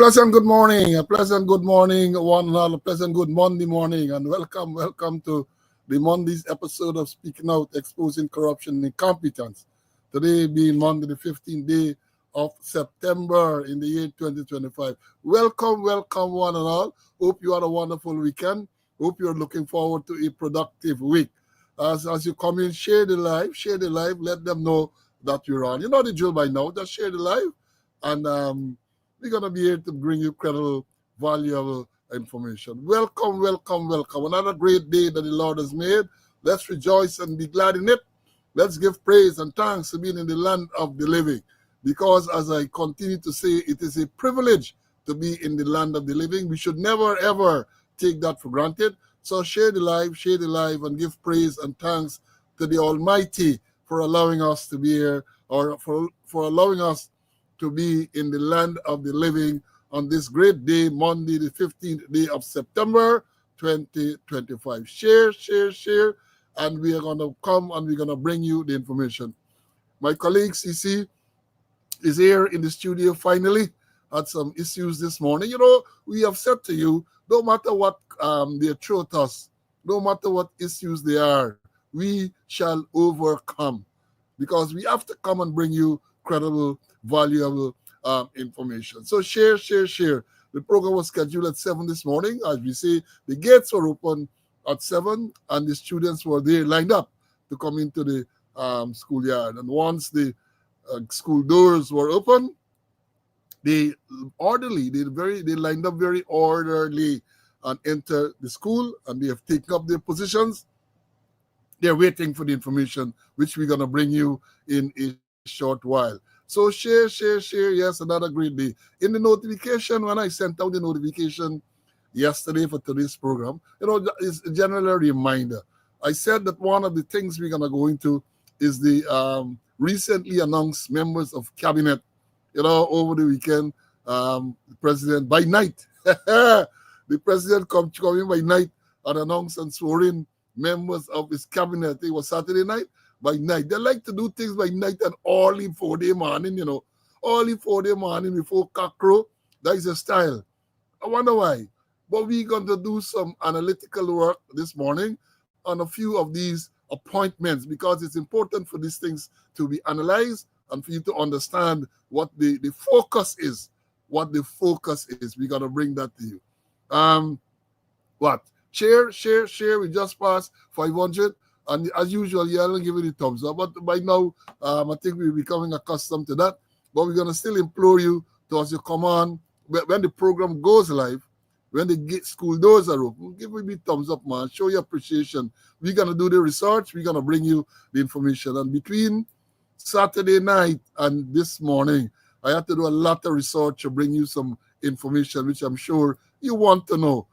pleasant good morning, one and all, a pleasant good Monday morning, and welcome to the Monday's episode of Speaking Out, Exposing Corruption and Incompetence. Today being Monday, the 15th day of September in the year 2025. Welcome, one and all. Hope you had a wonderful weekend. Hope you're looking forward to a productive week. As you come in, share the live, let them know that you're on. You know the drill by now, just share the live, and we're going to be here to bring you credible, valuable information. Welcome. Another great day that the Lord has made. Let's rejoice and be glad in it. Let's give praise and thanks to being in the land of the living. Because as I continue to say, it is a privilege to be in the land of the living. We should never, ever take that for granted. So share the live, and give praise and thanks to the Almighty for allowing us to be here, or for allowing us to be in the land of the living on this great day, Monday, the 15th day of September, 2025. Share, and we are going to come and we're going to bring you the information. My colleague, CC, is here in the studio finally. Had some issues this morning. You know, we have said to you, no matter what they throw at us, no matter what issues they are, we shall overcome, because we have to come and bring you credible, valuable information. So share. The program was scheduled at 7 this morning. As we say, the gates were open at 7, and the students were there lined up to come into the schoolyard. And once the school doors were open, they lined up very orderly and enter the school, and they have taken up their positions. They're waiting for the information, which we're going to bring you in a short while. So share. Yes, another great day. In the notification, when I sent out the notification yesterday for today's program, you know, it's a general reminder. I said that one of the things we're going to go into is the recently announced members of cabinet. You know, over the weekend, the president by night, the president come in by night and announced and swore in members of his cabinet. It was Saturday night. By night, they like to do things by night and early 4-day morning, you know. Early 4-day morning before cockcrow. That is a style. I wonder why. But we're going to do some analytical work this morning on a few of these appointments, because it's important for these things to be analyzed and for you to understand what the focus is. What the focus is. We're going to bring that to you. Share. We just passed 500. And as usual, you don't give it a thumbs up. But by now, I think we're becoming accustomed to that. But we're going to still implore you to, as you come on, when the program goes live, when the school doors are open, give me a thumbs up, man. Show your appreciation. We're going to do the research. We're going to bring you the information. And between Saturday night and this morning, I had to do a lot of research to bring you some information, which I'm sure you want to know.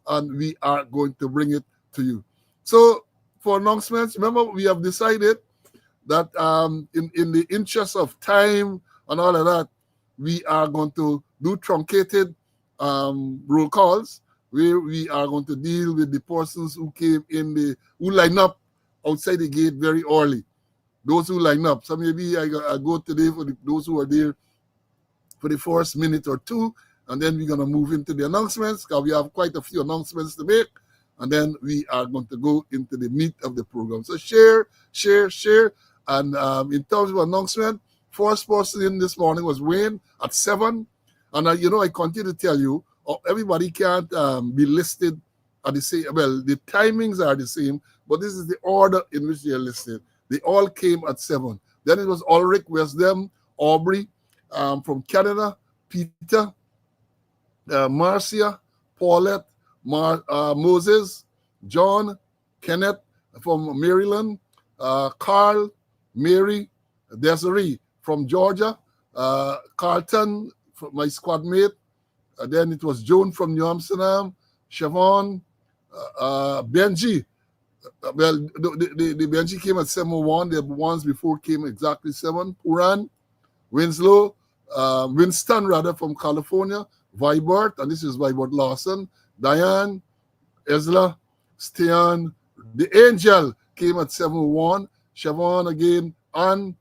And we are going to bring it to you. So, for announcements, remember, we have decided that in the interest of time and all of that, we are going to do truncated roll calls, where we are going to deal with the persons who who line up outside the gate very early. Those who line up. So maybe I go today for those who are there for the first minute or two, and then we're going to move into the announcements, because we have quite a few announcements to make. And then we are going to go into the meat of the program. So share. And in terms of announcement, first person in this morning was Wayne at 7. And I continue to tell you, everybody can't be listed at the same. Well, the timings are the same, but this is the order in which they are listed. They all came at 7. Then it was Ulrich, Westdem, Aubrey from Canada, Peter, Marcia, Paulette, Moses, John, Kenneth from Maryland, Carl, Mary, Desiree from Georgia, Carlton, my squad mate, then it was Joan from New Amsterdam, Siobhan, Benji. Well, the Benji came at 7:01. The ones before came exactly 7. Puran, Winston from California, Vibert, and this is Vibert Lawson, Diane, Ezra, Stian, the Angel came at 7:01. Siobhan again, Anne,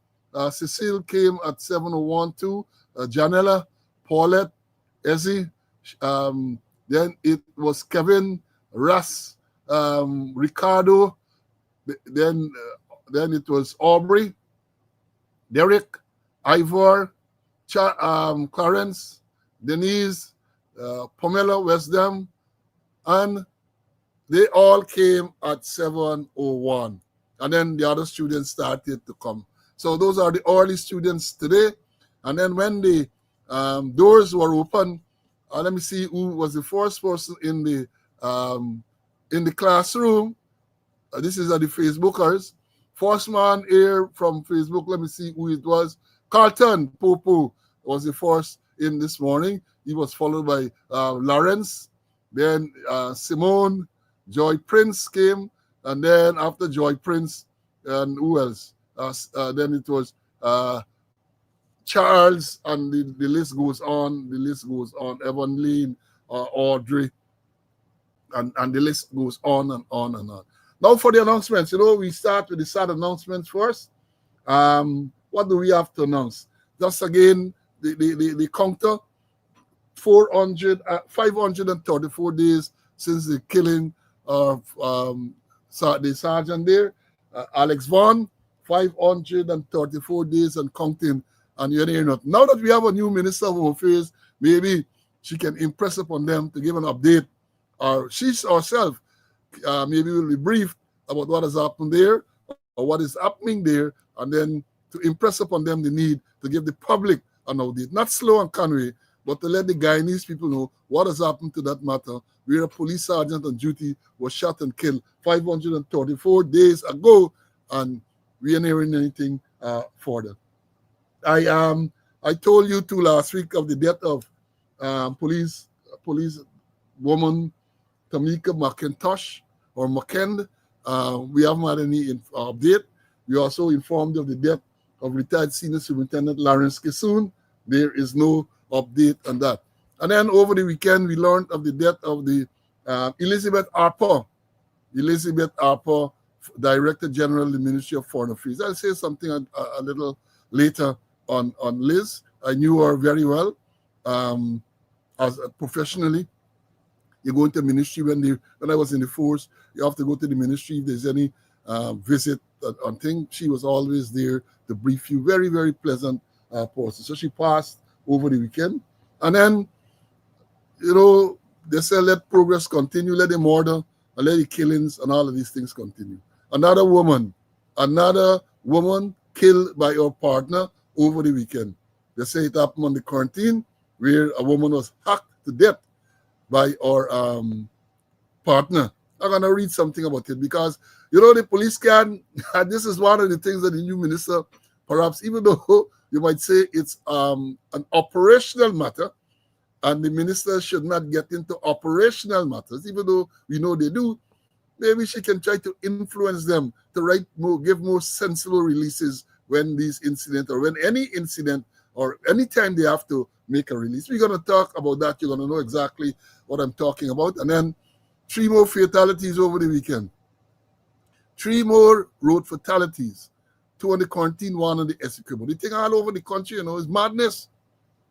Cecile came at 7:01 too. Janella, Paulette, Ezzy. Then it was Kevin, Russ, Ricardo. Then it was Aubrey, Derek, Ivor, Clarence, Denise, Pamela Westdam, and they all came at 7:01. And then the other students started to come. So those are the early students today. And then when the doors were open, let me see who was the first person in the classroom. This is the Facebookers. First man here from Facebook, let me see who it was. Carlton Popo was the first in this morning. He was followed by Lawrence, then Simone, Joy Prince came, and then after Joy Prince, and who else? Then it was Charles, and the list goes on. The list goes on. Evangeline, Audrey, and the list goes on and on and on. Now for the announcements, we start with the sad announcements first. What do we have to announce? Just again, the counter, 534 days since the killing of the sergeant there, Alex Vaughn, 534 days and counting, and you're hearing nothing. Now that we have a new Minister of Home Affairs, maybe she can impress upon them to give an update, or she herself maybe will be briefed about what has happened there or what is happening there, and then to impress upon them the need to give the public an update. Not Slow and Conway, but to let the Guyanese people know what has happened to that matter, where a police sergeant on duty was shot and killed 534 days ago, and we ain't hearing anything further. I told you too last week of the death of police woman Tamika McIntosh or McKend. We haven't had any update. We also informed of the death of retired Senior Superintendent Lawrence Kissoon. There is no update on that. And then over the weekend, we learned of the death of the Elizabeth Harper, Director General of the Ministry of Foreign Affairs. I'll say something a little later on Liz. I knew her very well professionally. You go into ministry when I was in the force, you have to go to the ministry if there's any visit on thing. She was always there to brief you. Very, very pleasant person. So she passed over the weekend. And then, they say let progress continue, let the murder, and let the killings and all of these things continue. Another woman killed by her partner over the weekend. They say it happened on the quarantine where a woman was hacked to death by our partner. I'm going to read something about it because, the police can, and this is one of the things that the new minister, perhaps even though you might say it's an operational matter, and the minister should not get into operational matters, even though we know they do, maybe she can try to influence them to give more sensible releases when these incidents or when any incident or any time they have to make a release. We're going to talk about that. You're going to know exactly what I'm talking about. And then 3 more fatalities over the weekend. 3 more road fatalities. 2 on the quarantine, 1 on the Essequibo. The thing all over the country, is madness.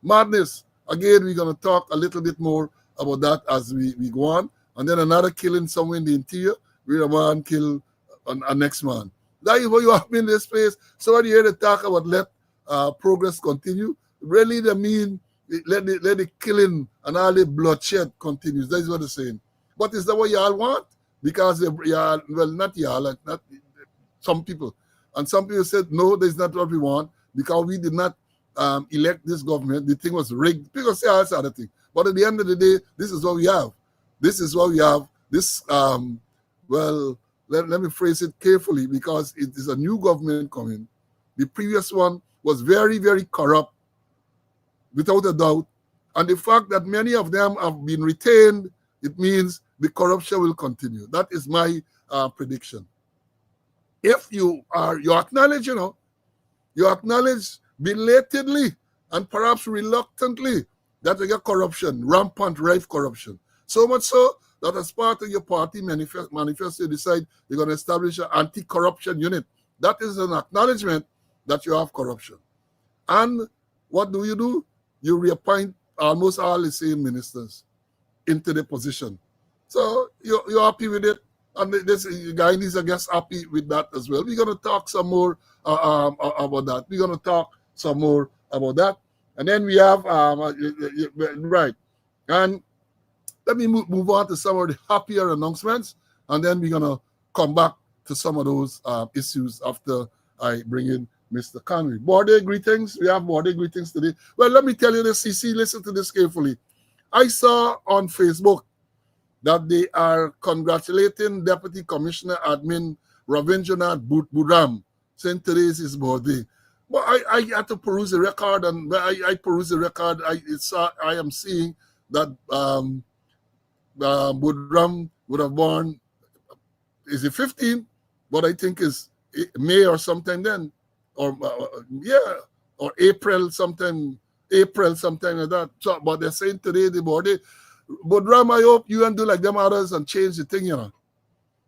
Madness. Again, we're going to talk a little bit more about that as we go on. And then another killing somewhere in the interior where a man killed a next man. That is what you have in this place. So when you hear the talk about let progress continue, really they mean let the killing and all the bloodshed continues. That is what they're saying. But is that what y'all want? Because not y'all, not some people. And some people said, no, that's not what we want because we did not elect this government. The thing was rigged. People say all other thing. But at the end of the day, this is what we have. This is what we have. This, let me phrase it carefully because it is a new government coming. The previous one was very, very corrupt, without a doubt. And the fact that many of them have been retained, it means the corruption will continue. That is my prediction. If you acknowledge, you acknowledge belatedly and perhaps reluctantly that you get corruption, rampant, rife corruption. So much so that as part of your party manifesto, you decide you're going to establish an anti-corruption unit. That is an acknowledgement that you have corruption. And what do? You reappoint almost all the same ministers into the position. So you're happy with it, and this guy needs, I guess, happy with that as well. We're going to talk some more about that. We're going to talk some more about that. And then we have, right, and let me move on to some of the happier announcements, and then we're going to come back to some of those issues after I bring in Mr. Conway. Birthday greetings. We have birthday greetings today. Well, let me tell you this, CC, listen to this carefully. I saw on Facebook that they are congratulating Deputy Commissioner Admin Ravindranath Budram, saying today is his birthday. But I had to peruse the record, and I peruse the record. I am seeing that Budram would have born, is it 15? But I think is May or sometime then, or or April sometime like that. So, but they're saying today the birthday. Budram, I hope you and do like them others and change the thing,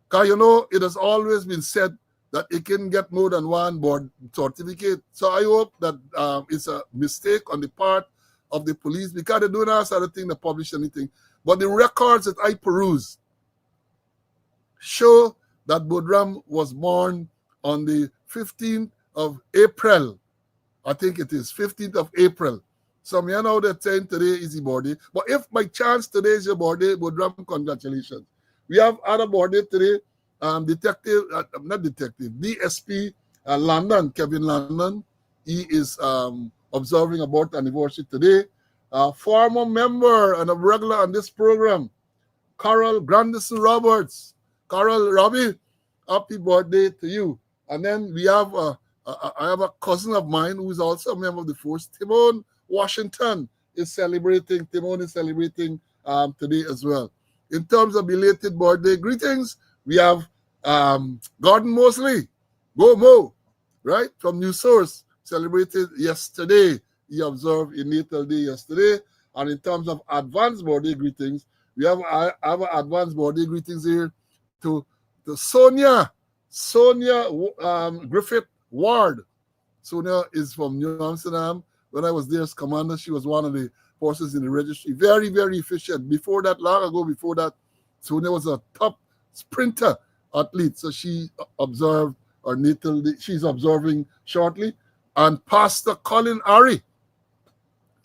Because, it has always been said that it can get more than one board certificate. So I hope that it's a mistake on the part of the police, because they don't ask other thing to publish anything. But the records that I peruse show that Budram was born on the 15th of April. I think it is 15th of April. So me know they're saying today is your birthday. But if by chance today is your birthday, Budram, congratulations. We have other birthday today. DSP London, Kevin London. He is observing a birth anniversary today. Former member and a regular on this program, Carol Grandison Roberts. Carol, Robbie, happy birthday to you. And then we have I have a cousin of mine who is also a member of the force, Timon Washington is celebrating. Timon is celebrating today as well. In terms of belated birthday greetings, we have Gordon Mosley, Go Mo, right, from New Source, celebrated yesterday. He observed a natal day yesterday. And in terms of advanced birthday greetings, we have advanced birthday greetings here to Sonia Griffith Ward. Sonia is from New Amsterdam. When I was there as commander, she was one of the forces in the registry. Very, very efficient. Before that, long ago before that, Sonia was a top sprinter athlete. So she observed her natal day. She's observing shortly. And Pastor Colin Ari,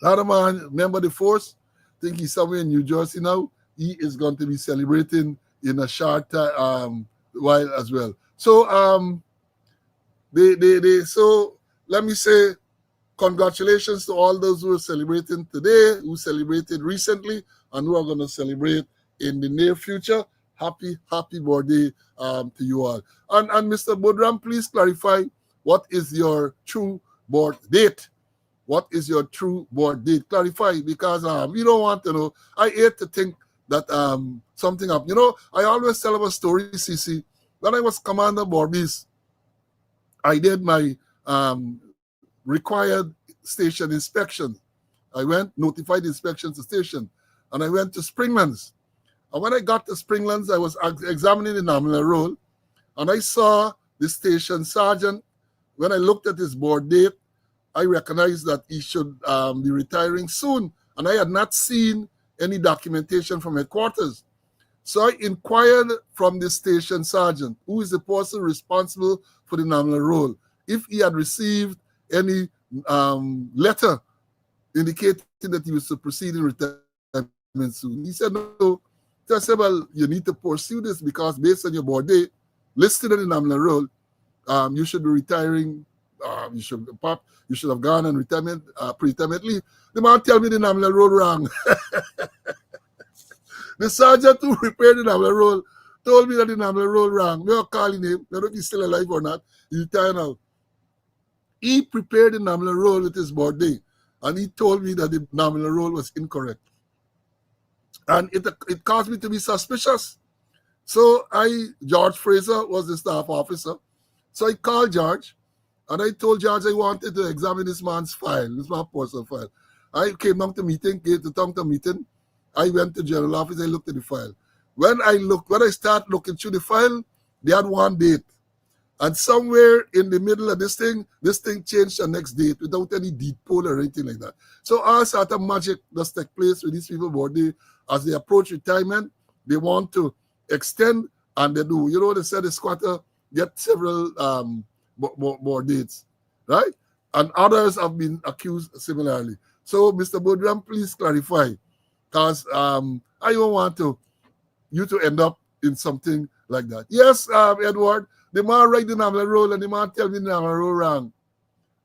that man, member of the force, I think he's somewhere in New Jersey now. He is going to be celebrating in a short while as well. So so let me say congratulations to all those who are celebrating today, who celebrated recently, and who are going to celebrate in the near future. Happy birthday to you all. And Mr. Budram, please clarify, what is your true birth date? What is your true birth date? Clarify, because we don't want to know. I hate to think that something happened. I always tell a story, CC. When I was Commander Borbis, I did my required station inspection. I went, notified inspection to station, and I went to Springlands. And when I got to Springlands, I was examining the nominal roll, and I saw the station sergeant. When I looked at his board date, I recognized that he should be retiring soon, and I had not seen any documentation from headquarters. So I inquired from the station sergeant, who is the person responsible for the nominal roll, if he had received any letter indicating that he was to proceed in retirement soon. He said, no. So I said, well, you need to pursue this because based on your board date, listed in the nominal roll, you should be retiring. You should have gone on retirement pre-retirement. The man tell me the nominal roll wrong. The sergeant who prepared the nominal roll told me that the nominal roll wrong. We are calling him. I don't know if he's still alive or not. He's retired now. He prepared the nominal roll with his birthday, and he told me that the nominal roll was incorrect. And it caused me to be suspicious. So George Fraser was the staff officer. So I called George, and I told George I wanted to examine this man's file, this man's personal file. I came down to meeting, I went to general office, I looked at the file. When I start looking through the file, they had one date. And somewhere in the middle of this thing changed the next date without any deed poll or anything like that. So all sort of magic does take place with these people, but as they approach retirement, they want to extend, and they do. You know, they said the squatter get several more dates, right? And others have been accused similarly. So, Mr. Bodram, please clarify, because I don't want you to end up in something like that. Yes, Edward, the man write the nominal roll and the man tell me the nominal roll wrong.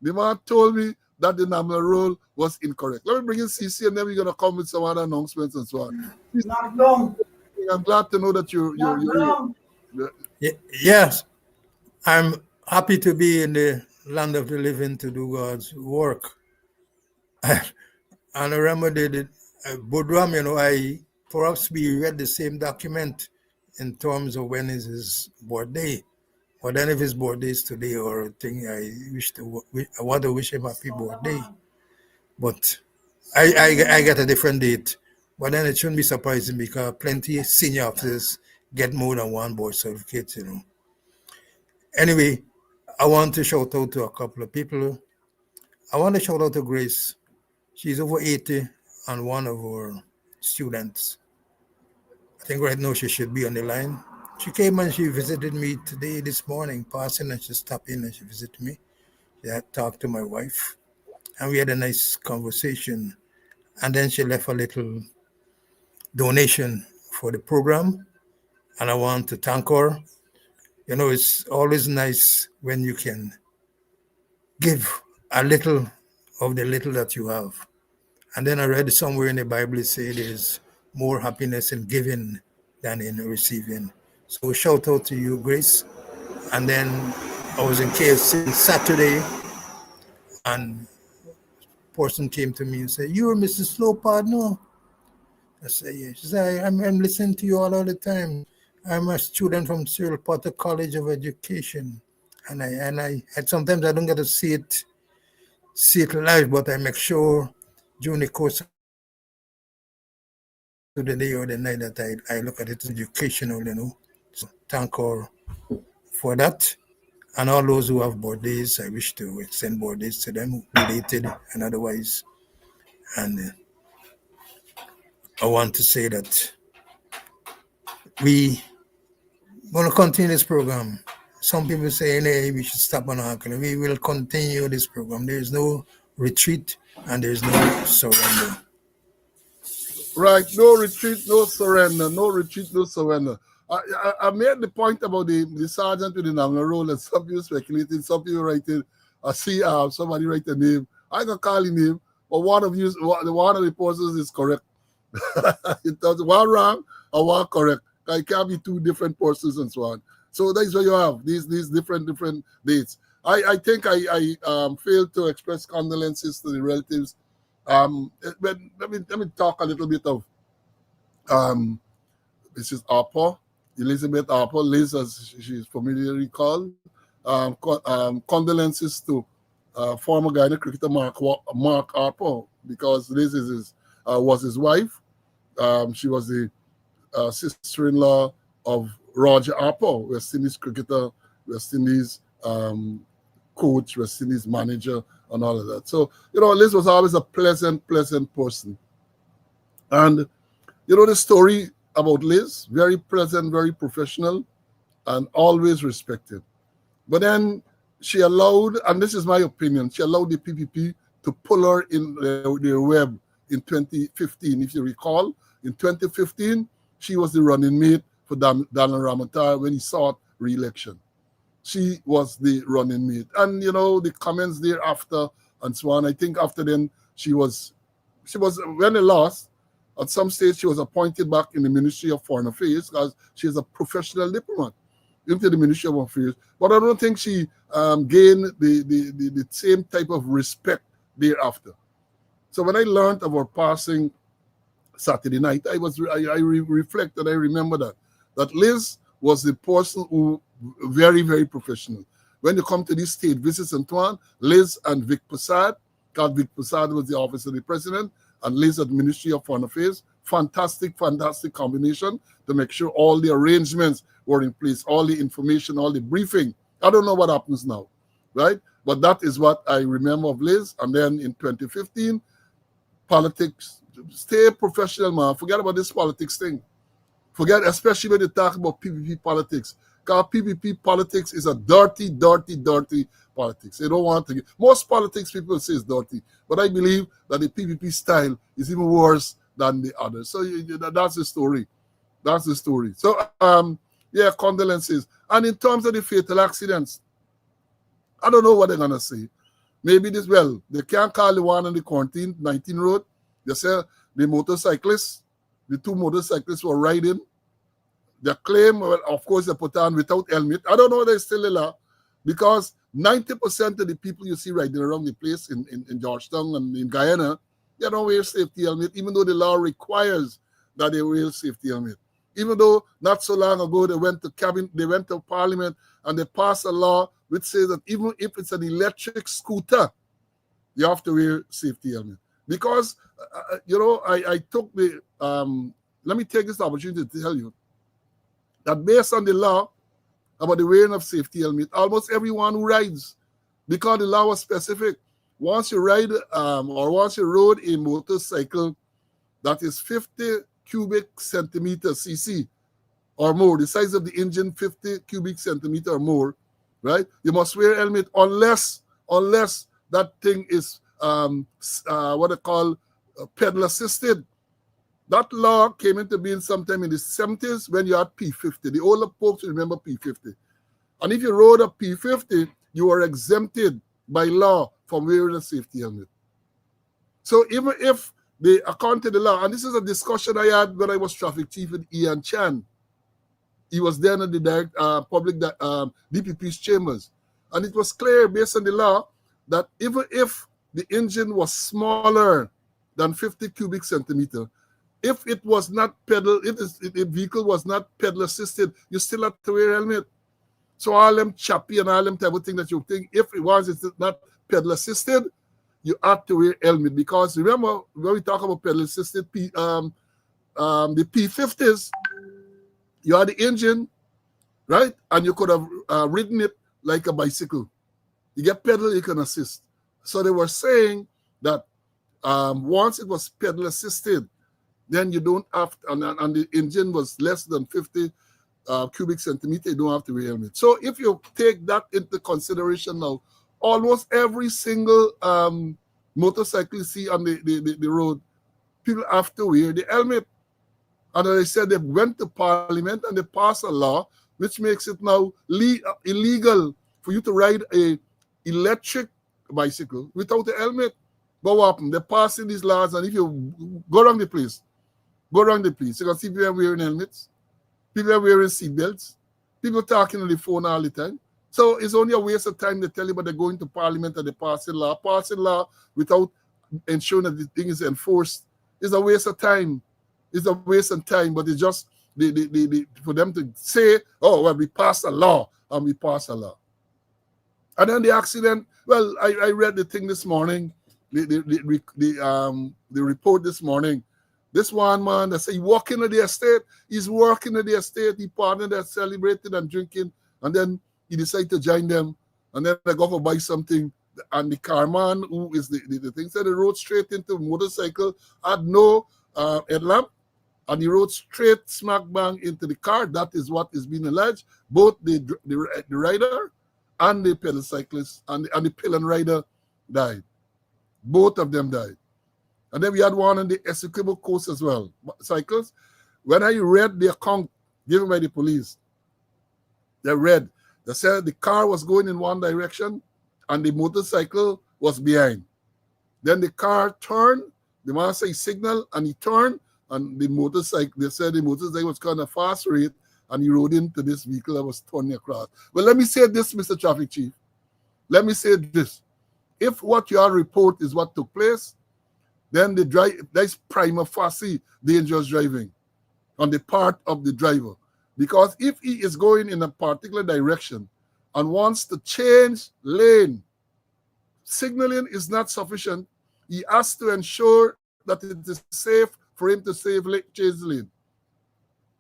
The man told me that the nominal roll was incorrect. Let me bring in CC and then we're going to come with some other announcements and so on. Not wrong. I'm glad to know that you're Yes, I'm happy to be in the land of the living to do God's work. And I remember the Bodram, you know, perhaps we read the same document in terms of when is his birthday. But then if his birthday is today or a thing, I want to wish him happy birthday. But I get a different date. But then it shouldn't be surprising because plenty of senior officers get more than one board certificate, you know. Anyway, I want to shout out to a couple of people. I want to shout out to Grace. She's over 80 and one of our students. I think right now she should be on the line. She came and she visited me this morning, passing, and she stopped in and she visited me. She had talked to my wife and we had a nice conversation. And then she left a little donation for the program. And I want to thank her. You know, it's always nice when you can give a little of the little that you have. And then I read somewhere in the Bible, it says there's more happiness in giving than in receiving. So shout out to you, Grace. And then I was in KFC Saturday, and a person came to me and said, "You're Mr. Slowpod, no?" I said, "Yeah." She said, I'm listening to you all the time. I'm a student from Cyril Potter College of Education. And sometimes I don't get to see it live, but I make sure during the course of the day or the night that I look at it as educational, you know. So thank her for that. And all those who have birthdays, I wish to extend birthdays to them, related and otherwise. And I want to say that we going to continue this program. Some people say, hey, we should stop on our calendar. We will continue this program. There is no retreat and there is no surrender. Right, no retreat, no surrender. No retreat, no surrender. I made the point about the sergeant with the nominal roll, and some people speculating, some people writing. I see somebody write a name. I can call him name, but one of the persons is correct. It does one wrong or one correct. It can't be two different persons and so on. So that's what you have, these different dates. I think I failed to express condolences to the relatives. But let me talk a little bit of Mrs. Harper, Elizabeth Harper, Liz as she's familiarly called. Condolences to former Guyana cricketer Mark Harper, because Liz was his wife. She was the sister-in-law of Roger Harper, West Indies cricketer, West Indies coach, West Indies manager, and all of that. So, you know, Liz was always a pleasant person. And, you know, the story about Liz, very pleasant, very professional, and always respected. But then she allowed, and this is my opinion, she allowed the PPP to pull her in their web in 2015. If you recall, in 2015, she was the running mate for Daniel Ramatar when he sought re-election. She was the running mate. And, you know, the comments thereafter and so on, I think after then, she was when they lost, at some stage, she was appointed back in the Ministry of Foreign Affairs because she is a professional diplomat into the Ministry of Affairs. But I don't think she gained the same type of respect thereafter. So when I learned of her passing Saturday night, I reflect and I remember that Liz was the person who very, very professional. When you come to this state visits, Antoine, Liz and Vic Prasad, because Vic Prasad was the office of the president, and Liz at the Ministry of Foreign Affairs, fantastic combination to make sure all the arrangements were in place, all the information, all the briefing I don't know what happens now, right? But that is what I remember of Liz. And then in 2015, politics, stay professional, man. Forget about this politics thing. Forget, especially when they talk about PPP politics. Because PPP politics is a dirty, dirty, dirty politics. They don't want to. Most politics people say is dirty. But I believe that the PPP style is even worse than the others. So that's the story. That's the story. So, yeah, condolences. And in terms of the fatal accidents, I don't know what they're going to say. Maybe this, well, they can't call the one on the quarantine, 19 road. They say the motorcyclists, the two motorcyclists were riding. Their claim, well, of course, they put on without helmet. I don't know if they're still allowed because 90% of the people you see riding around the place in Georgetown and in Guyana, they don't wear safety helmet, even though the law requires that they wear safety helmet. Even though not so long ago they went to Parliament and they passed a law which says that even if it's an electric scooter, you have to wear safety helmet. Because, I took the, let me take this opportunity to tell you that based on the law about the wearing of safety helmet, almost everyone who rides, because the law was specific, once you ride or once you rode a motorcycle that is 50 cubic centimeters cc or more, the size of the engine 50 cubic centimeter or more, right? You must wear a helmet unless that thing is what they call pedal assisted. That law came into being sometime in the 70s when you had P50. The older folks remember P50. And if you rode a P50, you were exempted by law from wearing a safety helmet. So even if they, according to the law, and this is a discussion I had when I was traffic chief with Ian Chan. He was then in the public DPP's chambers. And it was clear based on the law that even if the engine was smaller than 50 cubic centimeter, if it was not pedal, if the vehicle was not pedal assisted, you still have to wear a helmet. So all them chappy and all them type of thing that you think, if it was it's not pedal assisted, you have to wear helmet. Because remember, when we talk about pedal assisted, the P50s, you had the engine, right? And you could have ridden it like a bicycle. You get pedal, you can assist. So they were saying that once it was pedal assisted, then you don't have to, and the engine was less than 50 cubic centimeter, you don't have to wear helmet. So if you take that into consideration now, almost every single motorcycle you see on the road, people have to wear the helmet. And as I said, they went to Parliament and they passed a law which makes it now illegal for you to ride a electric bicycle without a helmet. But what happened? They're passing these laws, and if you go around the place, you can see people are wearing helmets, people are wearing seatbelts, people talking on the phone all the time. So it's only a waste of time. They tell you, but they're going to Parliament and they're passing law without ensuring that the thing is enforced. It's a waste of time. It's a waste of time, but it's just for them to say, oh, well, we passed a law, and we passed a law. And then the accident, well, I read the thing this morning, the report this morning. This one man that said he walked into the estate, he's working at the estate, he partnered there, celebrated and drinking, and then he decided to join them, and then they go for buy something, and the carman, who is the thing, said he rode straight into a motorcycle, had no headlamp, and he rode straight smack bang into the car. That is what is being alleged. Both the rider and the pedal cyclist and the pillion rider died. Both of them died. And then we had one on the Essequibo coast as well. Cyclists. When I read the account given by the police, they said the car was going in one direction and the motorcycle was behind. Then the car turned, the man said he signaled and he turned, and the motorcycle, they said the motorcycle was kind of fast rate, and he rode into this vehicle that was turning across. Well, let me say this, Mr. Traffic Chief. Let me say this. If what you report is what took place, then that's prima facie dangerous driving on the part of the driver. Because if he is going in a particular direction and wants to change lane, signaling is not sufficient. He has to ensure that it is safe for him to change lane.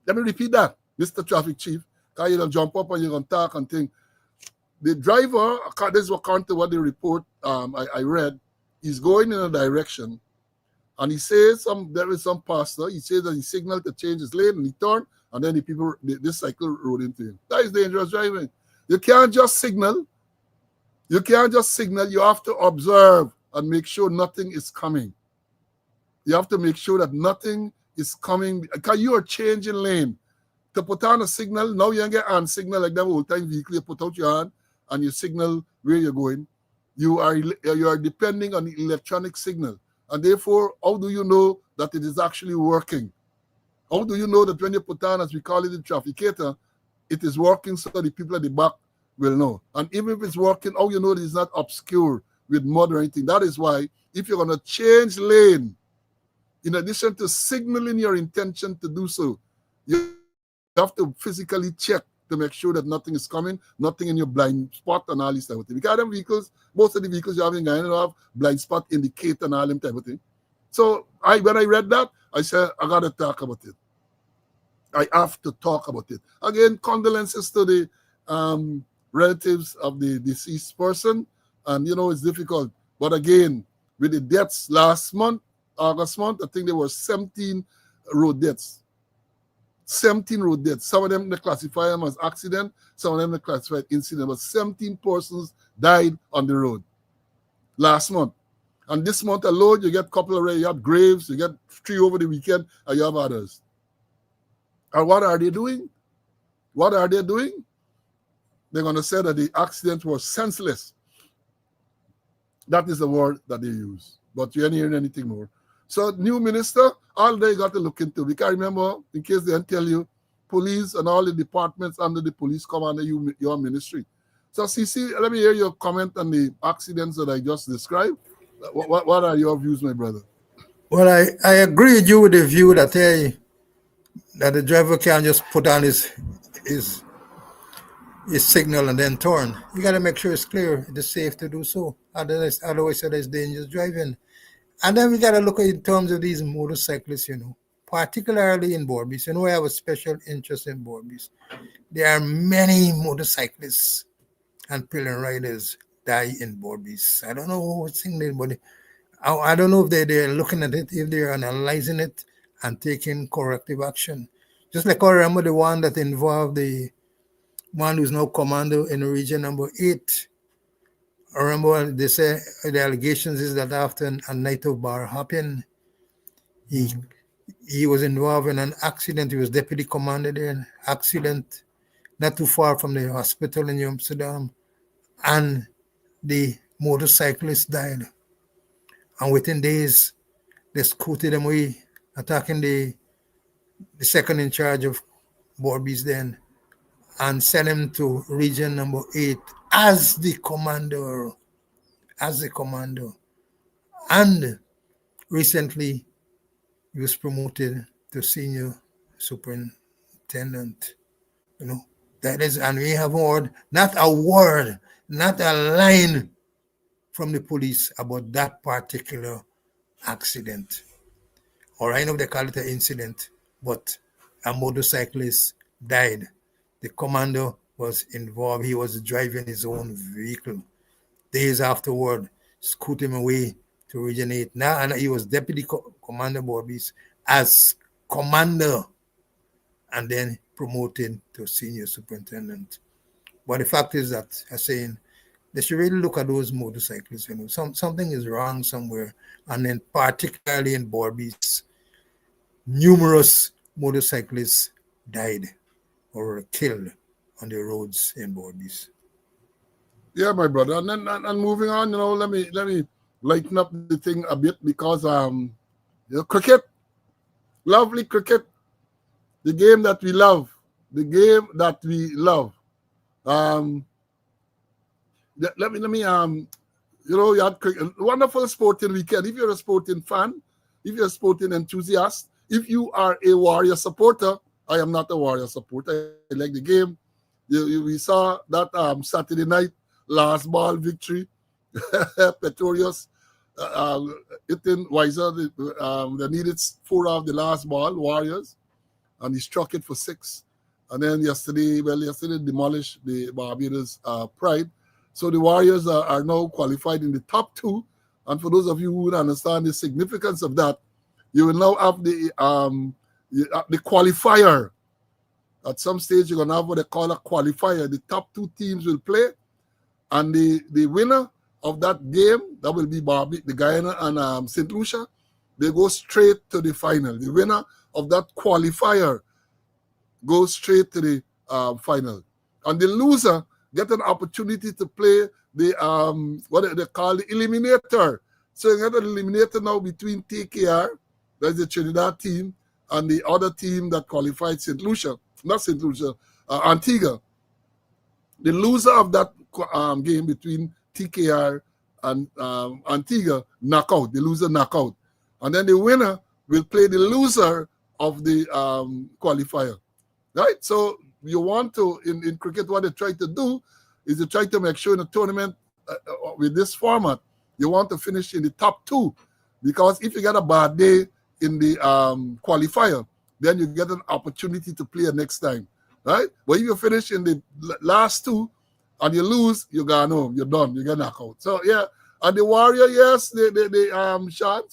Let me repeat that, Mr. Traffic Chief, because you're going to jump up and you're going to talk and think. the driver, this is according to what the report I read, is going in a direction, and he says there is some pastor. He says that he signaled to change his lane, and he turned, and then this cycle rode into him. That is dangerous driving. You can't just signal. You can't just signal. You have to observe and make sure nothing is coming. You have to make sure that nothing is coming, because you are changing lane. To put on a signal, now you don't get on signal like that old-time vehicle. You put out your hand and you signal where you're going. You are depending on the electronic signal. And therefore, how do you know that it is actually working? How do you know that when you put on, as we call it, the trafficator, it is working so the people at the back will know? And even if it's working, how you know that it's not obscure with mud or anything? That is why, if you're going to change lane, in addition to signaling your intention to do so, you have to physically check to make sure that nothing is coming, nothing in your blind spot and all this type of thing. Because them vehicles, most of the vehicles you have in Guyana have blind spot indicator and all them type of thing. So when I read that, I said, I got to talk about it. I have to talk about it. Again, condolences to the relatives of the deceased person. And, it's difficult. But again, with the deaths last month, August month, I think there were 17 road deaths. 17 road deaths. Some of them, they classify them as accident. Some of them, they classify incident. But 17 persons died on the road last month. And this month alone, you get a couple already. You have graves. You get 3 over the weekend, and you have others. And what are they doing? What are they doing? They're going to say that the accident was senseless. That is the word that they use. But you ain't hearing anything more. So, new minister, all they got to look into. Because remember, in case they don't tell you, police and all the departments under the police come under your ministry. So, CC, let me hear your comment on the accidents that I just described. What are your views, my brother? Well, I agree with you with the view that that the driver can't just put on his signal and then turn. You got to make sure it's clear, it is safe to do so. Otherwise there's dangerous driving. And then we got to look at in terms of these motorcyclists, particularly in Borbies. I have a special interest in Borbies. There are many motorcyclists and pillion riders die in Borbies. I don't know what's in there, but I don't know if they're looking at it, if they're analyzing it and taking corrective action. Just like I remember the one that involved the one who's now commando in region number 8. I remember they say the allegations is that after a night of bar hopping, he was involved in an accident. He was deputy commander there, an accident not too far from the hospital in New Amsterdam, and the motorcyclist died. And within days, they scooted him away, attacking the second in charge of Borbies then, and sent him to region number 8 as the commander. And recently, he was promoted to senior superintendent. That is, and we have heard not a word, not a line from the police about that particular accident. Or I know they call it an incident, but a motorcyclist died. The commander was involved. He was driving his own vehicle. Days afterward, scooted him away to Region 8. Now, and he was deputy commander Borbies as commander, and then promoted to senior superintendent. But the fact is that I'm saying they should really look at those motorcyclists. Something is wrong somewhere, and then particularly in Borbies, numerous motorcyclists died or were killed on the roads in Borbies. Yeah, my brother. And then and moving on, let me lighten up the thing a bit, because cricket, lovely cricket, the game that we love, let me you had cricket, wonderful sporting weekend. If you're a sporting fan, if you're a sporting enthusiast, if you are a Warrior supporter, I am not a Warrior supporter. I like the game. We saw that Saturday night, last ball victory. Petrolius hitting Weiser. They needed 4 off the last ball, Warriors, and he struck it for 6. And then yesterday demolished the Barbados Pride. So the Warriors are now qualified in the top 2. And for those of you who would understand the significance of that, you will now have the qualifier. At some stage, you're going to have what they call a qualifier. The top 2 teams will play, and the winner of that game, that will be the Guyana and St. Lucia, they go straight to the final. The winner of that qualifier goes straight to the final. And the loser get an opportunity to play the what they call the eliminator. So you get an eliminator now between TKR, that's the Trinidad team, and the other team that qualified Antigua. The loser of that game between TKR and Antigua knockout. The loser knockout. And then the winner will play the loser of the qualifier. Right? So you want to, in cricket, what they try to do is to try to make sure in a tournament with this format, you want to finish in the top 2. Because if you get a bad day in the qualifier, then you get an opportunity to play next time. Right? But if you finish in the last 2 and you lose, you're gone home. You're done. You get knocked out. So, yeah. And the Warrior, yes, Sean,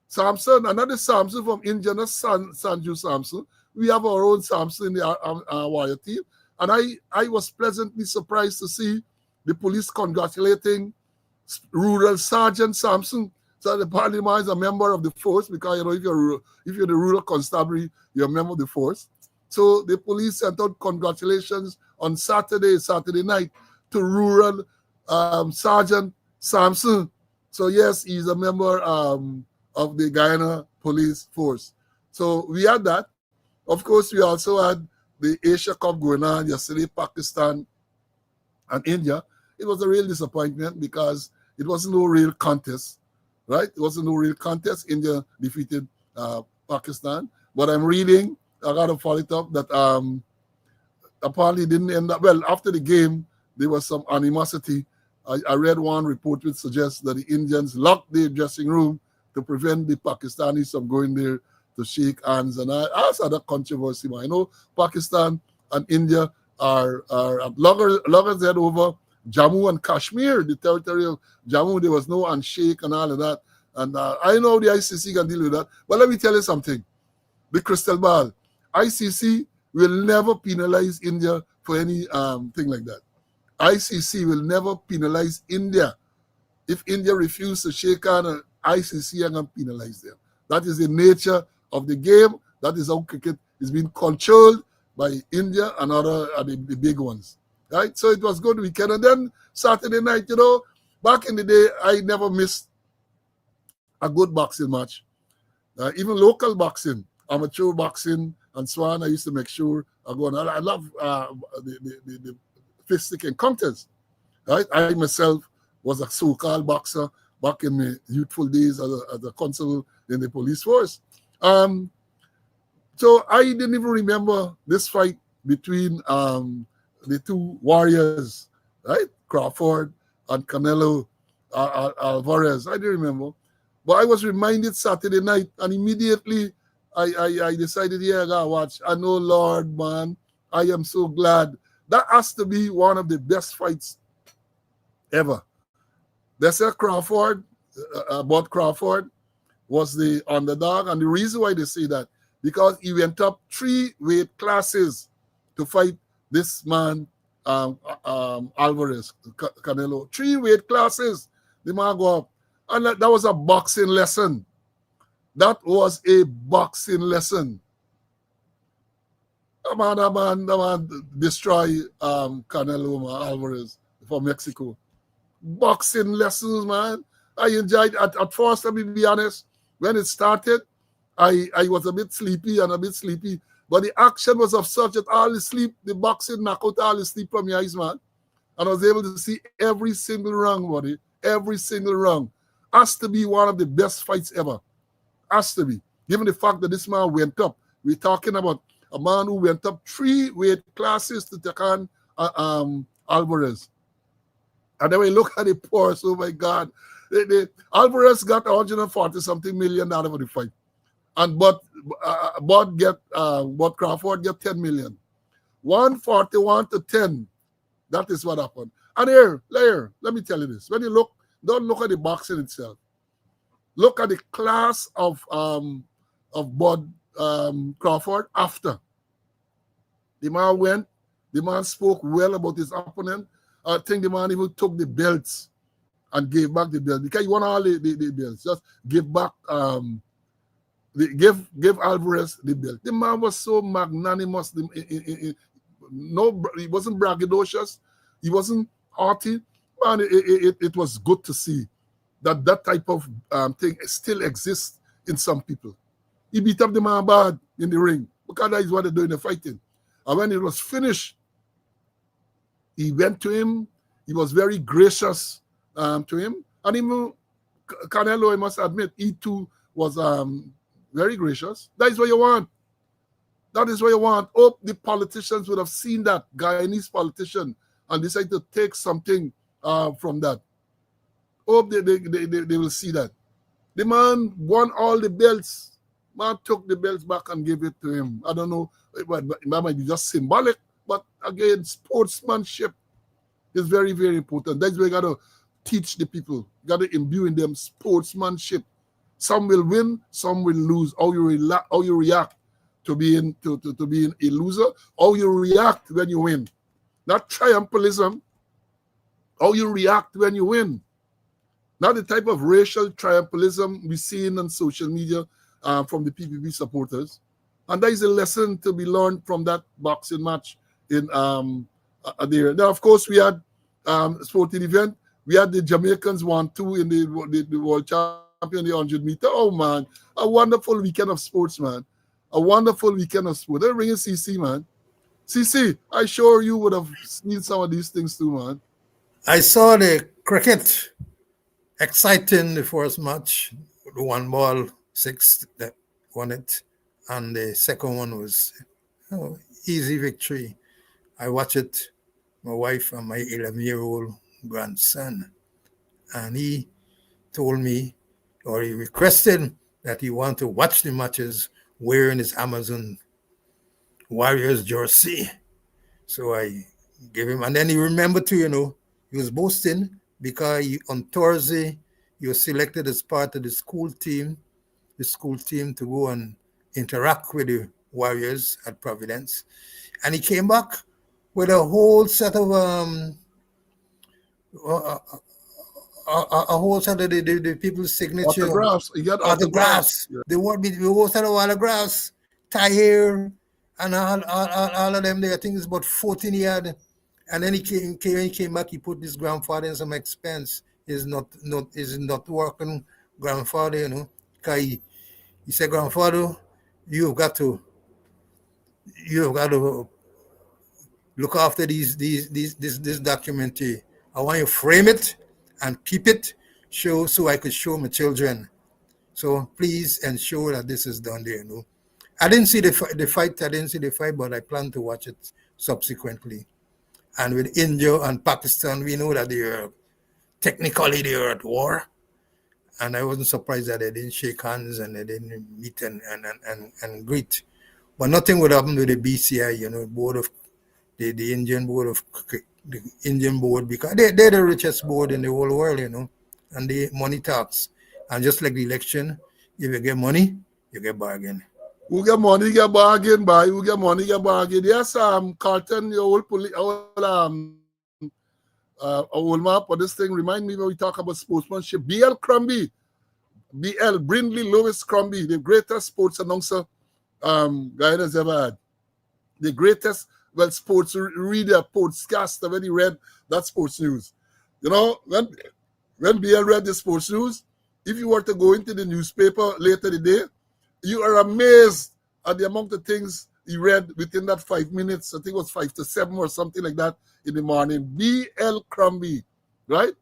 Samson, another Samson from India, not Sanju Samson. We have our own Samson in the Warrior team. And I was pleasantly surprised to see the police congratulating Rural Sergeant Samson. So the parliament is a member of the force because, if you're the rural constabulary, you're a member of the force. So the police sent out congratulations on Saturday night to Rural Sergeant Samson. So yes, he's a member of the Guyana Police Force. So we had that. Of course, we also had the Asia Cup going on yesterday, Pakistan and India. It was a real disappointment because it wasn't no real contest, right? It wasn't no real contest. India defeated Pakistan. But I'm reading, I got to follow it up, that apparently didn't end up, well, after the game, there was some animosity. I read one report which suggests that the Indians locked the dressing room to prevent the Pakistanis from going there to shake hands. And I saw that controversy. I know Pakistan and India are loggers head over Jammu and Kashmir, the territory of Jammu. There was no handshake and all of that. And I know the ICC can deal with that. But let me tell you something. The crystal ball. ICC will never penalize India for any thing like that. ICC will never penalize India. If India refuses to shake hands, ICC are going to penalize them. That is the nature of the game. That is how cricket is being controlled by India and other the big ones. Right? So it was good weekend. And then Saturday night, back in the day, I never missed a good boxing match. Even local boxing, amateur boxing, and so on. I used to make sure I go on. I love the fist-sticking contest. Right? I myself was a so-called boxer back in my youthful days as a constable in the police force. So I didn't even remember this fight between the two warriors, right? Crawford and Canelo Alvarez. I didn't remember. But I was reminded Saturday night, and immediately I decided, I gotta watch. I know, Lord, man, I am so glad. That has to be one of the best fights ever. They said Crawford was the underdog, and the reason why they say that, because he went up 3 weight classes to fight this man, Alvarez, Canelo. 3 weight classes, the man go up. And that was a boxing lesson. That was a boxing lesson. That man destroy Canelo Alvarez for Mexico. Boxing lessons, man. I enjoyed at first, let me be honest. When it started, I was a bit sleepy. But the action was of such that all the boxing knocked out all the sleep from your eyes, man. And I was able to see every single round, buddy. Every single round. Has to be one of the best fights ever. Has to be. Given the fact that this man went up. We're talking about a man who went up 3 weight classes to take on Alvarez. And then we look at the purse, oh my God. Alvarez got $140-something million for the fight. and but Crawford get 10 million. 141 to 10. That is what happened. And here, let me tell you this. When you look, don't look at the boxing itself. Look at the class of Bud Crawford after. The man went, the man spoke well about his opponent. I think the man even took the belts and gave back the belts. Because you want all the belts. Just give back, give Alvarez the belt. The man was so magnanimous. He wasn't braggadocious. He wasn't haughty. Man, it was good to see that type of thing still exists in some people. He beat up the man bad in the ring because that is what they do in the fighting. And when it was finished, he went to him. He was very gracious to him. And even Canelo, I must admit, he too was very gracious. That is what you want. That is what you want. Hope the politicians would have seen that, Guyanese politician, and decide to take something from that. Hope they will see that. The man won all the belts. Man took the belts back and gave it to him. I don't know, it might be just symbolic, but again, sportsmanship is very, very important. That's why you got to teach the people. You got to imbue in them sportsmanship. Some will win, some will lose. How you react to being a loser, how you react when you win. Not triumphalism, how you react when you win. Not the type of racial triumphalism we see on social media from the PPP supporters. And that is a lesson to be learned from that boxing match in there. Now, of course, we had sporting event. We had the Jamaicans 1-2 in the world champion, the 100 meter. Oh, man, a wonderful weekend of sports, man. A wonderful weekend of sport. They're bringing CC, man. CC, I sure you would have seen some of these things too, man. I saw the cricket. Exciting, the first match. The 1-6 that won it. And the second one was easy victory. I watched it, my wife and my 11-year-old grandson. And he told me, or he requested that he wanted to watch the matches wearing his Amazon Warriors jersey. So I gave him, and then he remembered too, he was boasting because on Thursday, he was selected as part of the school team to go and interact with the Warriors at Providence. And he came back with a whole set of the people's signature autographs. You got autographs. Yeah. The whole set of autographs, Tahir, and all of them there. I think it's about 14 he had. And then he came back. He put his grandfather in some expense. Is not working grandfather, because he said, grandfather, you've got to look after this documentary. I want you to frame it and keep it, so I could show my children. So please ensure that this is done there. I didn't see the fight, but I plan to watch it subsequently. And with India and Pakistan, we know that technically they are at war. And I wasn't surprised that they didn't shake hands and they didn't meet and greet. But nothing would happen with the BCI, board of the Indian board of the Indian board, because they're the richest board in the whole world, and the money talks. And just like the election, if you get money, you get bargain. Who get money, get bargain, boy. Who get money, get bargain. Yes, Carlton, your old map for this thing. Remind me when we talk about sportsmanship. BL Brindley Lewis Crombie, the greatest sports announcer guy has ever had. The greatest, sports reader, sportscaster, when he read that sports news. When BL read the sports news, if you were to go into the newspaper later the day, you are amazed at the amount of things he read within that 5 minutes. I think it was 5 to 7 or something like that in the morning. B.L. Crombie, right?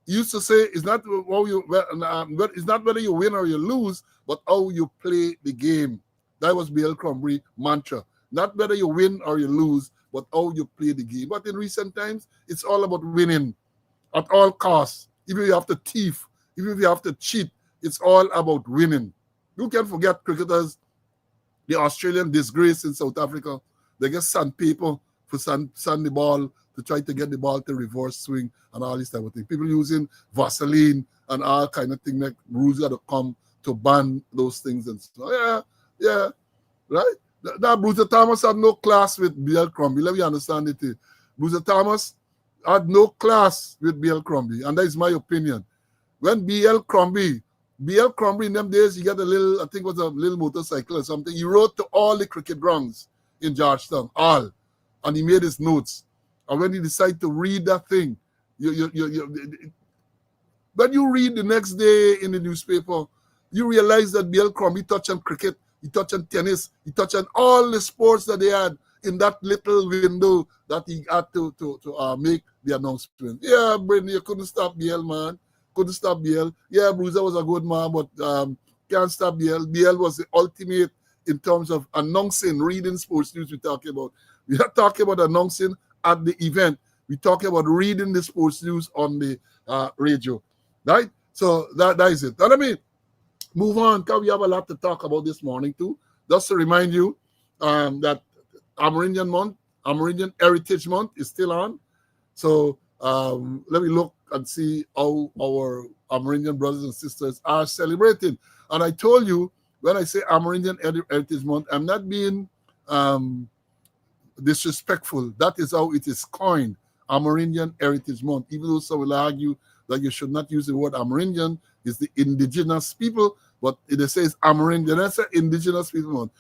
He used to say, it's not it's not whether you win or you lose, but how you play the game. That was B.L. Crombie mantra. Not whether you win or you lose, but how you play the game. But in recent times, it's all about winning at all costs. Even if you have to thief, even if you have to cheat, it's all about winning. You can't forget cricketers, the Australian disgrace in South Africa. They get sandpaper for sand the ball to try to get the ball to reverse swing and all this type of thing. People using Vaseline and all kind of thing, like rules got to come to ban those things. And so, yeah, right? That Bruce Thomas had no class with B.L. Crombie. Let me understand it. Bruce Thomas had no class with B.L. Crombie, and that is my opinion. When B.L. Crombie in them days, he got a little, I think it was a little motorcycle or something. He rode to all the cricket grounds in Georgetown, all, and he made his notes. And when he decided to read that thing, when you read the next day in the newspaper, you realize that B.L. Crombie touched on cricket, he touched on tennis, he touched on all the sports that they had in that little window that he had to make the announcement. Yeah, Brittany, you couldn't stop B.L., man. Couldn't stop B.L. Yeah, Bruiser was a good man, but can't stop B.L. B.L. was the ultimate in terms of announcing, reading sports news we're talking about. We're not talking about announcing at the event. We're talking about reading the sports news on the radio, right? So that is it. And let me move on, because we have a lot to talk about this morning too. Just to remind you that Amerindian Month, Amerindian Heritage Month is still on. So let me look and see how our Amerindian brothers and sisters are celebrating. And I told you, when I say Amerindian Heritage Month, I'm not being disrespectful. That is how it is coined, Amerindian Heritage Month. Even though some will argue that you should not use the word Amerindian, it's the indigenous people, but it says Amerindian. That's an indigenous people month.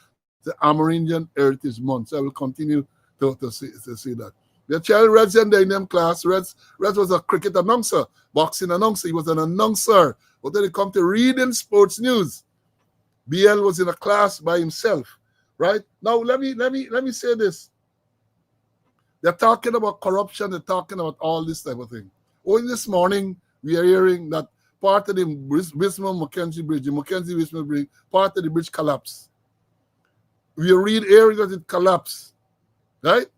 The Amerindian Heritage Month. So I will continue to see that. The child Reds in them class. Reds was a cricket announcer, boxing announcer. He was an announcer. But then it come to reading sports news. BL was in a class by himself, right? Now let me say this. They're talking about corruption. They're talking about all this type of thing. Only this morning we are hearing that part of the Wismar-Mackenzie Bridge, the Mackenzie-Wismar Bridge, part of the bridge collapsed. We read areas that it collapsed, right?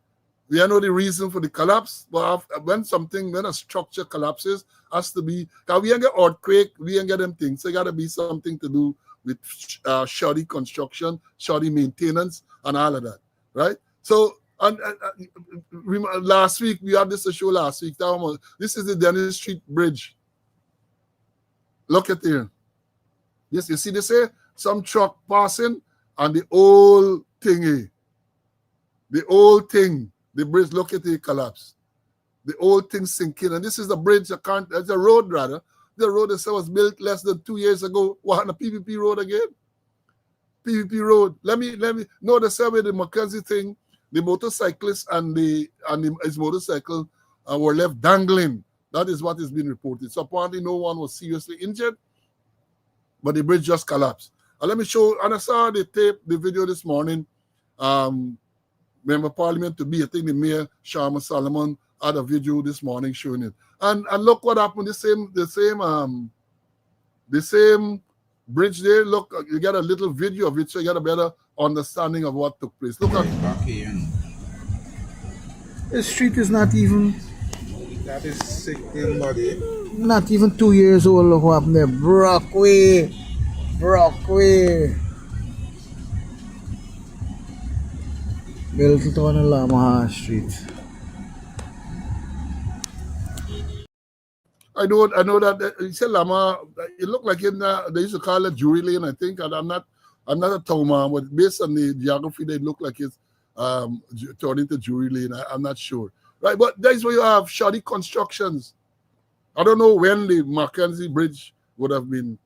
We know the reason for the collapse, but when a structure collapses, has to be, because we ain't get earthquake, we ain't get them things. So it got to be something to do with shoddy construction, shoddy maintenance, and all of that, right? So, last week, we had this show last week. This is the Dennis Street Bridge. Look at here. Yes, you see this here? Some truck passing, and the old thingy, the bridge, look at it collapse. The old thing sinking. And this is the bridge, it's a road rather. The road that was built less than 2 years ago. What, a PPP road again? PPP road. Let me know the same way the Mackenzie thing, the motorcyclist and his motorcycle were left dangling. That is what is being reported. So apparently no one was seriously injured, but the bridge just collapsed. And let me show, and I saw the video this morning. Member of Parliament to be, I think the Mayor, Sharma Solomon, had a video this morning showing it. And look what happened, the same bridge there. Look, you get a little video of it, so you get a better understanding of what took place. Look at the street is not even, that is sick in body. Not even 2 years old. Look what happened there. Brockway. Middleton and Lamaha Street. I know that you said Lama. It looked like they used to call it Jury Lane, I think. And I'm not a town man, but based on the geography, they look like it's turned into Jury Lane. I'm not sure, right? But that's where you have shoddy constructions. I don't know when the Mackenzie Bridge would have been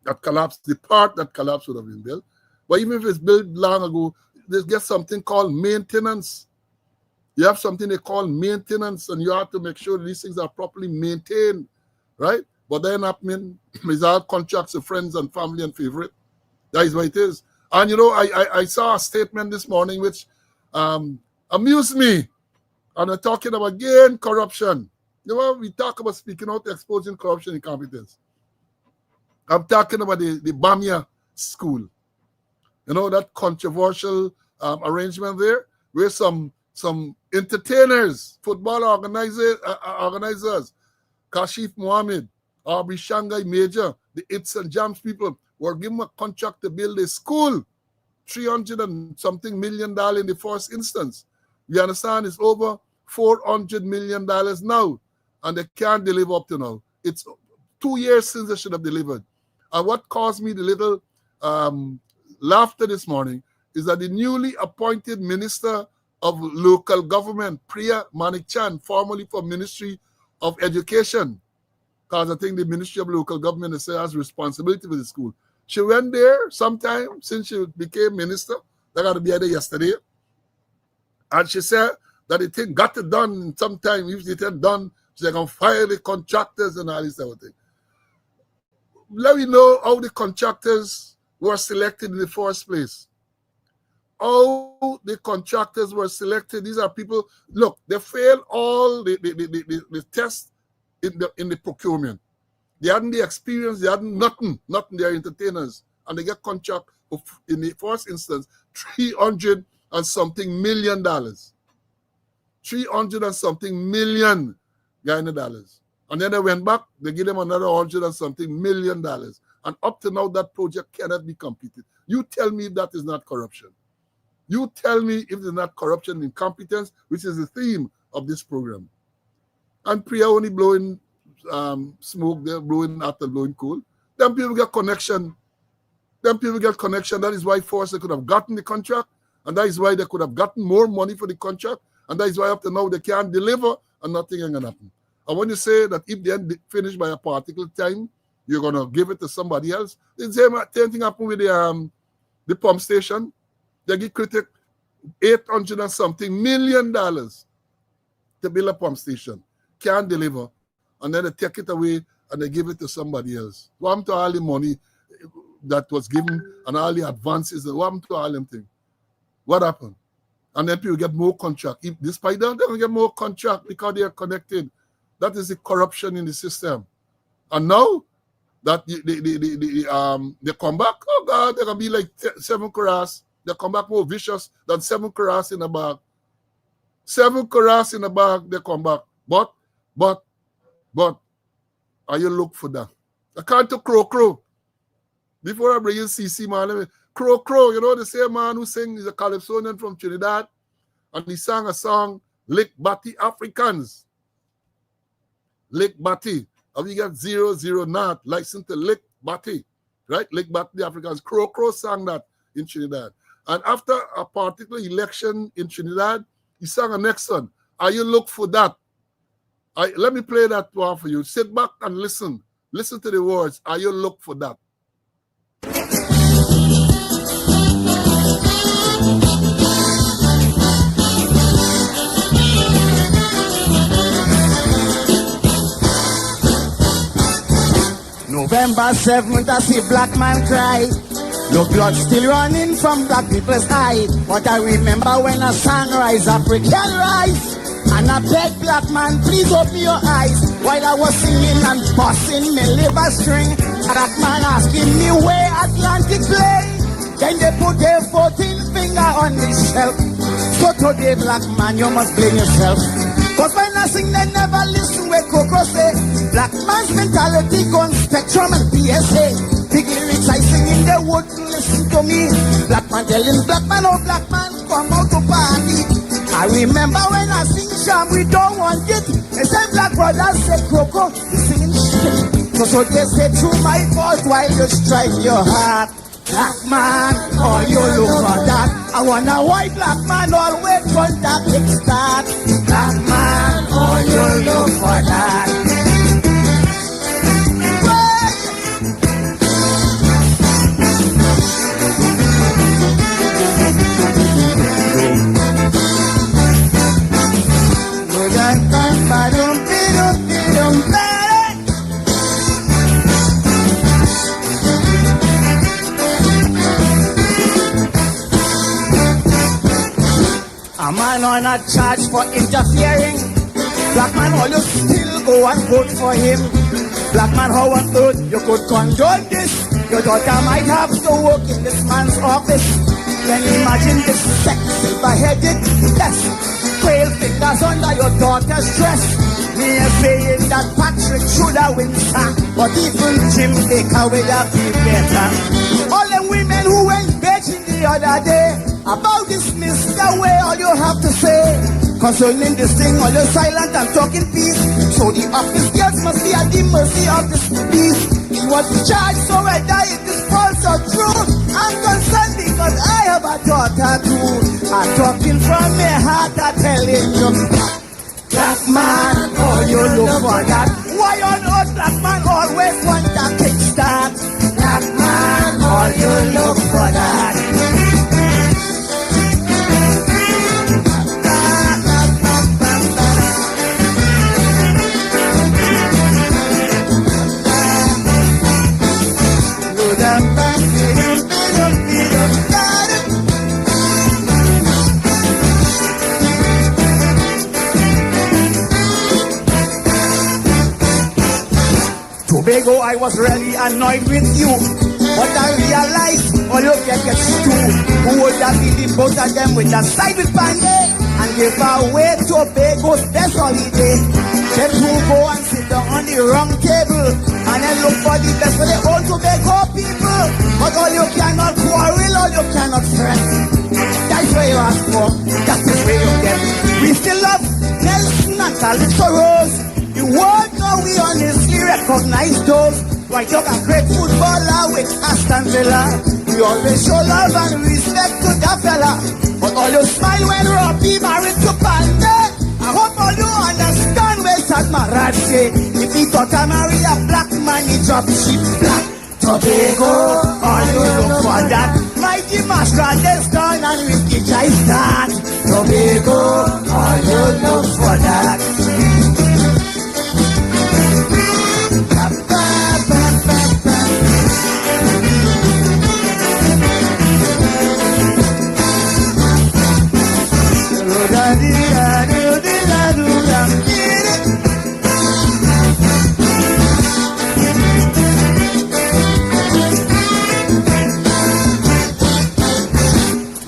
that collapsed. The part that collapsed would have been built, but even if it's built long ago, there's get something called maintenance. You have something they call maintenance, and you have to make sure these things are properly maintained, right? But then happening is all contracts of friends and family and favorite. That is what it is. And I saw a statement this morning which amused me. And they're talking about again corruption. We talk about speaking out, exposing corruption, incompetence. I'm talking about the Bamia school. That controversial arrangement there, where some entertainers, football organizers, Kashif Mohammed, Aubrey Shanghai Major, the It's and Jams people, were given a contract to build a school, $300 and something million in the first instance. You understand? It's over $400 million now, and they can't deliver up to now. It's 2 years since they should have delivered. And what caused me the little laughter this morning is that the newly appointed Minister of Local Government, Priya Manik-Chan, formerly for Ministry of Education, because I think the Ministry of Local Government has responsibility for the school. She went there sometime since she became minister. They got to be there yesterday. And she said that the thing got it done sometime. If it ain't done, they're going to fire the contractors and all this type of thing. Let me know how the contractors were selected in the first place. How the contractors were selected. These are people, look, they failed all the tests in the procurement. They hadn't the experience, they hadn't nothing. They're entertainers. And they get contract of, in the first instance, $300 and something million. 300 and something million Guyana dollars. And then they went back, they give them another 100 and something million dollars. And up to now, that project cannot be completed. You tell me if that is not corruption. You tell me if it's not corruption, incompetence, which is the theme of this program. And Priya only blowing smoke, they're blowing after blowing coal. Then people get connection. That is why first they could have gotten the contract, and that is why they could have gotten more money for the contract, and that is why up to now they can't deliver and nothing ain't gonna happen. And when you say that if they ain't finished by a particular time, you're gonna give it to somebody else, the same thing happened with the pump station. They give critic $800 and something million to build a pump station. Can't deliver. And then they take it away and they give it to somebody else. What happened to all the money that was given and all the advances? What happened to all them things? What happened? And then people get more contract. Despite that, they're going to get more contract because they are connected. That is the corruption in the system. And now that they come back, oh God, they're going to be like 7 Karas. They come back more vicious than 7 Karas in a bag. 7 Karas in a bag, they come back. But, are you look for that? I can't to Crow. Before I bring in CC, man, Crow, you know the same man who sings, he's a Calypsonian from Trinidad, and he sang a song, Lick Batty Africans. Lick Batty. And we got 00 not license to Lick Batty, right? Lick Batty Africans. Crow sang that in Trinidad. And after a particular election in Trinidad, he sang a next one. Are you look for that? Let me play that one for you. Sit back and listen. Listen to the words. Are you look for that? November 7th, I see black man cry. No blood still running from black people's eye. But I remember when a sunrise, African rise. And I beg black man, please open your eyes. While I was singing and busting me liver string, black man asking me where Atlantic lay. Then they put their 14th finger on the shelf. So today, black man, you must blame yourself. Cause when I sing, they never listen where Coco say. Black man's mentality gone Spectrum and PSA. Big lyrics I sing in, they wouldn't listen to me. Black man telling black man, oh black man, come out to party. I remember when I sing Sham, we don't want it. They say black brothers say Coco, you singing shit. So they say through my fault while you strike your heart. Black man, all you look for that. I want a white black man, always contact it start. Black man, all you look for that. A man on a charge for interfering. Black man, all you still go and vote for him. Black man, how on earth you could condone this? Your daughter might have to work in this man's office. Then imagine this sex silver-headed, yes, 12 fingers under your daughter's dress. Me a saying that Patrick should have win, sir. But even Jim Baker will have been better. All the women who engaged in the other day about this Mr. Way, all you have to say concerning this thing, all you silent and talking peace. So the office girls must be at the mercy of this beast. He was charged, so whether it is false or true, I'm concerned because I have a daughter too. I'm talking from my heart, I'm telling you. Black man, all you look for that. Why on earth black man always want that kickstart? Black man, all you look for that. Tobago, I was really annoyed with you, but I realized all you get is two. Who would have been the both of them with a side with Panday and give away Tobago's best holiday? Then who go and sit down on the wrong table and then look for the best for the old Tobago people. But all you cannot quarrel, all you cannot fret. That's where you ask for, that is where you get. We still love Nelson and Calypso Rose. The world now we honestly recognize those. Right, you're a great footballer with Aston Villa. We always show love and respect to that fella. But all you smile when Robbie married to Pandey. I hope all you understand where Sadmarache. If he thought I marry a black man, he drop cheap black. Tobago, all you look for that. Mighty Master, there's done and Ricky Jai start. Tobago, all you look for that.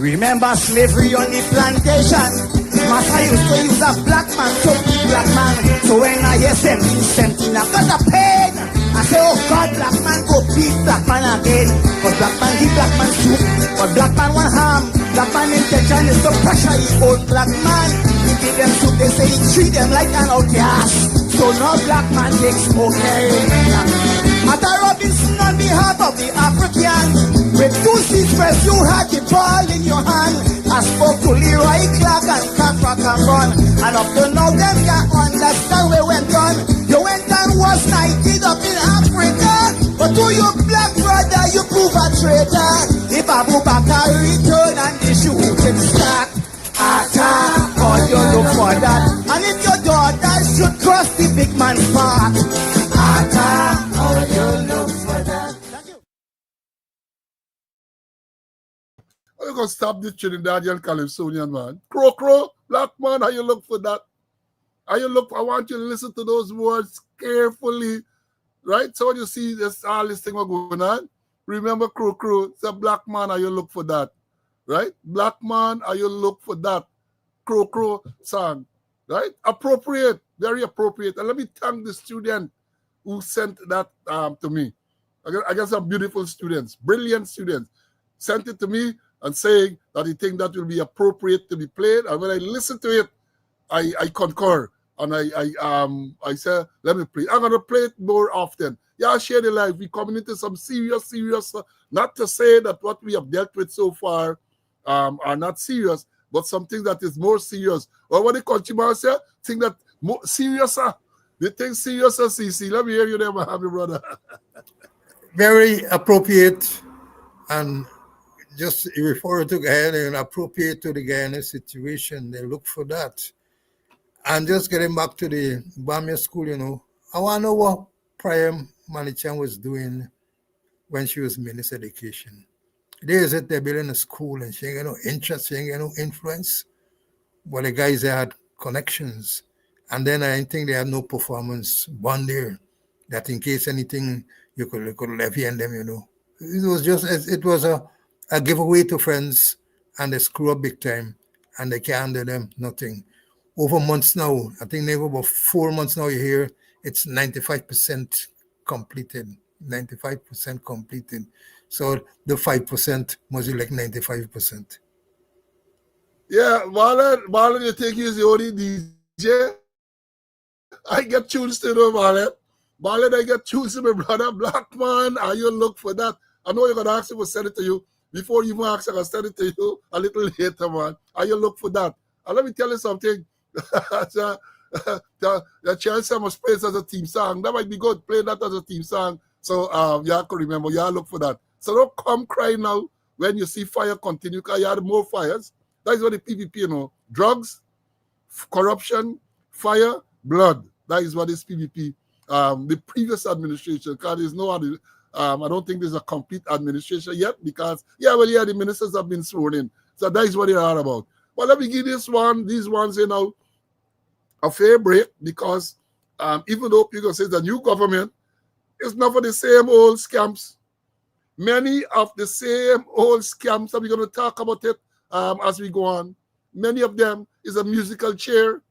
Remember slavery on the plantation? Master used to use a black man to beat black man. So when I hear 17, I got a pain. I say, oh God, black man go beat black man again. But black man give black man soup. But black man want harm. Black man intention is to pressure the old black man. He give them soup, they say he treat them like an outcast. So now black man takes smoke. Mata Robinson on behalf of the African. With 2 seats press, you had the ball in your hand. I spoke to Leroy Clark and Capra Cameron. And up to now, them can't understand where went on. You went and was 90 up in Africa. But to your black brother, you prove a traitor. If Abu Bakr return and the shooting start, attack, all you look for that. And if your daughter should cross the big man's path, attack, all you look for that. How you gonna stop this Trinidadian Calypsonian man? Crow, black man, how you look for that? How you look? I want you to listen to those words carefully, right? So when you see this all this thing going on, remember crow, it's a black man, how you look for that, right? Black man, how you look for that? Crow song, right? Appropriate, very appropriate. And let me thank the student who sent that to me. I got some beautiful students, brilliant students, sent it to me and saying that he think that will be appropriate to be played. And when I listen to it, I concur. And I said, let me play. I'm gonna play it more often. Yeah, share the life. We coming into some serious, not to say that what we have dealt with so far are not serious, but something that is more serious. Or what the countryman say, think that more seriouser. They think seriouser, CC. Let me hear you there, my happy brother. Very appropriate, and just refer to Guyana and appropriate to the Guyana situation. They look for that. And just getting back to the Bamia school, I want to know what Prior Manichan was doing when she was Minister of Education. There is it, they're building a school and she ain't got no interest, she ain't got no influence. But the guys, they had connections. And then I think they had no performance bond there. That in case anything, you could levy on them, It was just, it was a giveaway to friends, and they screw up big time, and they can't do them nothing. over months now. I think maybe about 4 months now. You hear it's 95% completed. 95% completed. So the 5% must be like 95%. Yeah, Marlon, you think he's the only DJ? I get tunes to know, Marlon. Marlon, I get tunes to my brother, Black Man. Are you look for that? I know you're going to ask him to send it to you. Before you even ask, I can send it to you a little later, man. Are you look for that? And let me tell you something. The Chelsea must play it as a team song. That might be good. Play that as a team song. So you have to remember, you have to look for that. So don't come cry now when you see fire continue, because you have more fires. That is what the PPP, you know. Drugs, corruption, fire, blood. That is what is PPP. The previous administration, because there's no other, I don't think there's a complete administration yet, because, the ministers have been sworn in. So that is what they are about. But let me give these ones, a fair break, because even though people say the new government is not for the same old scams. Many of the same old scams that we're going to talk about it as we go on. Many of them is a musical chair.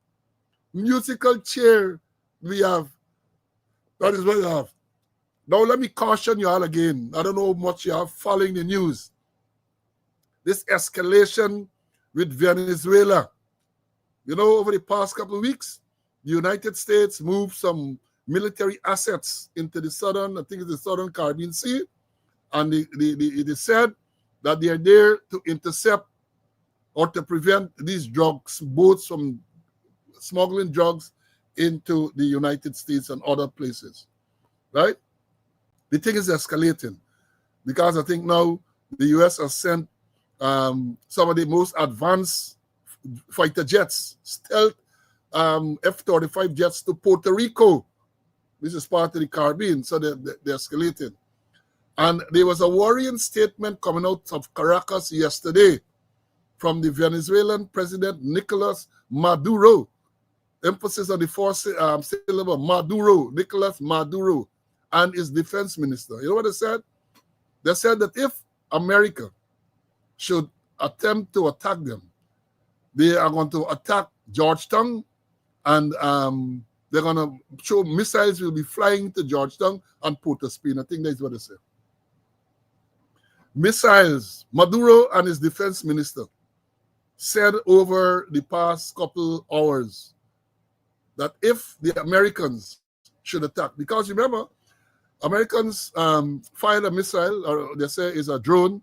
Musical chair we have. That is what we have. Now let me caution you all again. I don't know how much you are following the news. This escalation with Venezuela. You know, over the past couple of weeks, the United States moved some military assets into the southern Caribbean Sea, and it is said that they are there to intercept or to prevent these boats from smuggling drugs into the United States and other places, right? The thing is escalating, because I think now the U.S. has sent some of the most advanced fighter jets, stealth F-35 jets to Puerto Rico. This is part of the Caribbean, so they're escalating. And there was a worrying statement coming out of Caracas yesterday from the Venezuelan President Nicolas Maduro. Emphasis on the fourth syllable, Maduro, Nicolas Maduro, and his defense minister. You know what they said? They said that if America should attempt to attack them, they are going to attack Georgetown, and they're going to show missiles will be flying to Georgetown and Port of Spain. I think that's what they said. Missiles. Maduro and his defense minister said over the past couple hours that if the Americans should attack, because remember, Americans fired a missile, or they say is a drone,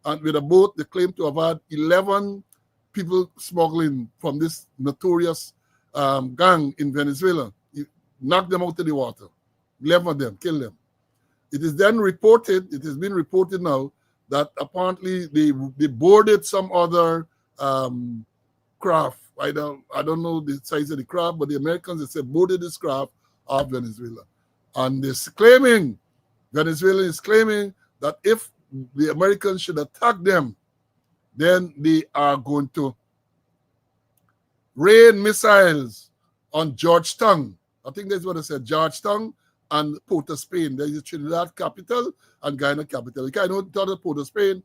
and with a boat, they claim to have had 11 people smuggling from this notorious gang in Venezuela. You knocked them out of the water. 11 of them, killed them. It is then reported, it has been reported now, that apparently they boarded some other craft. I don't know the size of the craft, but the Americans, they said, boarded this craft of Venezuela. And Venezuela is claiming that if the Americans should attack them, then they are going to rain missiles on Georgetown. I think that's what I said, Georgetown and Port of Spain. There is Trinidad capital and Guyana capital. I know Port of Spain,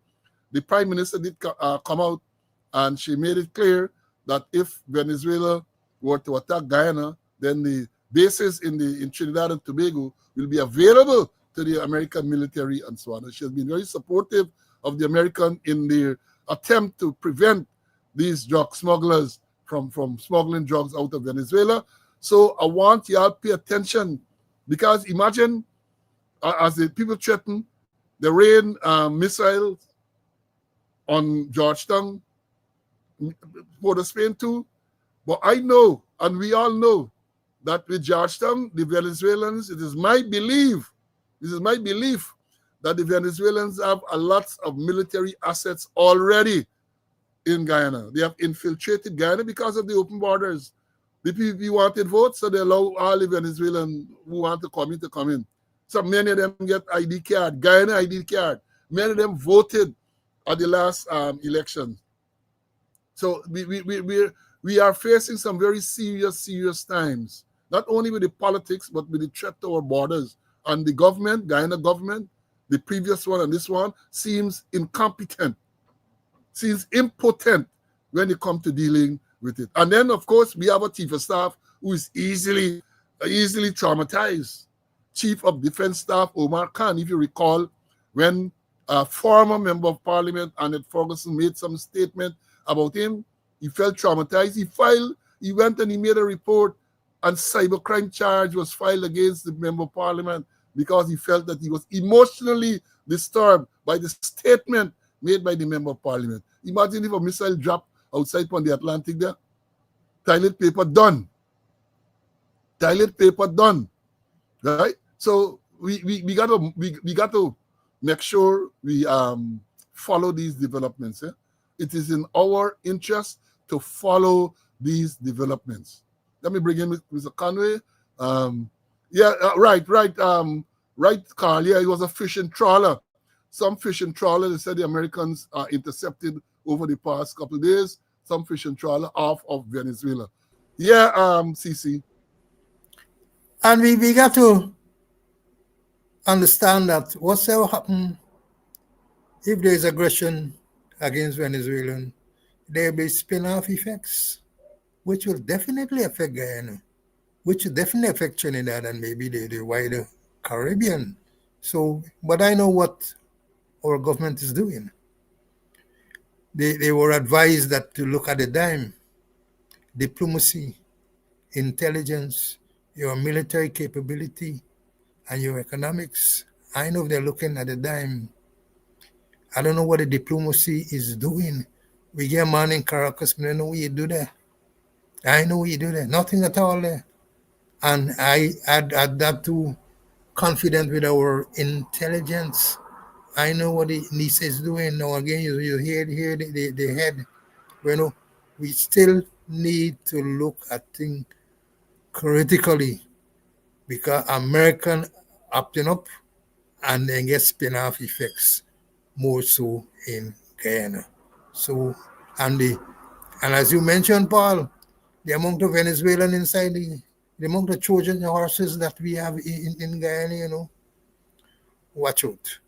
the Prime Minister did come out, and she made it clear that if Venezuela were to attack Guyana, then the bases in Trinidad and Tobago will be available to the American military and so on. And she has been very supportive of the American in their attempt to prevent these drug smugglers from smuggling drugs out of Venezuela. So I want y'all pay attention, because imagine as the people threaten, they rain missiles on Georgetown, Port of Spain too. But I know, and we all know, that with Georgetown, the Venezuelans, it is my belief that the Venezuelans have a lot of military assets already in Guyana. They have infiltrated Guyana because of the open borders. The PPP wanted votes, so they allow all the Venezuelans who want to come in to come in. So many of them get ID card, Guyana ID card. Many of them voted at the last election. So we are facing some very serious times, not only with the politics, but with the threat to our borders. And the government, Guyana government, the previous one and this one, seems incompetent, seems impotent when it comes to dealing with it. And then, of course, we have a chief of staff who is easily traumatized. Chief of Defense Staff Omar Khan, if you recall, when a former member of parliament, Annette Ferguson, made some statement about him, he felt traumatized. He went and he made a report, and cybercrime charge was filed against the member of parliament because he felt that he was emotionally disturbed by the statement made by the member of parliament. Imagine if a missile dropped outside on the Atlantic there. Toilet paper done. Toilet paper done. Right? So we got to make sure we follow these developments. It is in our interest to follow these developments. Let me bring in Mr. Conway. Right, Carl. Yeah, it was a fishing trawler. Some fishing trawler, they said the Americans intercepted over the past couple of days. Some fishing trawler off of Venezuela. Yeah, CC. And we got to understand that what's ever happen, if there is aggression against Venezuelan, there will be spin-off effects, which will definitely affect Guyana, which will definitely affect Trinidad and maybe the wider Caribbean. So, but I know what our government is doing. They were advised that to look at the dime, diplomacy, intelligence, your military capability, and your economics. I know they're looking at the dime. I don't know what the diplomacy is doing. We get a man in Caracas, but I know what you do there. I know what you do there. Nothing at all there. And I add that to confident with our intelligence. I know what the NISA is doing. Now again, you hear the head. You know, we still need to look at things critically because American opting up and then get spin-off effects more so in Guyana. So, and as you mentioned, Paul, the amount of Venezuelan inside the amount of Trojan horses that we have in Guyana, you know, watch out.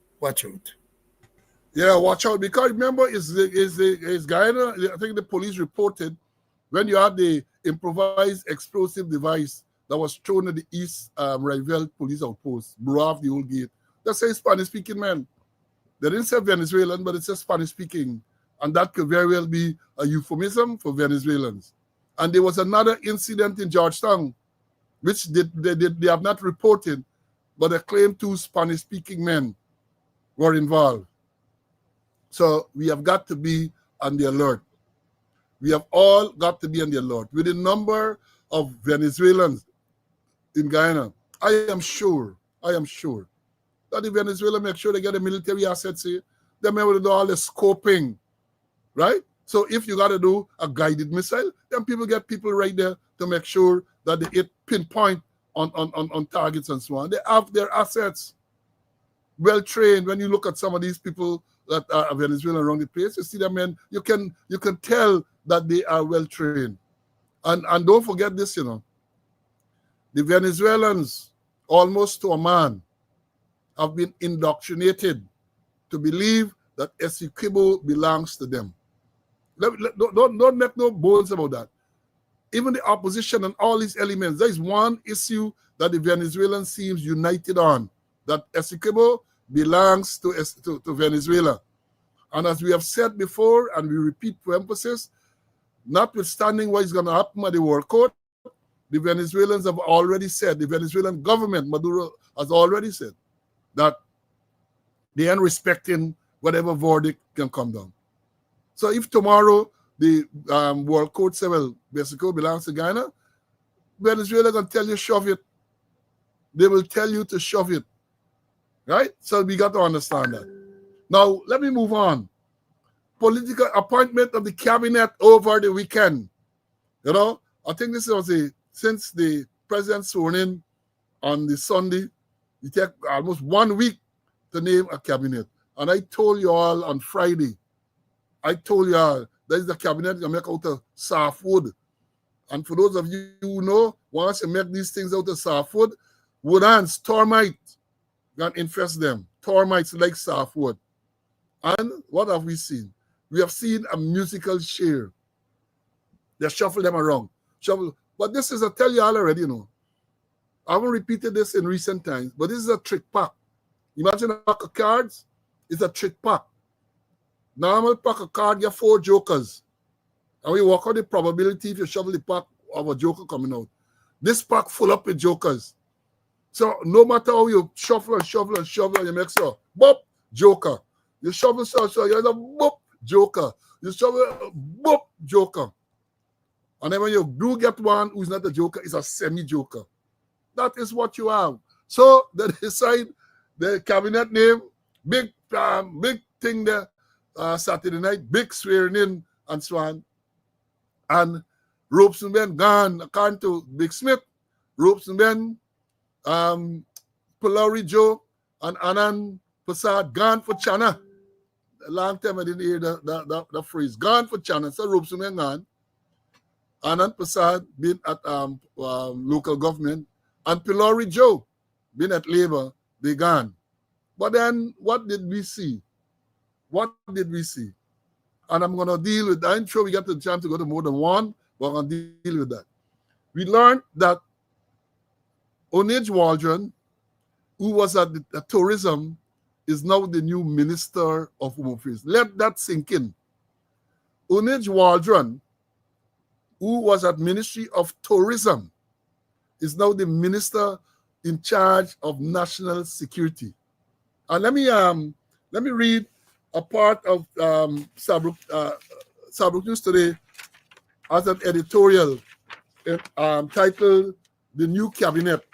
Yeah, watch out, because remember, is Guyana, I think the police reported when you had the improvised explosive device that was thrown at the East Rival police outpost, blew off the old gate. That's a Spanish-speaking man. They didn't say Venezuelan, but it says Spanish-speaking. And that could very well be a euphemism for Venezuelans. And there was another incident in Georgetown, which they have not reported, but they claim 2 Spanish-speaking men were involved. So we have got to be on the alert. We have all got to be on the alert. With the number of Venezuelans in Guyana, I am sure that the Venezuela make sure they get the military assets here. They may do all the scoping, right? So if you got to do a guided missile, then people get people right there to make sure that they hit pinpoint on targets and so on. They have their assets well trained. When you look at some of these people that are Venezuelan around the place, you see them, men, you can tell that they are well trained. And don't forget this, you know, the Venezuelans, almost to a man, have been indoctrinated to believe that Essequibo belongs to them. Don't make no bones about that. Even the opposition and all these elements, there is one issue that the Venezuelans seems united on, that Essequibo belongs to Venezuela. And as we have said before, and we repeat for emphasis, notwithstanding what is going to happen at the World Court, the Venezuelans have already said, the Venezuelan government, Maduro, has already said that they are respecting whatever verdict can come down. So if tomorrow the World Court says, well, Mexico belongs to Guyana, Venezuela can tell you, shove it. They will tell you to shove it. Right? So we got to understand that. Now, let me move on. Political appointment of the cabinet over the weekend. You know, I think this was since the president sworn in on the Sunday, it took almost 1 week to name a cabinet. And I told you all on Friday, that is the cabinet you make out of softwood. And for those of you who know, once you make these things out of softwood, wood ants, termites, can infest them. Termites like softwood. And what have we seen? We have seen a musical chair. They shuffle them around. Shuffle. But this is, I tell you all already, I haven't repeated this in recent times, but this is a trick pack. Imagine a pack of cards. It's a trick pack. Normal pack of cards, you have 4 jokers. And we work out the probability if you shuffle the pack of a joker coming out. This pack full up with jokers. So no matter how you shuffle and shuffle and shuffle, you make so, boop, joker. You shuffle, so you have a boop, joker. You shuffle, boop, joker. And then when you do get one who's not a joker, it's a semi-joker. That is what you have. So they decide the cabinet name, big thing there, Saturday night, big swearing in and so on. And Ropes and Ben gone, according to Big Smith, Ropes and Ben, Pulauri Joe, and Anand Prasad gone for China. A long time I didn't hear the phrase, gone for China. So Ropes and Ben gone. Anand Prasad been at local government, and Pulauri Joe been at Labour, they gone. But then what did we see? What did we see? And I'm going to deal with that. I'm sure we got the chance to go to more than one, but I'm going to deal with that. We learned that Onage Waldron, who was at the tourism, is now the new Minister of Home Affairs. Let that sink in. Onage Waldron, who was at Ministry of Tourism, is now the Minister in charge of National Security. And let me read a part of Sabruk News Today as an editorial titled "The New Cabinet,"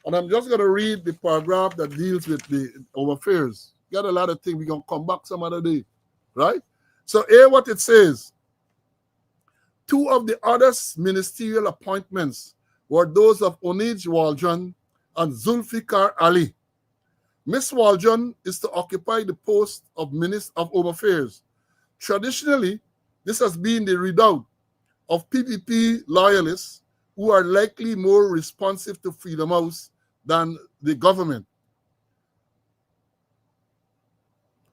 and I'm just going to read the paragraph that deals with the Home Affairs. Got a lot of things. We're going to come back some other day, right? So here what it says. 2 of the other ministerial appointments were those of Onage Waldron and Zulfikar Ali. Miss Waldron is to occupy the post of Minister of Home Affairs. Traditionally, this has been the redoubt of PPP loyalists who are likely more responsive to Freedom House than the government.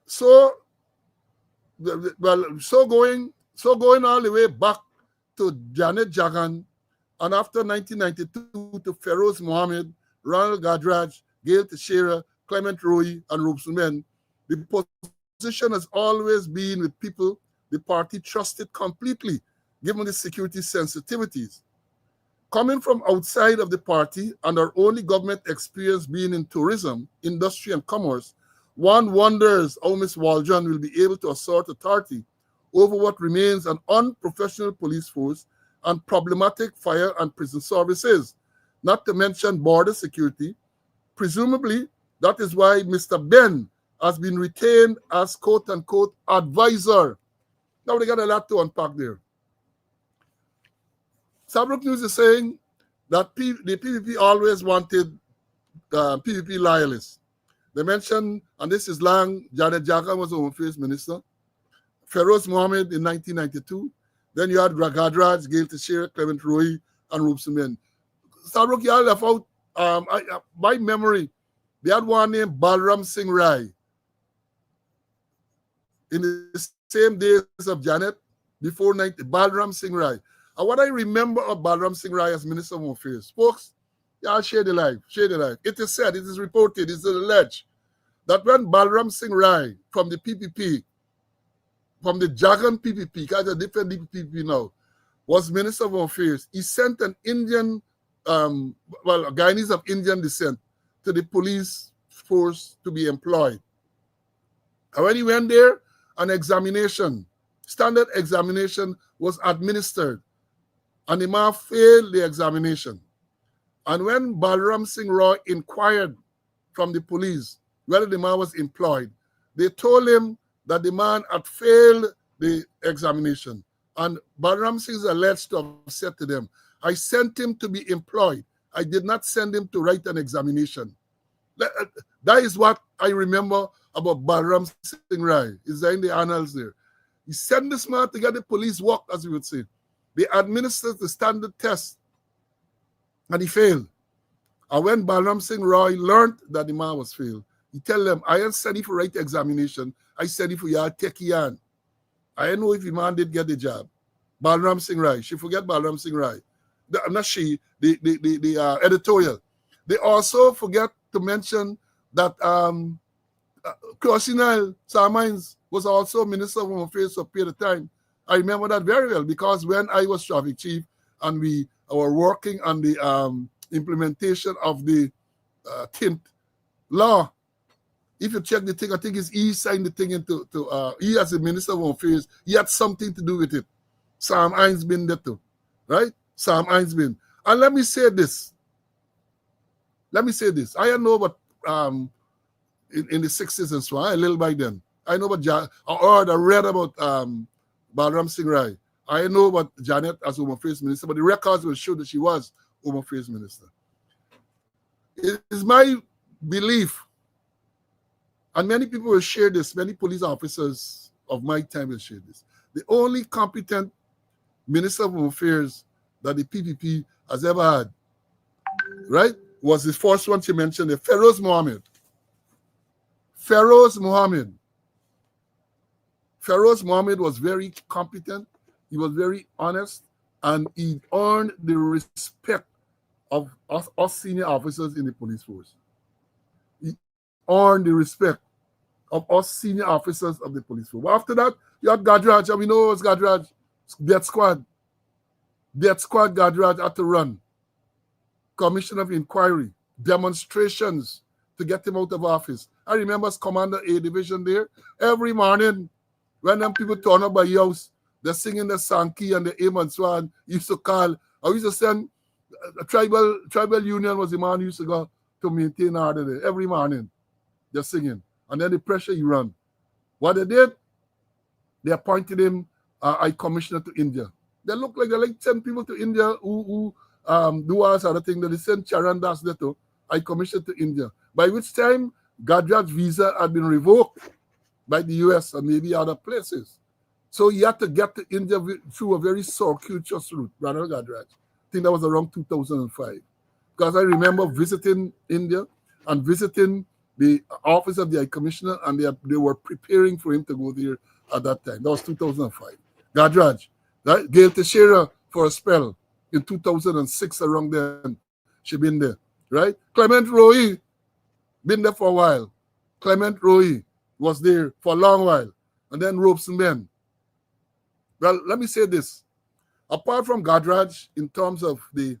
So going all the way back to Janet Jagan, and after 1992 to Feroz Mohammed, Ronald Gadraj, Gail Teixeira, Clement Roy, and Robson, the position has always been with people the party trusted completely, given the security sensitivities. Coming from outside of the party and our only government experience being in tourism, industry, and commerce, one wonders how Ms. Waldron will be able to assert authority over what remains an unprofessional police force and problematic fire and prison services, not to mention border security. Presumably, that is why Mr. Ben has been retained as quote-unquote advisor. Now, they got a lot to unpack there. Sabruk News is saying that the PPP always wanted PPP loyalists. They mentioned, and this is long, Janet Jagan was the Home Affairs Minister, Feroz Mohammed in 1992. Then you had Gadraj, Gail Teixeira, Clement Roy, and Robson. Sabruk, you all left out, by memory, they had one named Balram Singh Rai. In the same days of Janet, before 90, Balram Singh Rai. And what I remember of Balram Singh Rai as Minister of Home Affairs, folks, y'all share the life, share the life. It is said, it is reported, it is alleged that when Balram Singh Rai from the PPP, from the Jagan PPP, because a different PPP now, was Minister of Home Affairs, he sent an Indian, a Guyanese of Indian descent to the police force to be employed. And when he went there, an examination, standard examination was administered, and the man failed the examination. And when Balram Singh Roy inquired from the police whether the man was employed, they told him that the man had failed the examination. And Balram Singh is alleged to have said to them, I sent him to be employed. I did not send him to write an examination. That is what I remember about Balram Singh Rai. Is there in the annals there? He sent this man to get the police work, as we would say. They administered the standard test, and he failed. And when Balram Singh Roy learned that the man was failed, he tell them, I ain't study for write the examination. I study for y'all take on. I don't know if the man did get the job. Balram Singh Rai. She forget Balram Singh Rai. Not she, the editorial. They also forget to mention that Crosinal Samines was also Minister of Home Affairs for a period of time. I remember that very well because when I was traffic chief and we were working on the implementation of the tint law, if you check the thing, I think he signed the thing into he as the Minister of Home Affairs, he had something to do with it. Sam Einsbin there too, right? Sam Einsbin. And let me say this. I know about in the 60s and so on, a little by then. I know about I read about Balram Singh Rai. I know about Janet as Home Affairs Minister, but the records will show that she was Home Affairs Minister. It is my belief, and many people will share this, many police officers of my time will share this. The only competent Minister of Home Affairs that the PPP has ever had, right, was the first one she mentioned, the Feroz Mohammed. Feroz Mohammed was very competent, he was very honest, and he earned the respect of us senior officers in the police force. He earned the respect of us senior officers of the police force. But after that, you had Gadraj, and we know it was Gadraj, Death Squad. Death Squad Gadraj had to run. Commission of Inquiry, demonstrations to get him out of office. I remember as Commander A Division there, every morning when them people turn up by your house, they're singing the Sankey and the Aim and Swan. Used to call, I used to send a tribal union was the man who used to go to maintain order there every morning. They're singing. And then the pressure he run. What they did, they appointed him a commissioner to India. They look like they like 10 people to India who do all sort of thing. They sent Charan Das there to I commissioned to India. By which time Gadraj's visa had been revoked by the US and maybe other places. So he had to get to India through a very circuitous route, Ranal Gadraj. I think that was around 2005. Because I remember visiting India and visiting the office of the High Commissioner, and they were preparing for him to go there at that time. That was 2005. Gadraj, right? Gail Teixeira for a spell in 2006 around then. She been there, right? Clement Roy, been there for a while. Clement Roy was there for a long while. And then Robeson Ben. Well, let me say this. Apart from Gadraj, in terms of the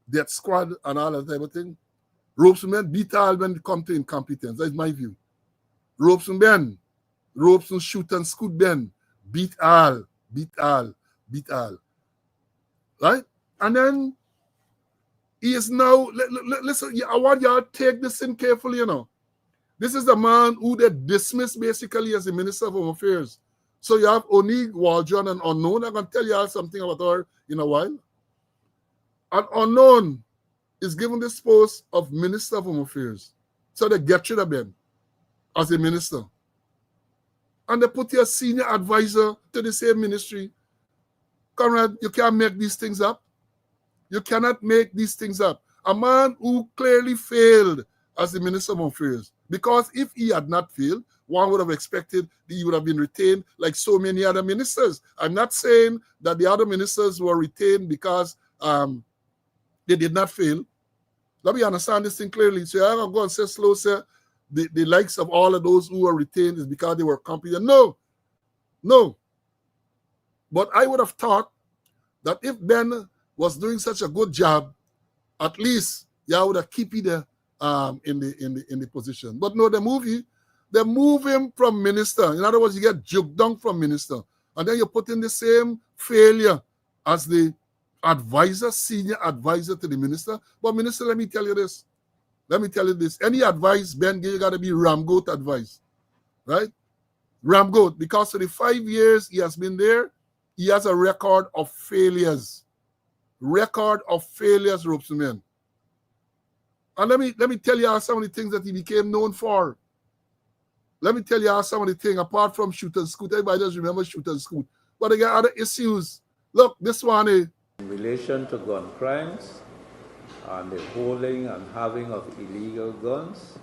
Death Squad and all that type of thing, Robeson Ben beat all when it comes to incompetence. That's my view. Robeson Ben, Robeson Shoot and Scoot Ben, beat all. Right? And then he is now, listen, I want y'all to take this in carefully, you know. This is the man who they dismissed basically as the Minister of Home Affairs. So you have Onig Waldron, an unknown. I'm going to tell you all something about her in a while. An unknown is given this post of Minister of Home Affairs. So they get rid of him as a minister. And they put your senior advisor to the same ministry. Conrad, you can't make these things up. You cannot make these things up. A man who clearly failed as the Minister of Home Affairs. Because if he had not failed, one would have expected that he would have been retained like so many other ministers. I'm not saying that the other ministers were retained because they did not fail. Let me understand this thing clearly. So I'm going to say slow, sir. The likes of all of those who were retained is because they were competent. No. But I would have thought that if Ben was doing such a good job, at least y'all would have kept it there in the position. But no, they move him from minister. In other words, you get juked down from minister, and then you put in the same failure as the advisor, senior advisor to the minister. But minister, let me tell you this. Any advice Ben give, you got to be Ramgoat advice, right? Ramgoat, because for the 5 years he has been there, he has a record of failures. Robeson Ben. And let me tell you some of the things that he became known for. Let me tell you some of the things, apart from Shoot and Scoot. Everybody does remember Shoot and Scoot. But they got other issues. Look, this one is. In relation to gun crimes and the holding and having of illegal guns,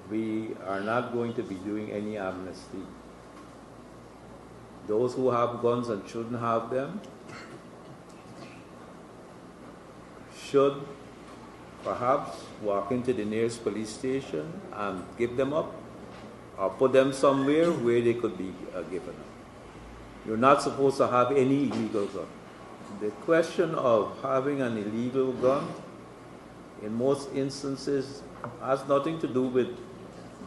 we are not going to be doing any amnesty. those who have guns and shouldn't have them should perhaps walk into the nearest police station and give them up, or put them somewhere where they could be given up. You're not supposed to have any illegal gun. The question of having an illegal gun, in most instances, has nothing to do with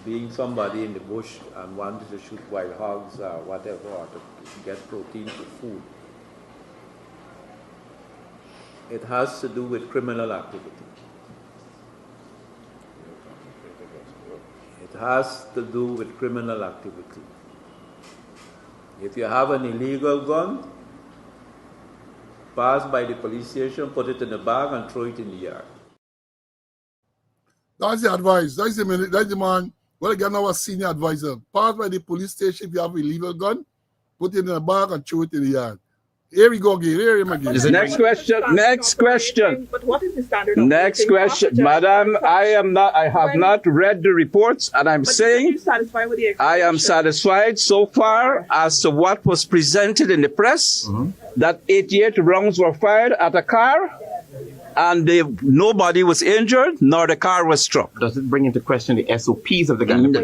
being somebody in the bush and wanting to shoot wild hogs or whatever, or to get protein for food. It has to do with criminal activity. It has to do with criminal activity. If you have an illegal gun, pass by the police station, put it in a bag, and throw it in the yard. That's the advice. That's the man. Well, again, our senior advisor. Pass by the police station if you have a illegal gun, put it in a bag and throw it in the yard. Here we go again. Here him again. Next question. Next question. But what is the standard of Next question, Madam. I have not read the reports, and I'm saying satisfied with the I am satisfied so far as to what was presented in the press. That 88 rounds were fired at a car, and nobody was injured, nor the car was struck. Does it bring into question the SOPs of the gang?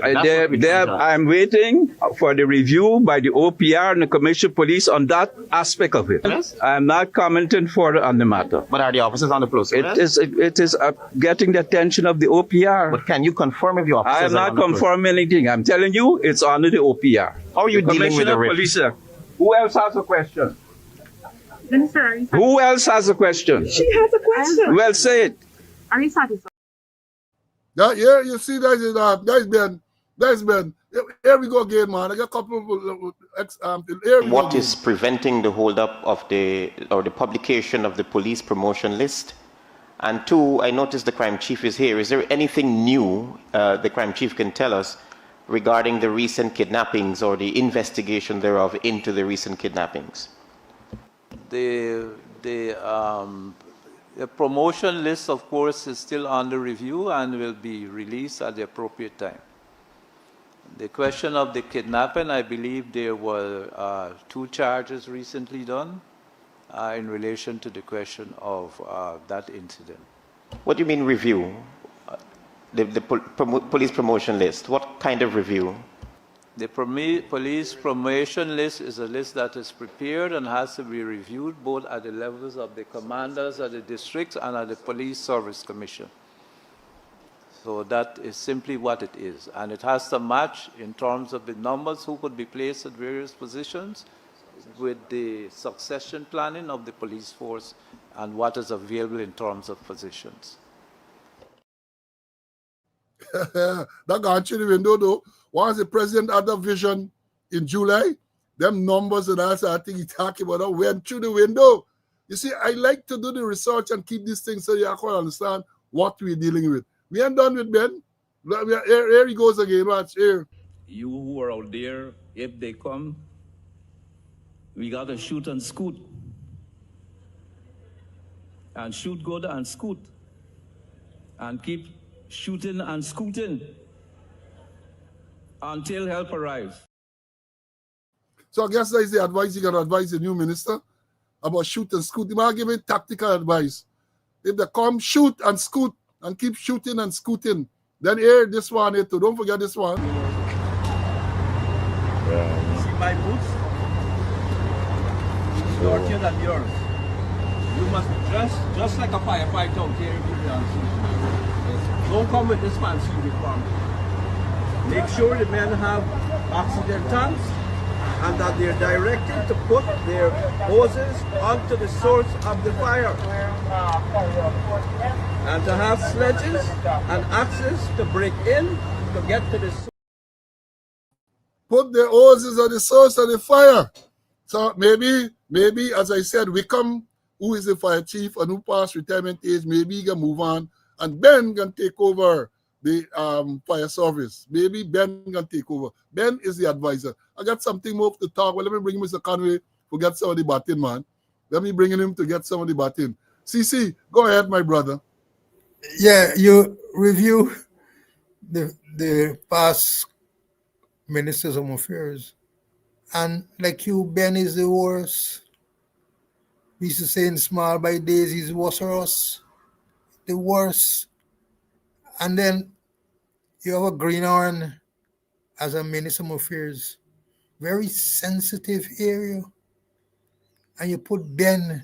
I'm waiting for the review by the OPR and the Commission Police on that aspect of it. Yes? I'm not commenting further on the matter. But are the officers on the process? It is getting the attention of the OPR. But can you confirm if the officers I am not on the confirming anything. I'm telling you, it's under the OPR. How are you dealing with the risk? Police, who else has a question? Minister, Who else has a question? she has a question. Well, say it. Are you satisfied? Yeah, you see, that's been. Here we go again, man. I got a couple of What is preventing the hold-up of the publication of the police promotion list? And two, I noticed the crime chief is here. Is there anything new the crime chief can tell us regarding the recent kidnappings or the investigation thereof into the recent kidnappings? The promotion list, of course, is still under review and will be released at the appropriate time. The question of the kidnapping, I believe there were 2 charges recently done in relation to the question of that incident. What do you mean review? The police promotion list, what kind of review? The police promotion list is a list that is prepared and has to be reviewed both at the levels of the commanders at the districts and at the Police Service Commission. So that is simply what it is. And it has to match in terms of the numbers who could be placed at various positions with the succession planning of the police force and what is available in terms of positions. That gone through the window though. Once the president had a vision in July, them numbers and that's I think he talking about that went through the window. You see, I like to do the research and keep these things so you can understand what we're dealing with. We ain't done with Ben. Here he goes again. Watch here. You who are out there, if they come, we gotta shoot and scoot. And shoot good and scoot. And keep shooting and scooting until help arrives. So I guess that is the advice you got to advise the new minister about shoot and scoot. You might give it tactical advice. If they come, shoot and scoot and keep shooting and scooting. Then here, this one here too. Don't forget this one. See my boots? Dirtier than yours. You must dress just like a firefighter out here. Don't come with this fancy uniform. Make sure the men have oxygen tanks and that they're directed to put their hoses onto the source of the fire. And to have sledges and axes to break in to get to the source. Put the hoses on the source of the fire. So maybe, as I said, Wickham, who is the fire chief and who passed retirement age, maybe he can move on. And Ben can take over the fire service. Maybe Ben can take over. Ben is the advisor. I got something more to talk. Well, let me bring Mr. Conway to get some of the batin, man. Let me bring him to get some of the batin. CC, go ahead, my brother. Yeah, you review the past ministers of affairs And like you, Ben is the worst. We used to say in small by days, he's worse or us, the worst. And then you have a Greenhorn as a Minister of Affairs, very sensitive area. And you put Ben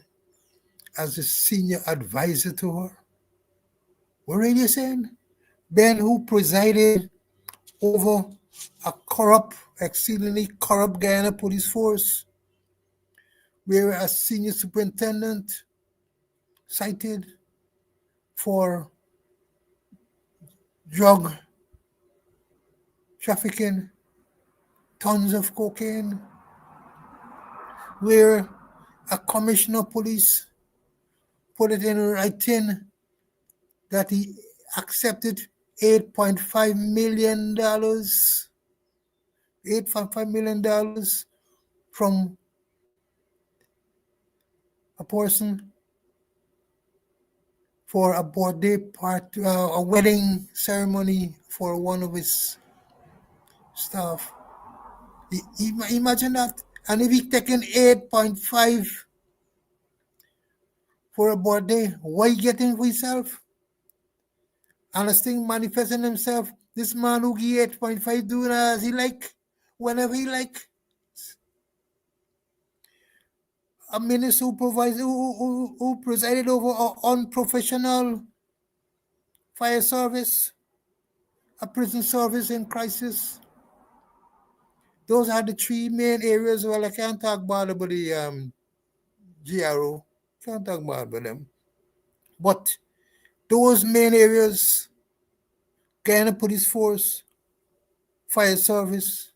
as the senior advisor to her. What are you saying? Ben, who presided over a corrupt, exceedingly corrupt Guyana police force, where a senior superintendent cited for drug trafficking, tons of cocaine, where a commissioner of police put it in writing that he accepted $8.5 million, $8.5 million from a person for a birthday party, a wedding ceremony for one of his staff. Imagine that. And if he taken 8.5 for a birthday, what he getting for himself? And this thing manifesting himself. This man who give 8.5 doing as he like, whenever he like. A minister who presided over an unprofessional fire service, a prison service in crisis. Those are the three main areas. Well, I can't talk bad about the GRO. Can't talk bad about them. But those main areas, Guyana Police Force, Fire Service,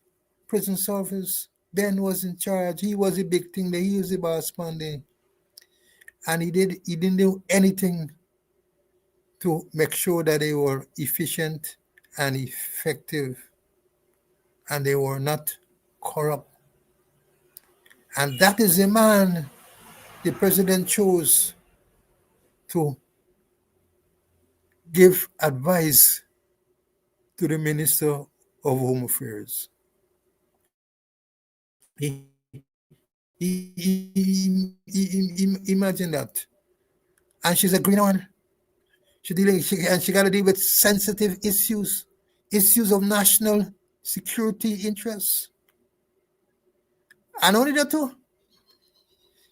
Prison Service, Ben was in charge. He was a big thing there. He was the boss man there. And he didn't do anything to make sure that they were efficient and effective and they were not corrupt. And that is the man the president chose to give advice to the Minister of Home Affairs. Imagine that. And she's a green one. She got to deal with sensitive issues of national security interests. And only that too.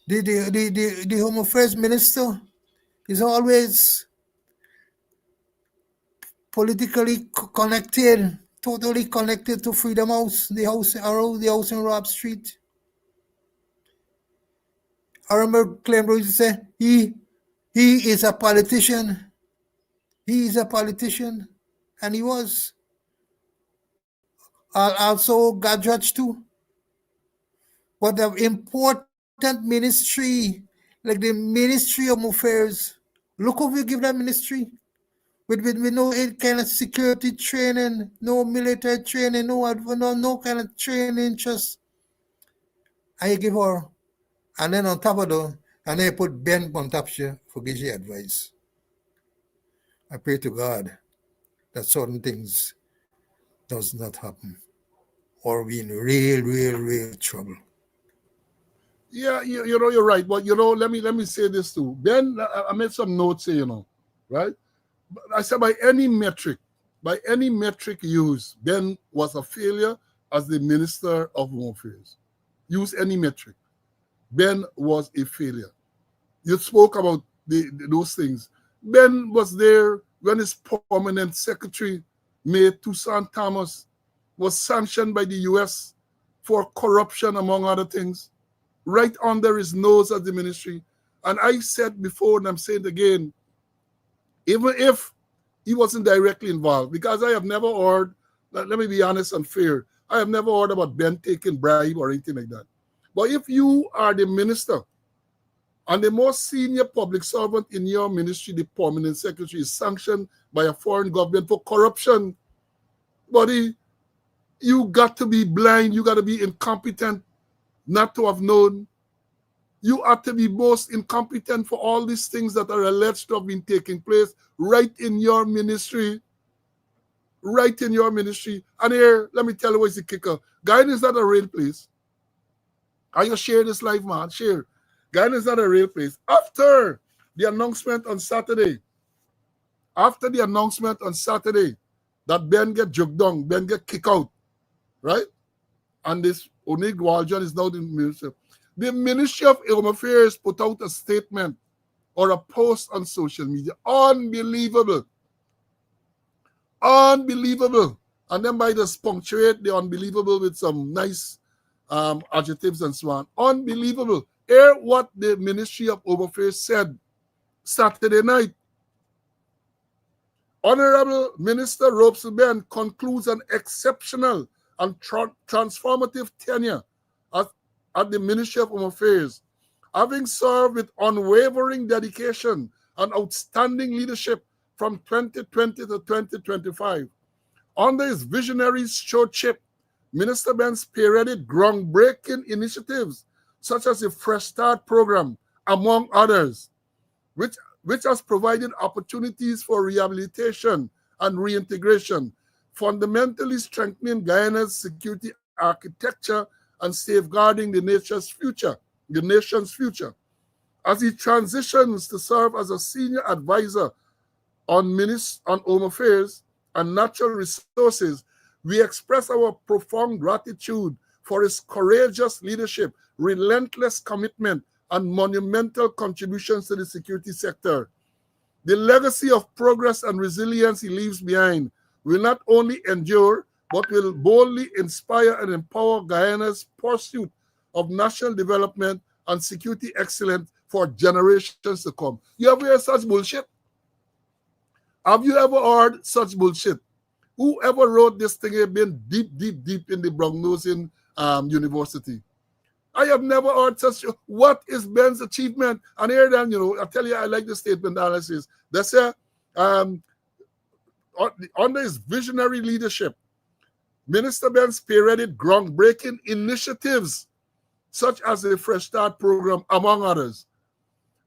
The Home Affairs Minister is always politically connected, totally connected to Freedom House, the house in Rob Street. I remember Clem Rose say he is a politician. He is a politician, and he was. Also got judged too. But the important ministry, like the Ministry of Affairs, look what we give that ministry. With no kind of security training, no military training, no kind of training, just I give her. And then on top of that, and then I put Ben on top for give you advice. I pray to God that certain things does not happen or we in real trouble. Yeah, you know, you're right. But, let me say this too. Ben, I made some notes here, right? I said by any metric used, Ben was a failure as the Minister of Home Affairs. Use any metric. Ben was a failure. You spoke about those things. Ben was there when his permanent secretary, May Toussaint Thomas, was sanctioned by the U.S. for corruption, among other things, right under his nose at the ministry. And I said before, and I'm saying it again, even if he wasn't directly involved, because I have never heard, let me be honest and fair, I have never heard about Ben taking bribe or anything like that. But if you are the minister and the most senior public servant in your ministry, the permanent secretary, is sanctioned by a foreign government for corruption, buddy, you got to be blind, you got to be incompetent not to have known. You ought to be most incompetent for all these things that are alleged to have been taking place right in your ministry. Right in your ministry. And here, let me tell you what's the kicker. Guyana is not a real place. Are you share this life, man? Share. Guyana is not a real place. After the announcement on Saturday, that Ben get jugged down, Ben get kicked out, right? And this Onig Waljan is now the minister. The Ministry of Home Affairs put out a statement or a post on social media. Unbelievable. Unbelievable. And then by just punctuate the unbelievable with some nice adjectives and so on. Unbelievable. Hear what the Ministry of Home Affairs said Saturday night. Honorable Minister Robeson concludes an exceptional and transformative tenure at the Ministry of Home Affairs, having served with unwavering dedication and outstanding leadership from 2020 to 2025. Under his visionary stewardship, Minister Ben spearheaded groundbreaking initiatives such as the Fresh Start program, among others, which has provided opportunities for rehabilitation and reintegration, fundamentally strengthening Guyana's security architecture and safeguarding the nation's future. As he transitions to serve as a senior advisor on Home Affairs and Natural Resources, we express our profound gratitude for his courageous leadership, relentless commitment, and monumental contributions to the security sector. The legacy of progress and resilience he leaves behind will not only endure, but will boldly inspire and empower Guyana's pursuit of national development and security excellence for generations to come. You ever heard such bullshit? Have you ever heard such bullshit? Whoever wrote this thing has been deep in the Brongnosing University. I have never heard such. What is Ben's achievement? And here then, I tell you, I like the statement analysis. They say, under his visionary leadership, Minister Ben spearheaded groundbreaking initiatives such as the Fresh Start program, among others.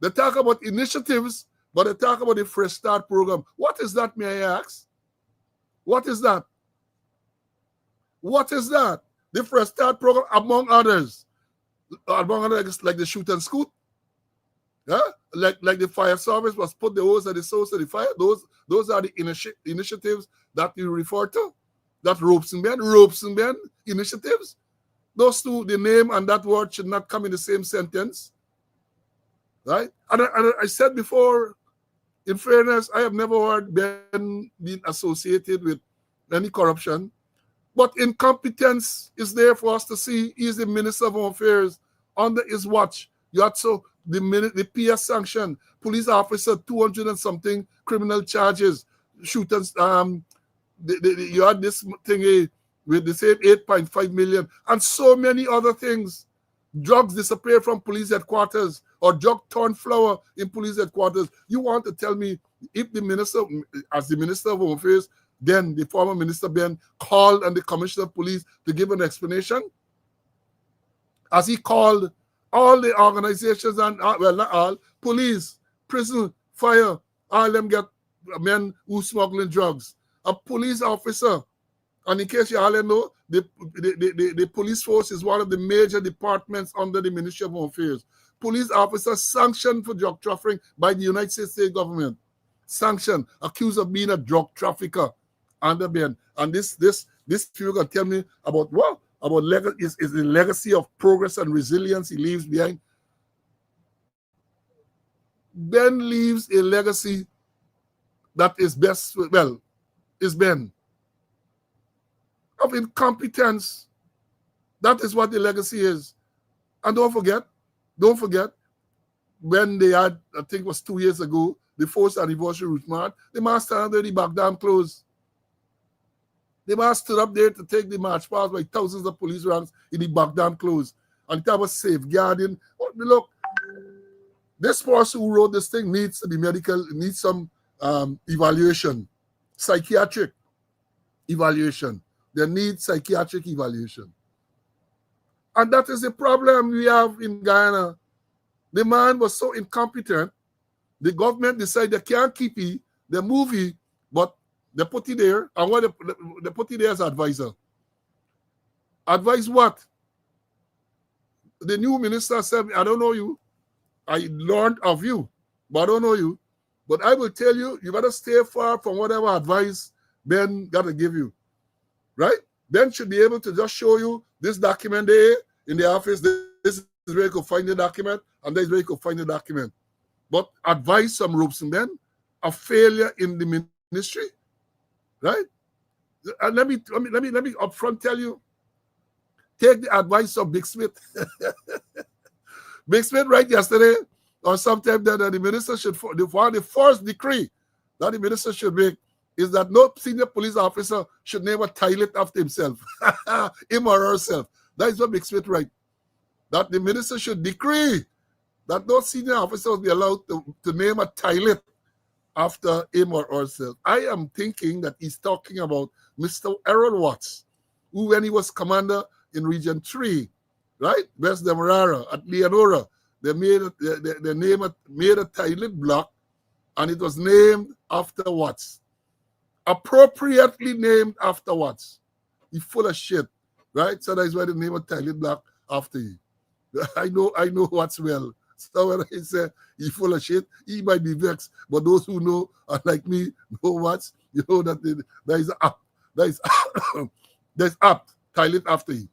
They talk about initiatives, but they talk about the Fresh Start program. What is that, may I ask? What is that? What is that? The Fresh Start program, among others. Among others, like the shoot and scoot. Yeah? Like the fire service was put the hose at the source of the fire. Those are the initiatives that you refer to. That Robeson Ben initiatives. Those two, the name and that word should not come in the same sentence. Right? And I said before, in fairness, I have never heard Ben being associated with any corruption. But incompetence is there for us to see. He is the Minister of Home Affairs. Under his watch, you had the PS sanction, police officer, 200 and something criminal charges, shooters. You had this thing with the same 8.5 million and so many other things. Drugs disappear from police headquarters or drug torn flower in police headquarters. You want to tell me if the minister, as the Minister of Home Affairs, then the former Minister Ben called on the Commissioner of Police to give an explanation? As he called all the organizations and, well, not all, police, prison, fire, all them get men who smuggling drugs. A police officer, and in case you all know, the police force is one of the major departments under the Ministry of Home Affairs. Police officer sanctioned for drug trafficking by the United States state government. Sanctioned, accused of being a drug trafficker under Ben. And this people can tell me about what? About is the legacy of progress and resilience he leaves behind. Ben leaves a legacy that is best, well, is Ben. Of incompetence. That is what the legacy is. And don't forget, when they had, I think it was 2 years ago, the first anniversary route march, the man stand under the back dam closed. The man stood up there to take the march past by thousands of police ranks in the back dam closed. And that was safeguarding. Oh, look, this person who wrote this thing needs to be medical, needs some evaluation, psychiatric evaluation. They need psychiatric evaluation. And that is the problem we have in Guyana. The man was so incompetent, the government decided they can't keep the movie, but they put it there, and what they put it there as advisor. Advise what? the new minister said, I don't know you. I learned of you, but I don't know you. But I will tell you, you better stay far from whatever advice Ben got to give you, right? Ben should be able to just show you this document there in the office. This is where you can find the document, and this is where you can find the document. But advice from Robeson Ben, a failure in the ministry, right? And let me upfront tell you, take the advice of Big Smith. Big Smith right yesterday or sometime that the minister should, the first decree that the minister should make is that no senior police officer should name a toilet after himself, him or herself. That is what Big Smith right. That the minister should decree that no senior officer will be allowed to name a toilet after him or herself. I am thinking that he's talking about Mr. Errol Watts, who when he was commander in Region 3, right, West Demerara at Leonora, they made a toilet block, and it was named after Watts. Appropriately named after Watts. He's full of shit, right? So that's why they name a toilet block after him. I know Watts well. So when I say he's full of shit, he might be vexed. But those who know, like me, know Watts, you know that there is up. There's up, toilet after him.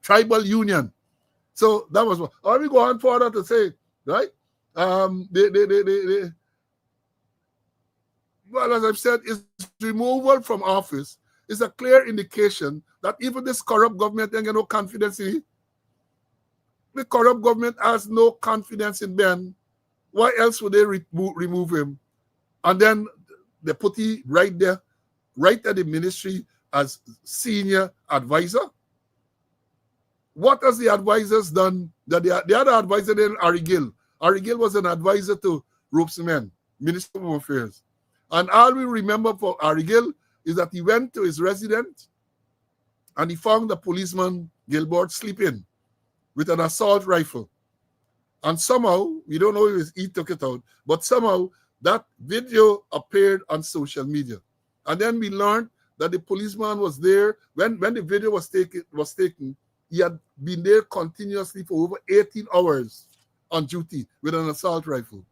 Tribal union. So that was what. Let me go on further to say, right? Well, as I've said, his removal from office is a clear indication that even this corrupt government ain't got no confidence in him. The corrupt government has no confidence in Ben. Why else would they remove him? And then they put him right there, right at the ministry as senior advisor. What has the advisors done? The other advisor then, Ari Gill. Ari Gill was an advisor to Robeson Ben, Minister of Home Affairs. And all we remember for Ari Gill is that he went to his residence and he found the policeman Gilbert sleeping with an assault rifle. And somehow, we don't know if he took it out, but somehow that video appeared on social media. And then we learned that the policeman was there. When the video was taken, he had been there continuously for over 18 hours on duty with an assault rifle.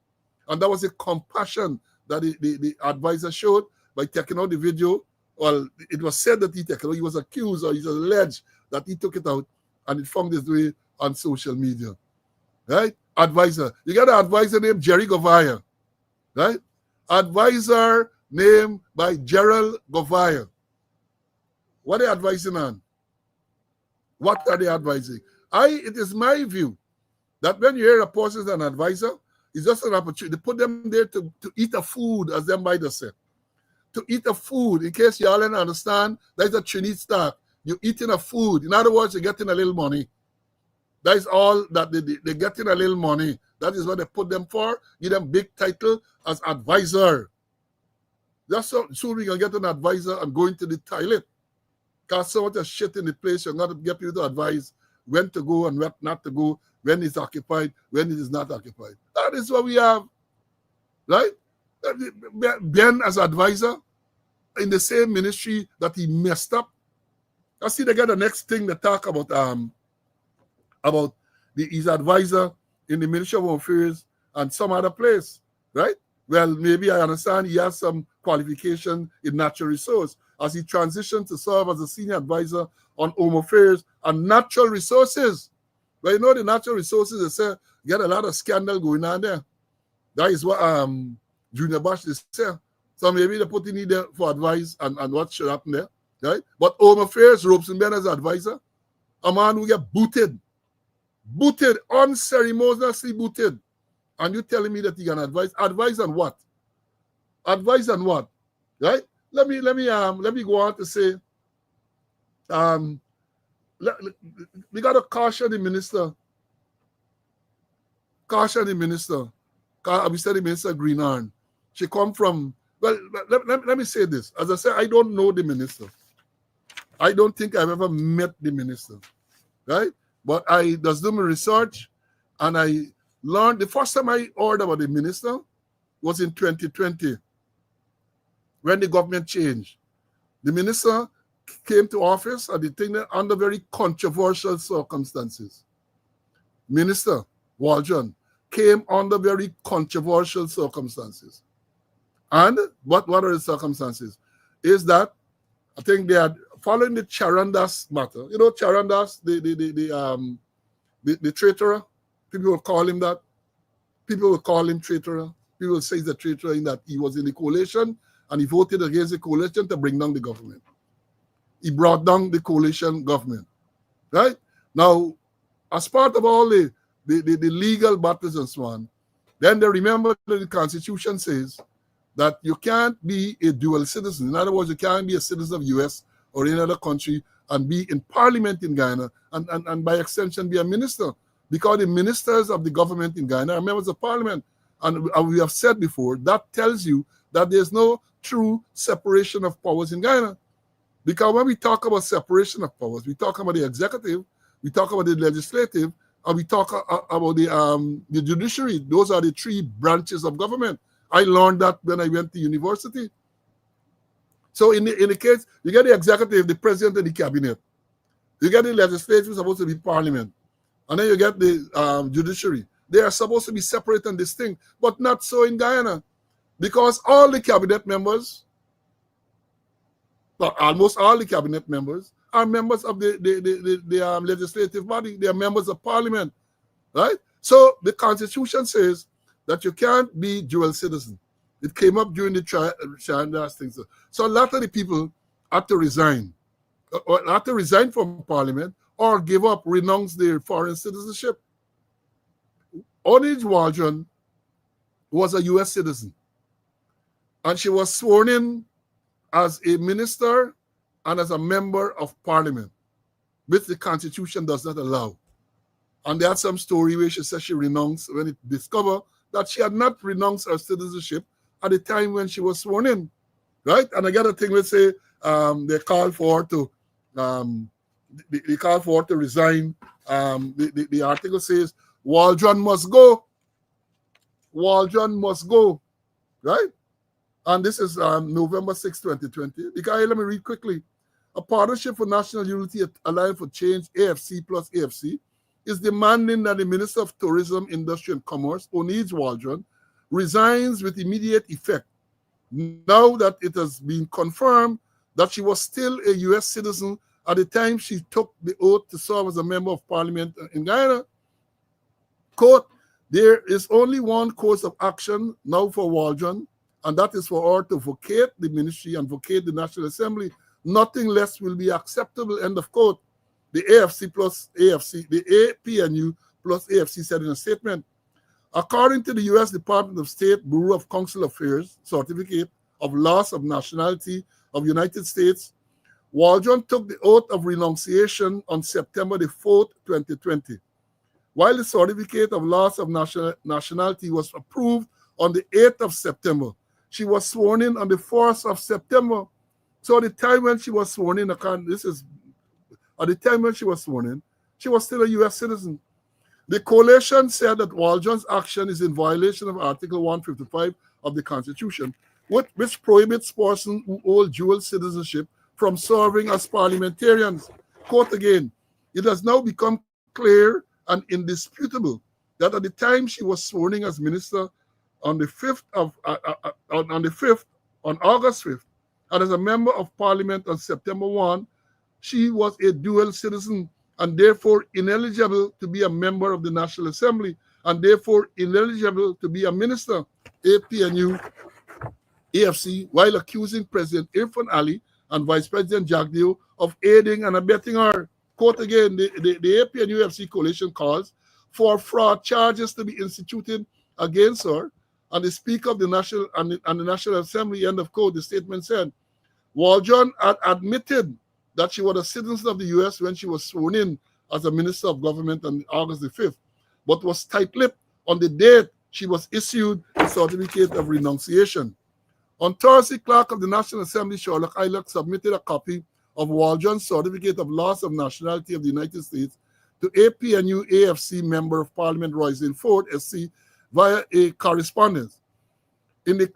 And that was a compassion that the advisor showed by taking out the video. Well, it was said that he took it out. He was accused or he was alleged that he took it out and it found its way on social media. Right? Advisor. You got an advisor named Jerry Govaya. Right? Advisor named by Gerald Govaya. What are they advising on? What are they advising? It is my view that when you hear a person as an advisor, it's just an opportunity to put them there to eat a food, as them by the say. To eat a food, in case you all don't understand, that's a Trinity stock. You're eating a food. In other words, you're getting a little money. That is all that they're getting a little money. That is what they put them for. Give them big title as advisor. That's so soon we can get an advisor and go into the toilet. Because so much shit in the place, you're not to get people to advise when to go and when not to go, when it's occupied, when it is not occupied. That is what we have. Right? Ben as advisor in the same ministry that he messed up. I see they got the next thing to talk about his advisor in the Ministry of Home Affairs and some other place, right? Well, maybe I understand he has some qualification in natural resource as he transitioned to serve as a senior advisor on home affairs and natural resources. But you know the natural resources, they say, get a lot of scandal going on there. That is what Junior Bosch is saying. So maybe they put in there for advice and what should happen there, right? But home affairs, Robeson Ben as advisor, a man who get booted, unceremoniously booted. And you telling me that he can advise? Advise on what? Advise on what? Right? Let me go on to say, we got to caution the minister. Caution the minister. We said the minister Greenarn. She come from, well, let me say this. As I said, I don't know the minister. I don't think I've ever met the minister. Right? But I just do my research and I learned, the first time I heard about the minister was in 2020 when the government changed. The minister came to office and the thing under very controversial circumstances. Minister Waldron came under very controversial circumstances. And what are the circumstances? Is that I think they are following the Charandas matter. You know, Charandas, the traitor. People will call him that. People will call him traitor. People will say he's a traitor in that he was in the coalition and he voted against the coalition to bring down the government. He brought down the coalition government, right? Now, as part of all the legal battles and so on, then they remember that the Constitution says that you can't be a dual citizen. In other words, you can't be a citizen of US or any other country and be in parliament in Guyana and by extension be a minister, because the ministers of the government in Guyana are members of parliament. And we have said before, that tells you that there's no true separation of powers in Guyana. Because when we talk about separation of powers, we talk about the executive, we talk about the legislative, and we talk about the judiciary. Those are the three branches of government. I learned that when I went to university. So in the case, you get the executive, the president, and the cabinet. You get the legislative, supposed to be parliament. And then you get the judiciary. They are supposed to be separate and distinct, but not so in Guyana. Because all the cabinet members, almost all the cabinet members, are members of the legislative body. They are members of parliament, right? So the Constitution says that you can't be dual citizen. It came up during the Charandas thing. So a lot of the people had to resign, or had to resign from parliament, or give up, renounce their foreign citizenship. Onij Waldron was a U.S. citizen, and she was sworn in as a minister and as a member of parliament, which the Constitution does not allow. And they had some story where she said she renounced when it discovered that she had not renounced her citizenship at the time when she was sworn in, right? And I got a thing let's say they call for her to resign. The article says Waldron must go. Waldron must go, right? And this is November 6, 2020. Because let me read quickly. A Partnership for National Unity Alliance for Change, AFC plus AFC, is demanding that the Minister of Tourism, Industry and Commerce, Onij Waldron, resigns with immediate effect now that it has been confirmed that she was still a U.S. citizen at the time she took the oath to serve as a member of parliament in Guyana. Quote, there is only one course of action now for Waldron, and that is for her to vacate the ministry and vacate the National Assembly. Nothing less will be acceptable, end of quote. The AFC plus AFC, the APNU plus AFC said in a statement. According to the U.S. Department of State Bureau of Consular Affairs Certificate of Loss of Nationality of United States, Waldron took the oath of renunciation on September the 4th, 2020. While the certificate of loss of nationality was approved on the 8th of September, she was sworn in on the 4th of September. So at the time when she was sworn in, at the time when she was sworn in, she was still a U.S. citizen. The coalition said that Waldron's action is in violation of Article 155 of the Constitution, which prohibits persons who hold dual citizenship from serving as parliamentarians. Quote again, it has now become clear and indisputable that at the time she was sworn in as minister on August 5th, and as a member of parliament on September 1, she was a dual citizen and therefore ineligible to be a member of the National Assembly and therefore ineligible to be a minister, APNU, AFC, while accusing President Irfan Ali and Vice President Jagdeo of aiding and abetting her. Quote again, the APNU AFC coalition calls for fraud charges to be instituted against her, and the Speaker of the National Assembly, end of quote, the statement said, Waldron had admitted that she was a citizen of the U.S. when she was sworn in as a Minister of Government on August the 5th, but was tight-lipped on the date she was issued a certificate of renunciation. On Thursday, Clerk of the National Assembly, Sherlock Illock, submitted a copy of Waldron's certificate of loss of nationality of the United States to APNU AFC Member of Parliament Roisin Ford, SC, via a correspondence. In the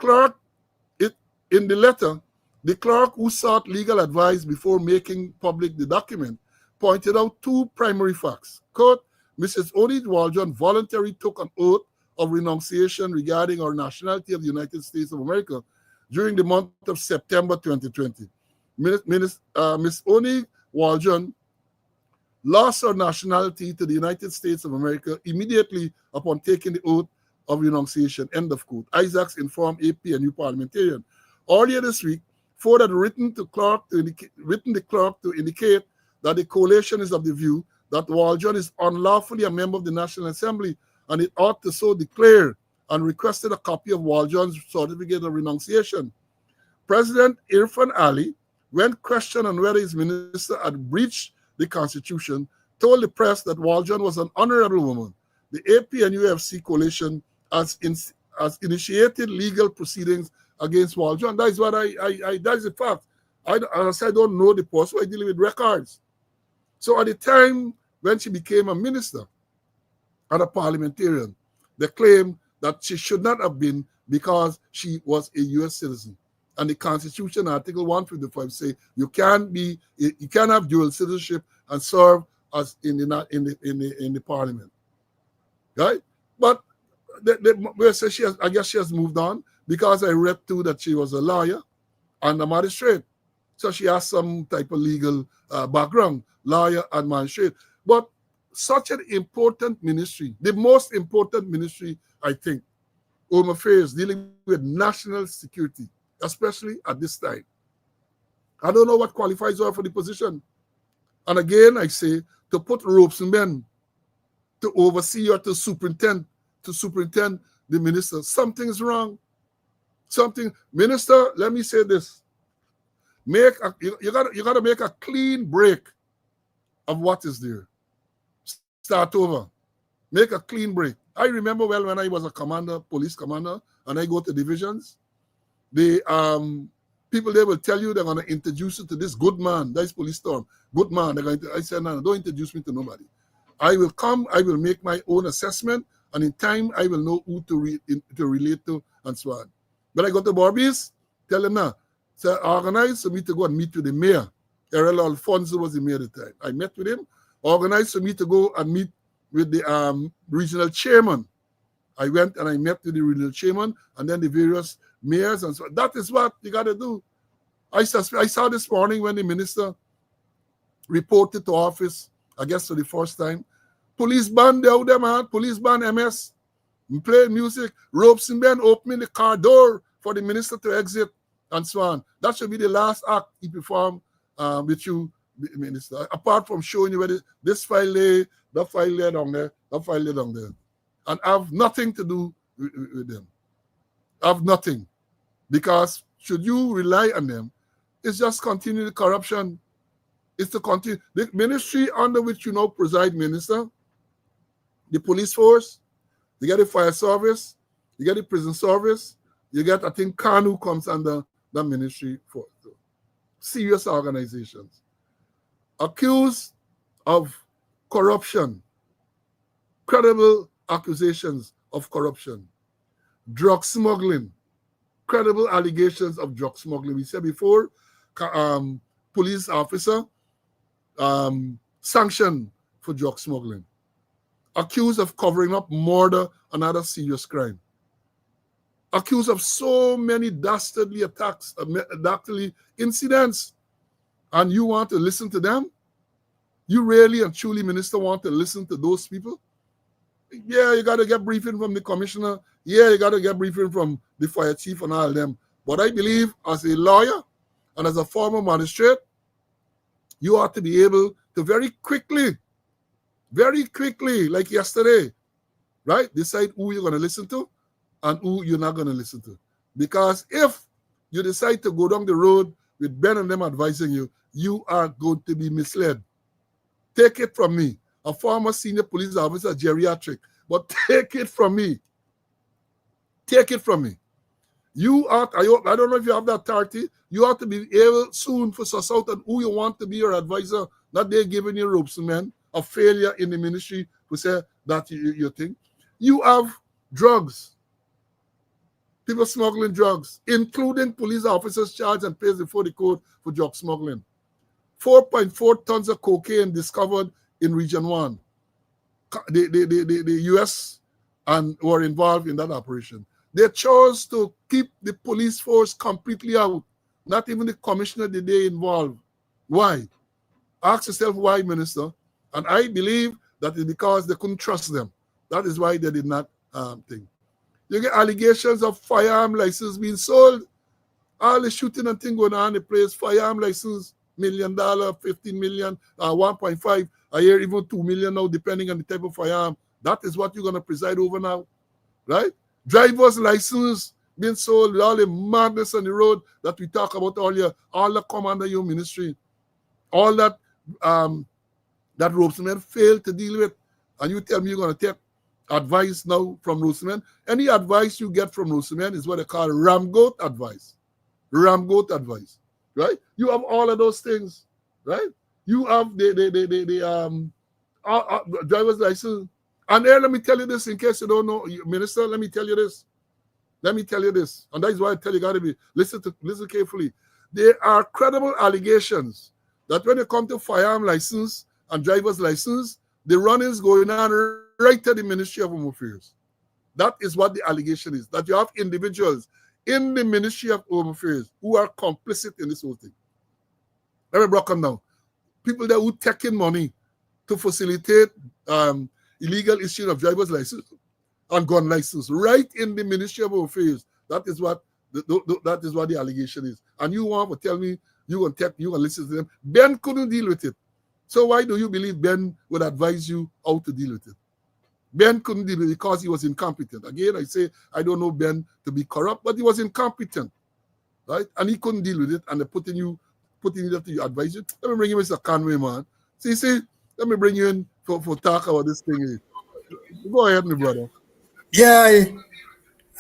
letter, the clerk who sought legal advice before making public the document pointed out two primary facts. Quote, Mrs. Oni Waljon voluntarily took an oath of renunciation regarding her nationality of the United States of America during the month of September 2020. Miss Oni Waljon lost her nationality to the United States of America immediately upon taking the oath of renunciation, end of quote. Isaacs informed APNU parliamentarian. Earlier this week, Ford had written the clerk to indicate that the coalition is of the view that Waljon is unlawfully a member of the National Assembly, and it ought to so declare, and requested a copy of Waljon's certificate of renunciation. President Irfan Ali, when questioned on whether his minister had breached the Constitution, told the press that Waljon was an honorable woman. The APNUFC coalition has initiated legal proceedings against Waljon. That is what that is the fact. As I don't know the post, so I deal with records. So at the time when she became a minister and a parliamentarian, they claimed that she should not have been because she was a U.S. citizen. And the Constitution, Article 155, say you can have dual citizenship and serve as in the parliament, right? But I guess she has moved on, because I read too that she was a lawyer and a magistrate, so she has some type of legal background, lawyer and magistrate. But such an important ministry, the most important ministry, I think, Home Affairs, dealing with national security, especially at this time. I don't know what qualifies her for the position. And again, I say, to put ropes and men to oversee or to superintend the minister, something's wrong. Minister, let me say this. You gotta make a clean break of what is there. Start over. Make a clean break. I remember well when I was a commander, police commander, and I go to divisions, the people there will tell you they're going to introduce you to this good man. That's police storm. Good man. I said, no, don't introduce me to nobody. I will come, I will make my own assessment, and in time I will know who to relate to and so on. But I go to Barbies, tell them now, so organize for me to go and meet with the mayor. Errol Alfonso was the mayor at the time. I met with him, organized for me to go and meet with the regional chairman. I went and I met with the regional chairman and then the various mayors and so on. That is what you got to do. I saw this morning when the minister reported to office, I guess for the first time, police band out there, man, police band MS, play music, ropes and men opening the car door for the minister to exit and so on. That should be the last act he performed with you, minister, apart from showing you where this file lay, that file lay down there, that file lay down there. And I have nothing to do with them. I have nothing. Because should you rely on them, it's just continue the corruption. It's to continue. The ministry under which you now preside, minister, the police force, you get the fire service, you get the prison service, you get, I think, KANU comes under that ministry for serious organizations. Accused of corruption, credible accusations of corruption, drug smuggling, credible allegations of drug smuggling. We said before, police officer sanctioned for drug smuggling, accused of covering up murder and other serious crime, accused of so many dastardly attacks, dastardly incidents, and you want to listen to them? You really and truly, minister, want to listen to those people? Yeah, you got to get briefing from the commissioner. Yeah, you got to get briefing from the fire chief and all of them. But I believe as a lawyer and as a former magistrate, you ought to be able to very quickly, like yesterday, right, decide who you're going to listen to and who you're not going to listen to. Because if you decide to go down the road with Ben and them advising you, you are going to be misled. Take it from me, a former senior police officer, geriatric, but take it from me. Take it from me. You ought, I don't know if you have that authority, you ought to be able soon to suss out who you want to be your advisor, not they're giving you ropes, man, a failure in the ministry to say that you think. You have drugs, people smuggling drugs, including police officers charged and paid before the court for drug smuggling. 4.4 tons of cocaine discovered in Region 1. the US and were involved in that operation. They chose to keep the police force completely out. Not even the commissioner did they involve. Why? Ask yourself why, Minister. And I believe that it's because they couldn't trust them. That is why they did not think. You get allegations of firearm license being sold. All the shooting and thing going on in the place, firearm license, $1 million, 15 million, 1.5 a year, even 2 million now, depending on the type of firearm. That is what you're going to preside over now, right? Driver's license being sold with all the madness on the road that we talk about earlier, all that come under your ministry, all that that Roseman failed to deal with. And you tell me you're going to take advice now from Roseman. Any advice you get from Roseman is what they call ramgoat advice. Ramgoat advice, right? You have all of those things, right? You have the driver's license. And here, let me tell you this in case you don't know, Minister, let me tell you this. Let me tell you this. And that is why I tell you, got to be, listen carefully. There are credible allegations that when it comes to firearm license and driver's license, the run-ins going on right to the Ministry of Home Affairs. That is what the allegation is, that you have individuals in the Ministry of Home Affairs who are complicit in this whole thing. Let me break them down. People that who take in money to facilitate illegal issuing of driver's license and gun license right in the Ministry of Home Affairs. That is what the allegation is. And you want to tell me you can listen to them. Ben couldn't deal with it. So why do you believe Ben would advise you how to deal with it? Ben couldn't deal with it because he was incompetent. Again, I say I don't know Ben to be corrupt, but he was incompetent, right? And he couldn't deal with it, and they're putting you there to advise you. Let me bring you Mr. Conway, man. See, let me bring you in for talk about this thing. Go ahead, my brother. Yeah,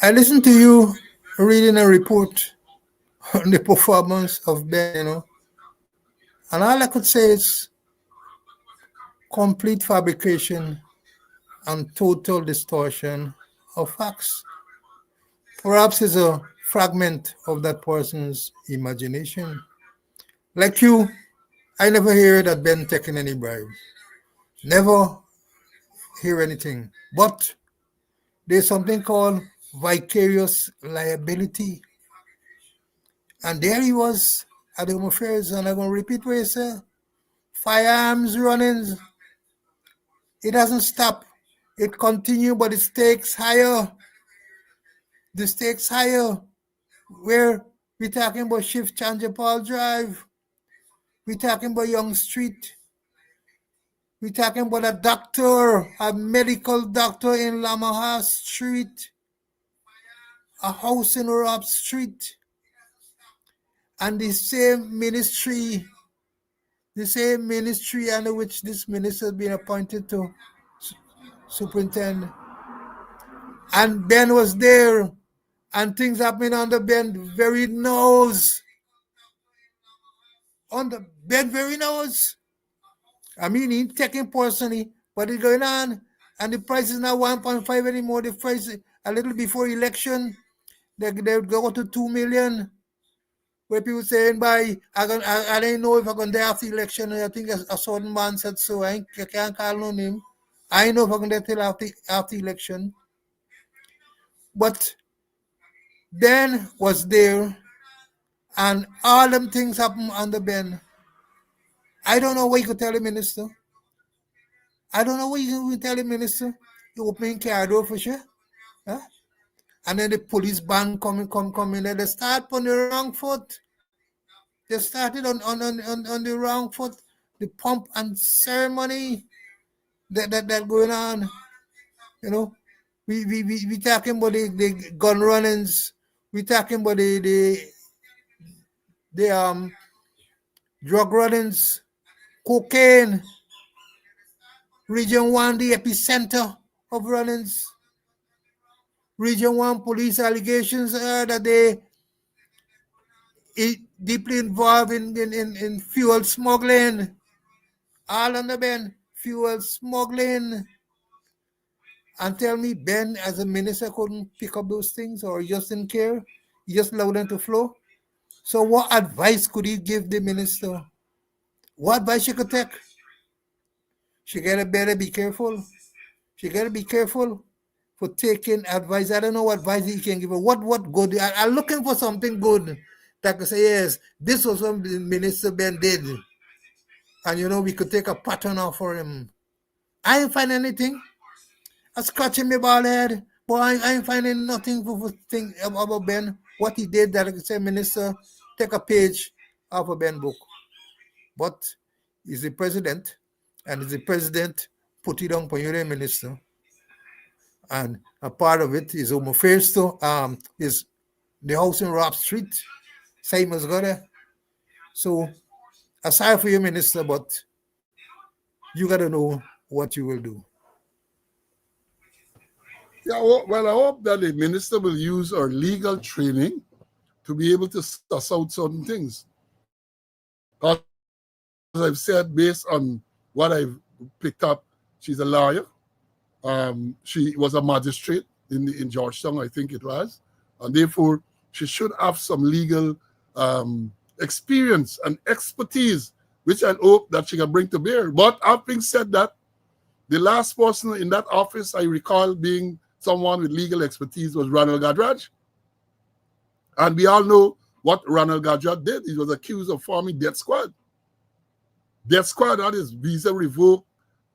I listened to you reading a report on the performance of Ben, and all I could say is complete fabrication and total distortion of facts. Perhaps it's a fragment of that person's imagination. Like you, I never hear that Ben taking any bribe. Never hear anything. But there's something called vicarious liability. And there he was at the Home Affairs, and I'm going to repeat what he said. Firearms runnings. It doesn't stop. It continues, but the stakes higher. The stakes higher. Where we're talking about Shift Chandra Paul Drive. We're talking about Young Street. We're talking about a doctor, a medical doctor in Lamaha Street, a house in Rob Street, and the same ministry under which this minister has been appointed to superintend. And Ben was there, and things happening on the Ben very nose. On the Ben very nose. I mean, he's taking personally, but it's going on, and the price is not 1.5 anymore. The price a little before election, they go to 2 million. Where people saying, "By I don't know if I'm going to die after election." I think a certain man said so. I can't call no name. I know if I'm going to die till after election. But Ben was there, and all them things happen under Ben. I don't know what you could tell the minister. I don't know what you can tell the minister. You open car door for sure. Huh? And then the police band come in, and they start on the wrong foot. They started on the wrong foot. The pomp and ceremony that going on. We talking about the gun runnings. We talking about the drug runnings, cocaine. Region 1, the epicenter of runnings. Region 1 police allegations that they deeply involved in fuel smuggling. All under Ben, fuel smuggling. And tell me, Ben, as a minister, couldn't pick up those things, or just didn't care? He just allowed them to flow? So what advice could he give the minister? What advice she could take? She better be careful. she got to be careful for taking advice. I don't know what advice he can give her. What good? I'm looking for something good that can say, yes, this was what Minister Ben did. And, we could take a pattern off for him. I ain't find anything. I scratching my bald head. Boy, I ain't finding nothing for thing about Ben. What he did that I could say, Minister, take a page off of Ben book. But he's the president, and the president put it on for you, Minister. And a part of it is Home Affairs too, is the house in Rob Street, same as got there. So aside for you, Minister, but you gotta know what you will do. Yeah, well, I hope that the minister will use our legal training to be able to suss out certain things. As I've said, based on what I've picked up, she's a lawyer. She was a magistrate in Georgetown, I think it was, and therefore she should have some legal experience and expertise, which I hope that she can bring to bear. But having said that, the last person in that office I recall being someone with legal expertise was Ronald Gadraj. And we all know what Ronald Gadraj did. He was accused of forming Death Squad. Death Squad, that is visa revoked,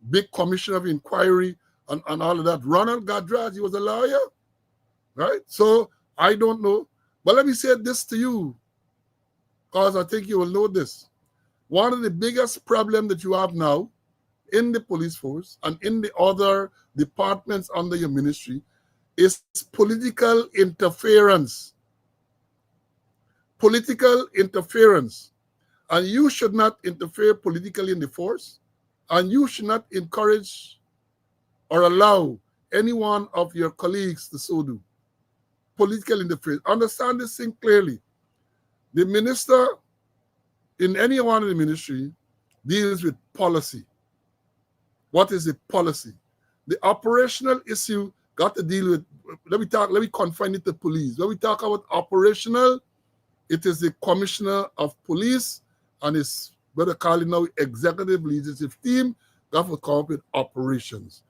big commission of inquiry, and all of that. Ronald Gadraj, he was a lawyer, right? So I don't know. But let me say this to you, because I think you will know this. One of the biggest problems that you have now in the police force and in the other departments under your ministry is political interference. Political interference. And you should not interfere politically in the force, and you should not encourage or allow any one of your colleagues to so do. Political interference. Understand this thing clearly. The minister in any one of the ministry deals with policy. What is the policy? The operational issue got to deal with, let me confine it to police. When we talk about operational, it is the commissioner of police and his, what they call it now, executive leadership team that will come up with operations.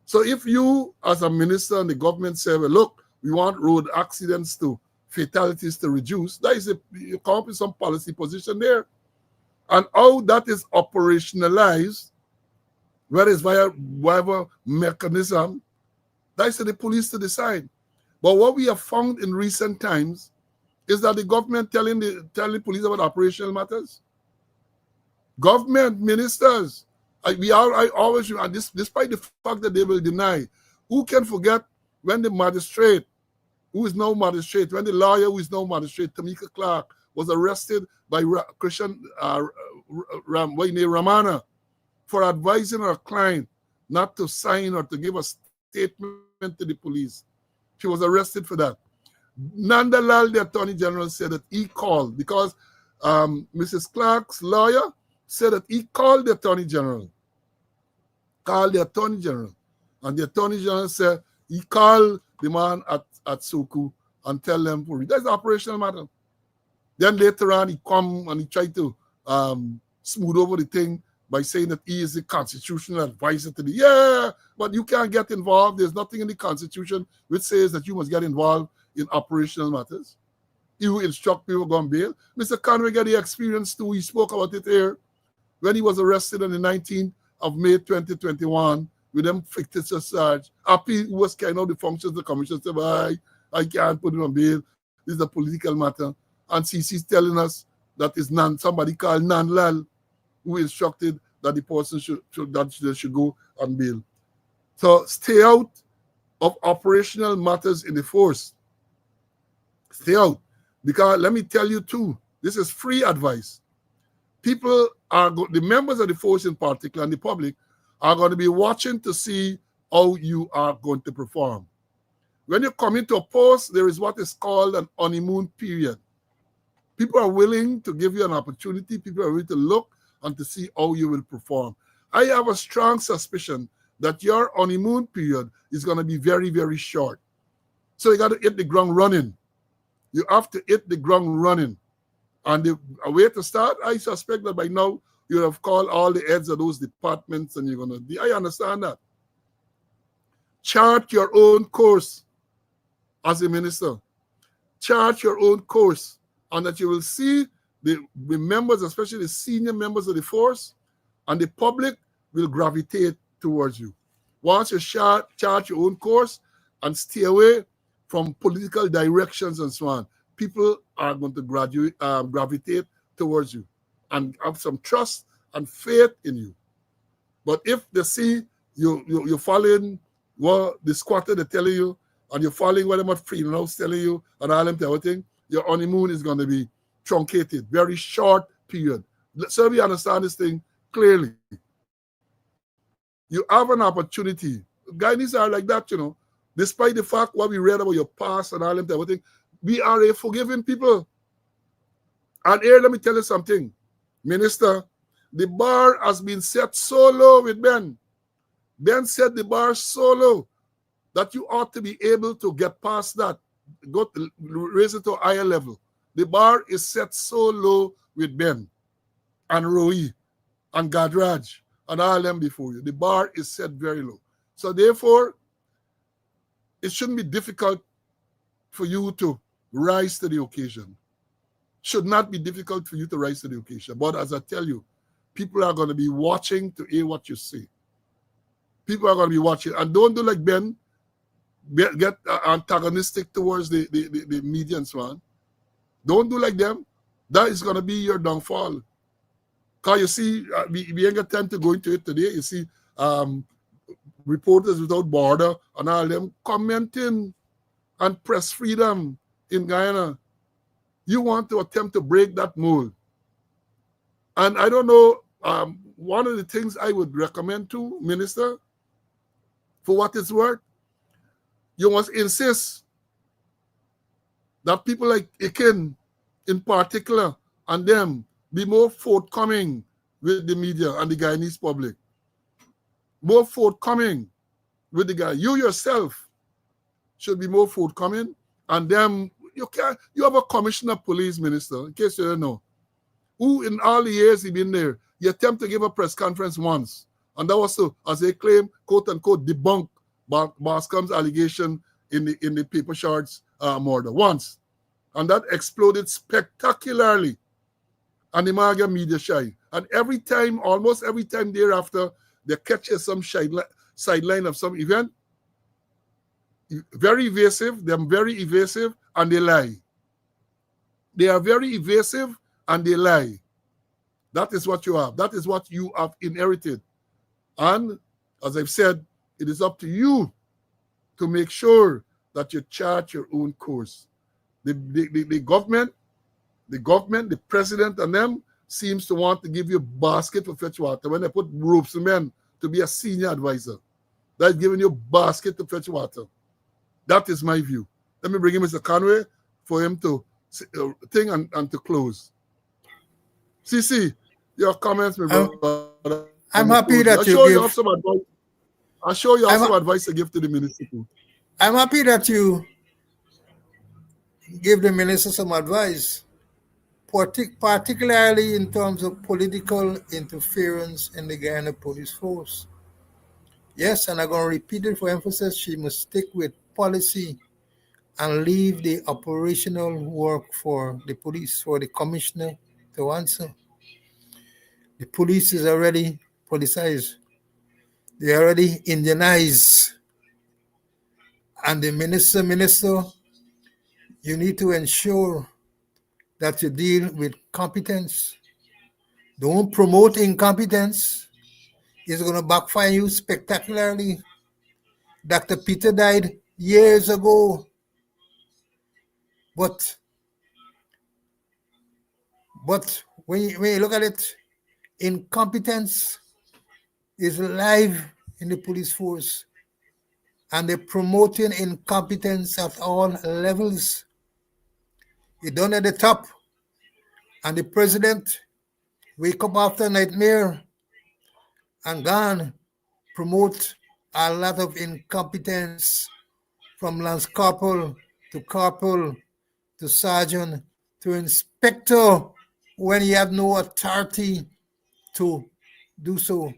So if you, as a minister and the government say, well, look, we want road accidents to fatalities to reduce, that is you come up with some policy position there. And how that is operationalized, whether it's via whatever mechanism, that is for the police to decide. But what we have found in recent times is that the government telling the police about operational matters. Government ministers, I always, and despite the fact that they will deny, who can forget when the magistrate, who is now magistrate, when the lawyer who is now magistrate, Tamika Clark, was arrested by Christian Ramana for advising her client not to sign or to give a statement to the police. She was arrested for that. Nandalal, the Attorney General, said that he called because Mrs. Clark's lawyer said that he called the Attorney General. And the Attorney General said he called the man at Suku and tell them, that's the operational matter. Then later on, he come and he tried to smooth over the thing by saying that he is the constitutional advisor to but you can't get involved. There's nothing in the Constitution which says that you must get involved in operational matters. You instruct people go on bail. Mr. Conway got the experience too. He spoke about it here when he was arrested on the 19th of May 2021 with them fictitious charge. Happy was carrying out the functions of the commission said, I can't put him on bail. This is a political matter. And CC's telling us that is somebody called Nanlal who instructed that the person should go on bail. So stay out of operational matters in the force. Stay out. Because let me tell you too, this is free advice. People the members of the force in particular and the public are going to be watching to see how you are going to perform. When you come into a post, there is what is called an honeymoon period. People are willing to give you an opportunity. People are willing to look and to see how you will perform. I have a strong suspicion that your honeymoon period is going to be very, very short. So you got to hit the ground running. You have to hit the ground running. And the way to start, I suspect that by now you have called all the heads of those departments and you're going to, I understand that. Chart your own course as a minister. Chart your own course, and that you will see the members, especially the senior members of the force, and the public will gravitate towards you. Once you chart your own course and stay away from political directions and so on, people are going to gravitate towards you and have some trust and faith in you. But if they see you're following what the squatter they're telling you, and you're following what them Freedom House telling you, and all them everything, your honeymoon is going to be truncated, very short period. So we understand this thing clearly. You have an opportunity. Guys are like that, you know. Despite the fact what we read about your past and all them everything, we are a forgiving people. And here, let me tell you something, Minister. The bar has been set so low with Ben. Ben set the bar so low that you ought to be able to get past that, raise it to a higher level. The bar is set so low with Ben and Roy and Gadraj and all them before you. The bar is set very low. So therefore, it shouldn't be difficult for you to rise to the occasion. Should not be difficult for you to rise to the occasion. But as I tell you, people are going to be watching to hear what you say. People are going to be watching. And don't do like Ben, get antagonistic towards the media and so on. Don't do like them. That is going to be your downfall. Because you see, we ain't got time to go into it today. You see, Reporters Without Border and all them commenting on press freedom in Guyana. You want to attempt to break that mold. And I don't know, one of the things I would recommend to Minister, for what it's worth, you must insist that people like Ikin in particular and them be more forthcoming with the media and the Guyanese public. More forthcoming with the guy. You yourself should be more forthcoming, and them, you have a commissioner of police, Minister, in case you don't know, who in all the years he been there, he attempted to give a press conference once, and that was to, as they claim, quote unquote, debunk Bascom's allegation in the paper shards murder once, and that exploded spectacularly, and the Maga media shy, and every time, almost every time thereafter, they catch some sideline of some event. Very evasive, they're very evasive, and they lie. They are very evasive and they lie. That is what you have. That is what you have inherited. And as I've said, it is up to you to make sure that you chart your own course. The government, the president and them seems to want to give you a basket for fetch water when they put ropes and men to be a senior advisor. That's giving you a basket to fetch water. That is my view. Let me bring in Mr. Conway for him to think and to close. CC, your comments, my brother. I'm happy that you have some advice. I'm sure you have some advice to give to the minister too. I'm happy that you give the minister some advice, particularly in terms of political interference in the Guyana police force. Yes, and I'm going to repeat it for emphasis. She must stick with policy and leave the operational work for the police, for the commissioner to answer. The police is already politicized. They are already Indianized. And the minister, you need to ensure that you deal with competence. Don't promote incompetence. It's going to backfire you spectacularly. Dr. Peter died years ago. But when you look at it, incompetence is alive in the police force. And they're promoting incompetence at all levels. It's done at the top. And the president wake up after nightmare and gone promote a lot of incompetence from Lance Corporal to Corporal to Sergeant to Inspector when he had no authority to do so.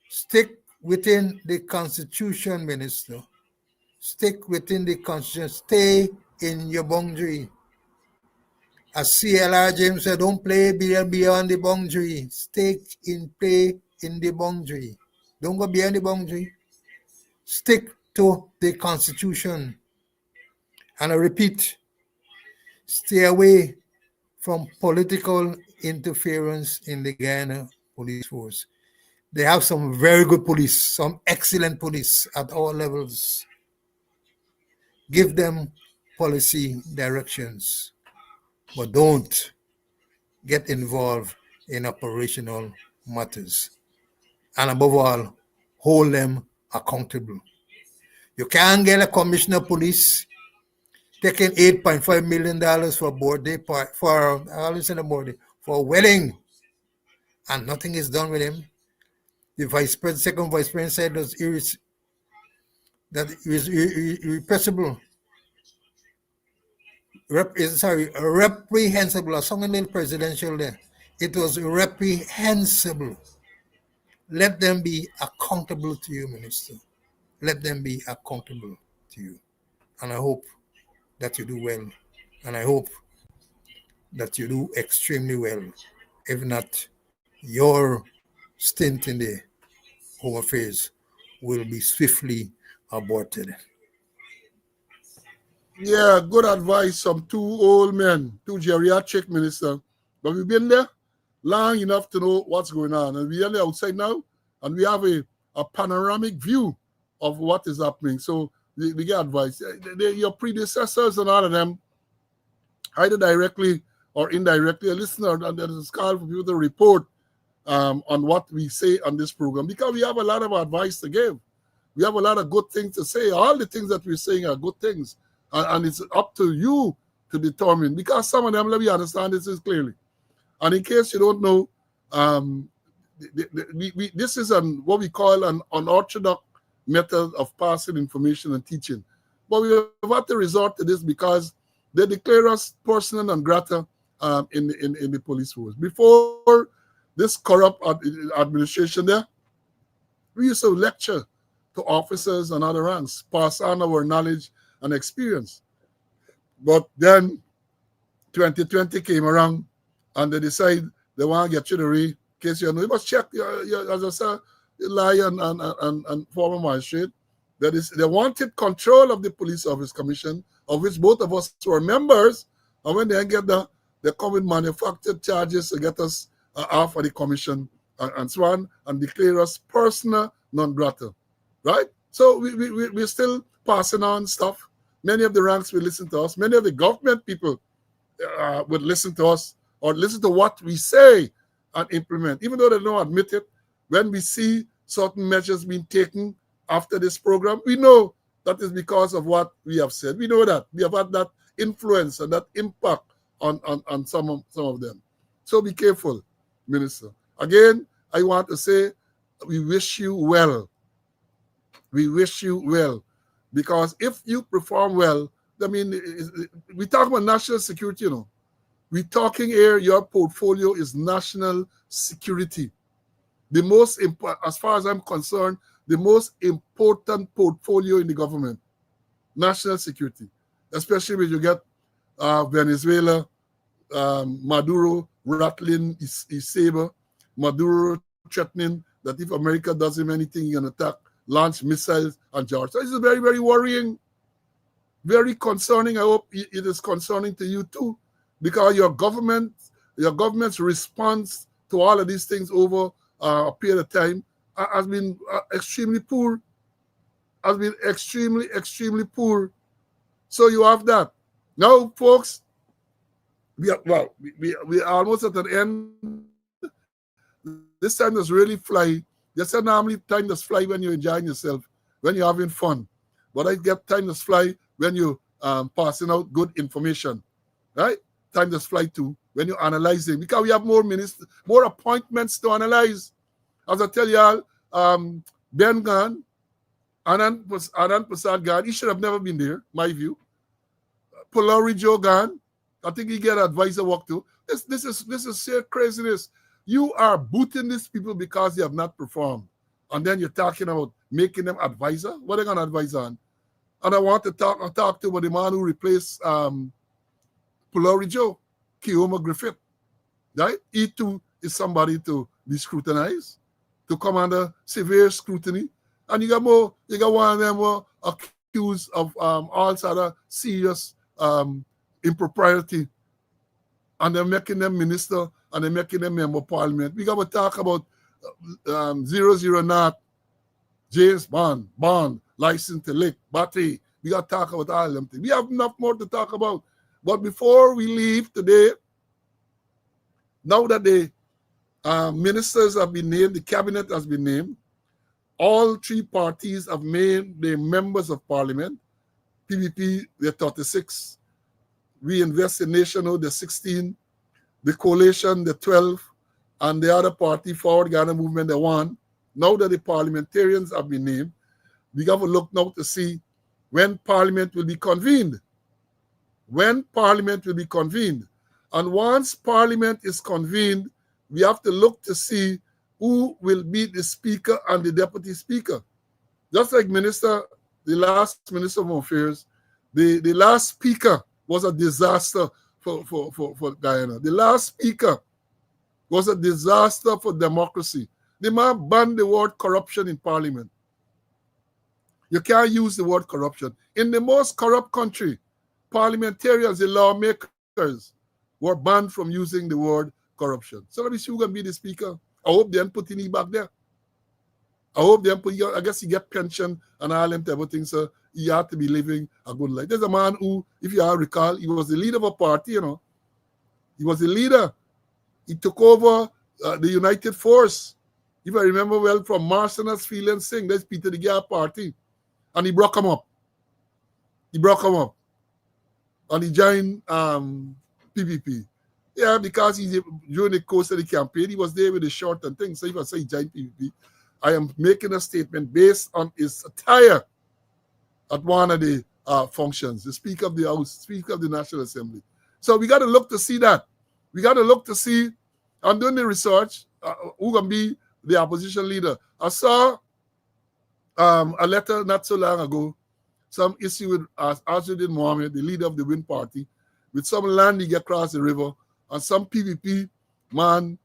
Stick within the Constitution, Minister. Stick within the Constitution. Stay in your boundary. As CLR James said, don't play beyond the boundary. Stay in the boundary. Don't go beyond the boundary. Stick to the Constitution. And I repeat, stay away from political interference in the Guyana police force. They have some very good police, some excellent police at all levels. Give them policy directions, but don't get involved in operational matters. And above all, hold them accountable. You can't get a commissioner of police taking $8.5 million for a birthday party, for a wedding, and nothing is done with him. The second vice president said that it was irrepressible. Reprehensible. I saw in the presidential there. It was reprehensible. Let them be accountable to you, Minister. Let them be accountable to you. And I hope that you do well. And I hope that you do extremely well. If not, your stint in the Home Affairs will be swiftly aborted. Yeah, good advice from two old men, two geriatric ministers. But we've been there long enough to know what's going on. And we're on the outside now, and we have a panoramic view of what is happening. So we get advice. Your predecessors and all of them, either directly or indirectly, a listener, and there is a call for people to report on what we say on this program, because we have a lot of advice to give. We have a lot of good things to say. All the things that we're saying are good things. And it's up to you to determine, because some of them, let me understand this clearly. And in case you don't know, this is what we call an unorthodox method of passing information and teaching. But we have had to resort to this because they declare us persona non grata in the police force. Before this corrupt administration there, we used to lecture to officers and other ranks, pass on our knowledge and experience. But then 2020 came around and they decide they want to get you the in case you know. You must check, as I said, lie and former magistrate. That is, they wanted control of the Police Office Commission, of which both of us were members. And when they get they come with manufactured charges to get us off of the commission and so on, and declare us persona non grata, right? So we're still passing on stuff. Many of the ranks will listen to us. Many of the government people would listen to us or listen to what we say and implement, even though they don't admit it. When we see certain measures being taken after this program, we know that is because of what we have said. We know that. We have had that influence and that impact on some of them. So be careful, Minister. Again, I want to say we wish you well. We wish you well. Because if you perform well, I mean, we talk about national security, you know. We're talking here, your portfolio is national security. The most important, as far as I'm concerned, the most important portfolio in the government, national security. Especially when you get Venezuela, Maduro rattling his saber, Maduro threatening that if America does him anything, he's going to attack, launch missiles on Georgia. So this is very, very worrying, very concerning. I hope it is concerning to you too, because your government's response to all of these things over a period of time has been extremely poor. Has been extremely, extremely poor. So you have that. Now, folks, we are almost at an end. This time does really fly. They said normally time does fly when you're enjoying yourself, when you're having fun. But I get time does fly when you're passing out good information, right? Time does fly too when you're analyzing, because we have more appointments to analyze. As I tell y'all, Ben gone, Anand Prasad gone. He should have never been there, my view. Polari Joe gone. I think he get advisor work too. This is sheer craziness. You are booting these people because they have not performed. and then you're talking about making them advisor. What are they gonna advise on? And I want to talk to about the man who replaced Pulori Joe, Kioma Griffith. Right? He too is somebody to be scrutinized, to come under severe scrutiny. And you got one of them more accused of all sort of serious impropriety. And they're making them minister and they're making them member of parliament. We got to talk about 00 James Bond, license to lick, battery. We got to talk about all them things. We have enough more to talk about. But before we leave today, now that the ministers have been named, the cabinet has been named, all three parties have made their members of parliament. PPP, they're 36. We Invest in National, they're 16. The coalition, they're 12. And the other party, Forward Ghana Movement, they're 1. Now that the parliamentarians have been named, we got to look now to see when parliament will be convened. When parliament will be convened. And once parliament is convened, we have to look to see who will be the speaker and the deputy speaker. Just like the last Minister of Home Affairs, the last speaker was a disaster for Guyana. The last speaker was a disaster for democracy. The man banned the word corruption in parliament. You can't use the word corruption. In the most corrupt country, parliamentarians, the lawmakers, were banned from using the word corruption. So let me see who can be the speaker. I hope they don't put any back there. I hope they don't put, I guess he get pension and all them type of things, so he had to be living a good life. There's a man who, if you all recall, he was the leader of a party, you know. He was the leader. He took over the United Force. If I remember well, from Marcinus Field and Singh, that's Peter the Gap party. And he broke him up. And he joined PPP. Yeah, because during the course of the campaign, he was there with the short and things. So if I say he joined PPP, I am making a statement based on his attire at one of the functions, the Speaker of the House, Speaker of the National Assembly. So we got to look to see that. We got to look to see, I'm doing the research, who can be the opposition leader. I saw a letter not so long ago, some issue with Azudin Mohammed, the leader of the Wind Party, with some land he get across the river, and some PPP man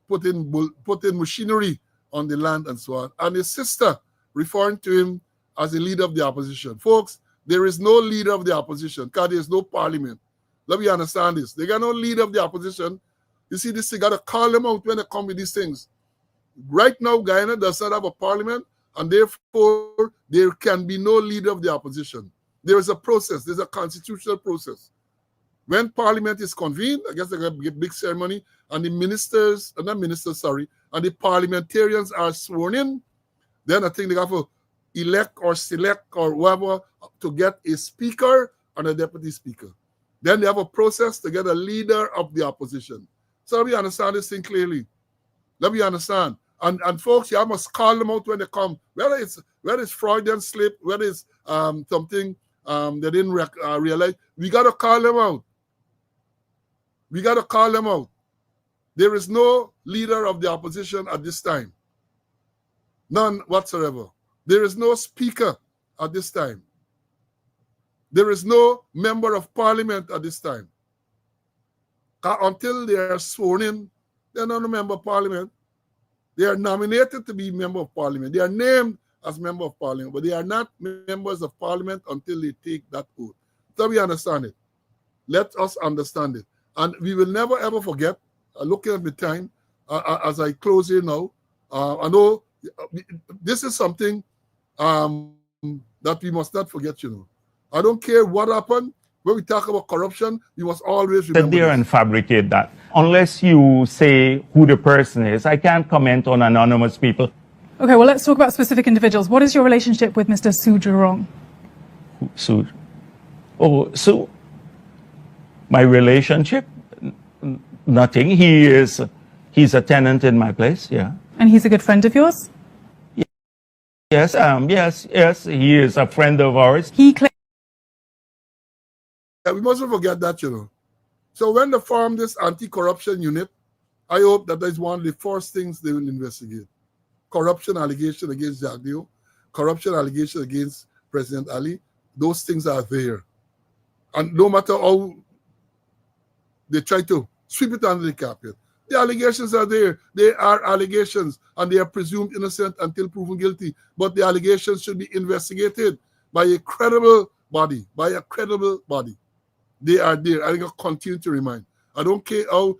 put in machinery on the land and so on. And his sister referring to him as the leader of the opposition. Folks, there is no leader of the opposition because there is no parliament. Let me understand this. They got no leader of the opposition. You see, this, you got to call them out when they come with these things. Right now, Guyana does not have a parliament, and therefore there can be no leader of the opposition. There is a process. There's a constitutional process. When parliament is convened, I guess they got a big ceremony, and the ministers, and the parliamentarians are sworn in, then I think they have to elect or select or whoever to get a speaker and a deputy speaker. Then they have a process to get a leader of the opposition. So let me understand this thing clearly. Let me understand. And folks, you must call them out when they come. Whether it's Freudian slip, whether it's something they didn't realize, we got to call them out. We got to call them out. There is no leader of the opposition at this time. None whatsoever. There is no speaker at this time. There is no member of parliament at this time. Until they are sworn in, they're not a member of parliament. They are nominated to be member of parliament. They are named as member of parliament, but they are not members of parliament until they take that oath. So we understand it. Let us understand it. And we will never ever forget, looking at the time, as I close here now, I know this is something that we must not forget, you know. I don't care what happened. When we talk about corruption, we must always remember sit there this. and fabricate that. Unless you say who the person is, I can't comment on anonymous people. Okay, well, let's talk about specific individuals. What is your relationship with Mr. Su Jurong? Su? Oh, Su? My relationship? Nothing. He's a tenant in my place, yeah. And he's a good friend of yours? Yes, yes, he is a friend of ours. He claims. Yeah, we mustn't forget that, you know. So when they form this anti-corruption unit, I hope that is one of the first things they will investigate. corruption allegation against Jagdeo, corruption allegation against President Ali, those things are there. And no matter how they try to sweep it under the carpet, the allegations are there. They are allegations, and they are presumed innocent until proven guilty. But the allegations should be investigated by a credible body, They are there. I think I'll continue to remind. I don't care how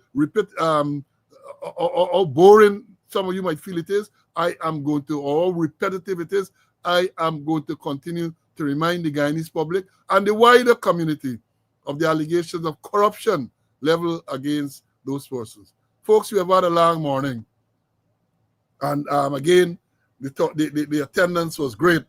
how boring some of you might feel it is. I am going to, or how repetitive it is, I am going to continue to remind the Guyanese public and the wider community of the allegations of corruption leveled against those persons. Folks, we have had a long morning. And again, the attendance was great.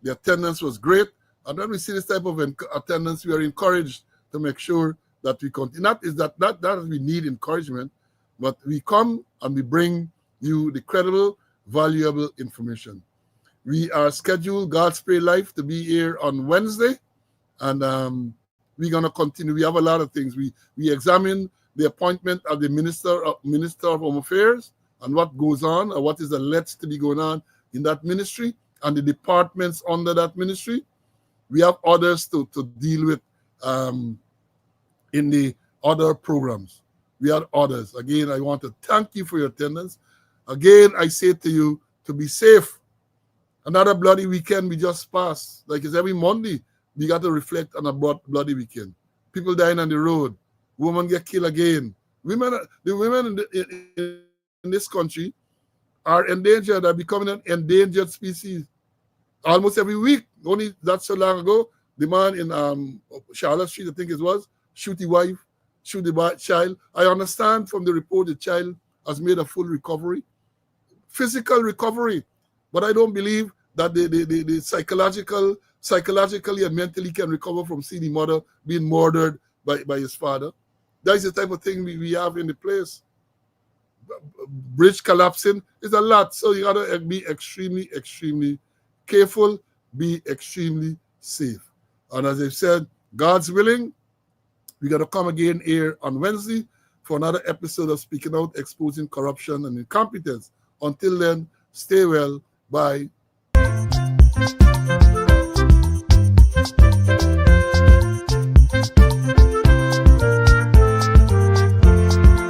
The attendance was great. And when we see this type of attendance, we are encouraged to make sure that we continue. Not that we need encouragement, but we come and we bring you the credible, valuable information. We are scheduled, God's Pray Life, to be here on Wednesday. And we're going to continue. We have a lot of things. We examine the appointment of the Minister of Home Affairs and what goes on, or what is alleged to be going on in that ministry and the departments under that ministry. We have others to deal with in the other programs. We have others. Again, I want to thank you for your attendance. Again, I say to you to be safe. Another bloody weekend we just passed. Like it's every Monday, we got to reflect on a bloody weekend. People dying on the road. Women get killed again. The women in this country are endangered, are becoming an endangered species. Almost every week, only not so long ago, the man in Charlotte Street, I think it was, shoot the wife, shoot the child. I understand from the report the child has made a full recovery, physical recovery, but I don't believe that the psychologically and mentally can recover from seeing the mother being murdered by his father. That is the type of thing we have in the place. Bridge collapsing is a lot, so you gotta be extremely, extremely careful, be extremely safe. And as I said, God's willing, we got to come again here on Wednesday for another episode of Speaking Out, Exposing Corruption and Incompetence. Until then, stay well. Bye.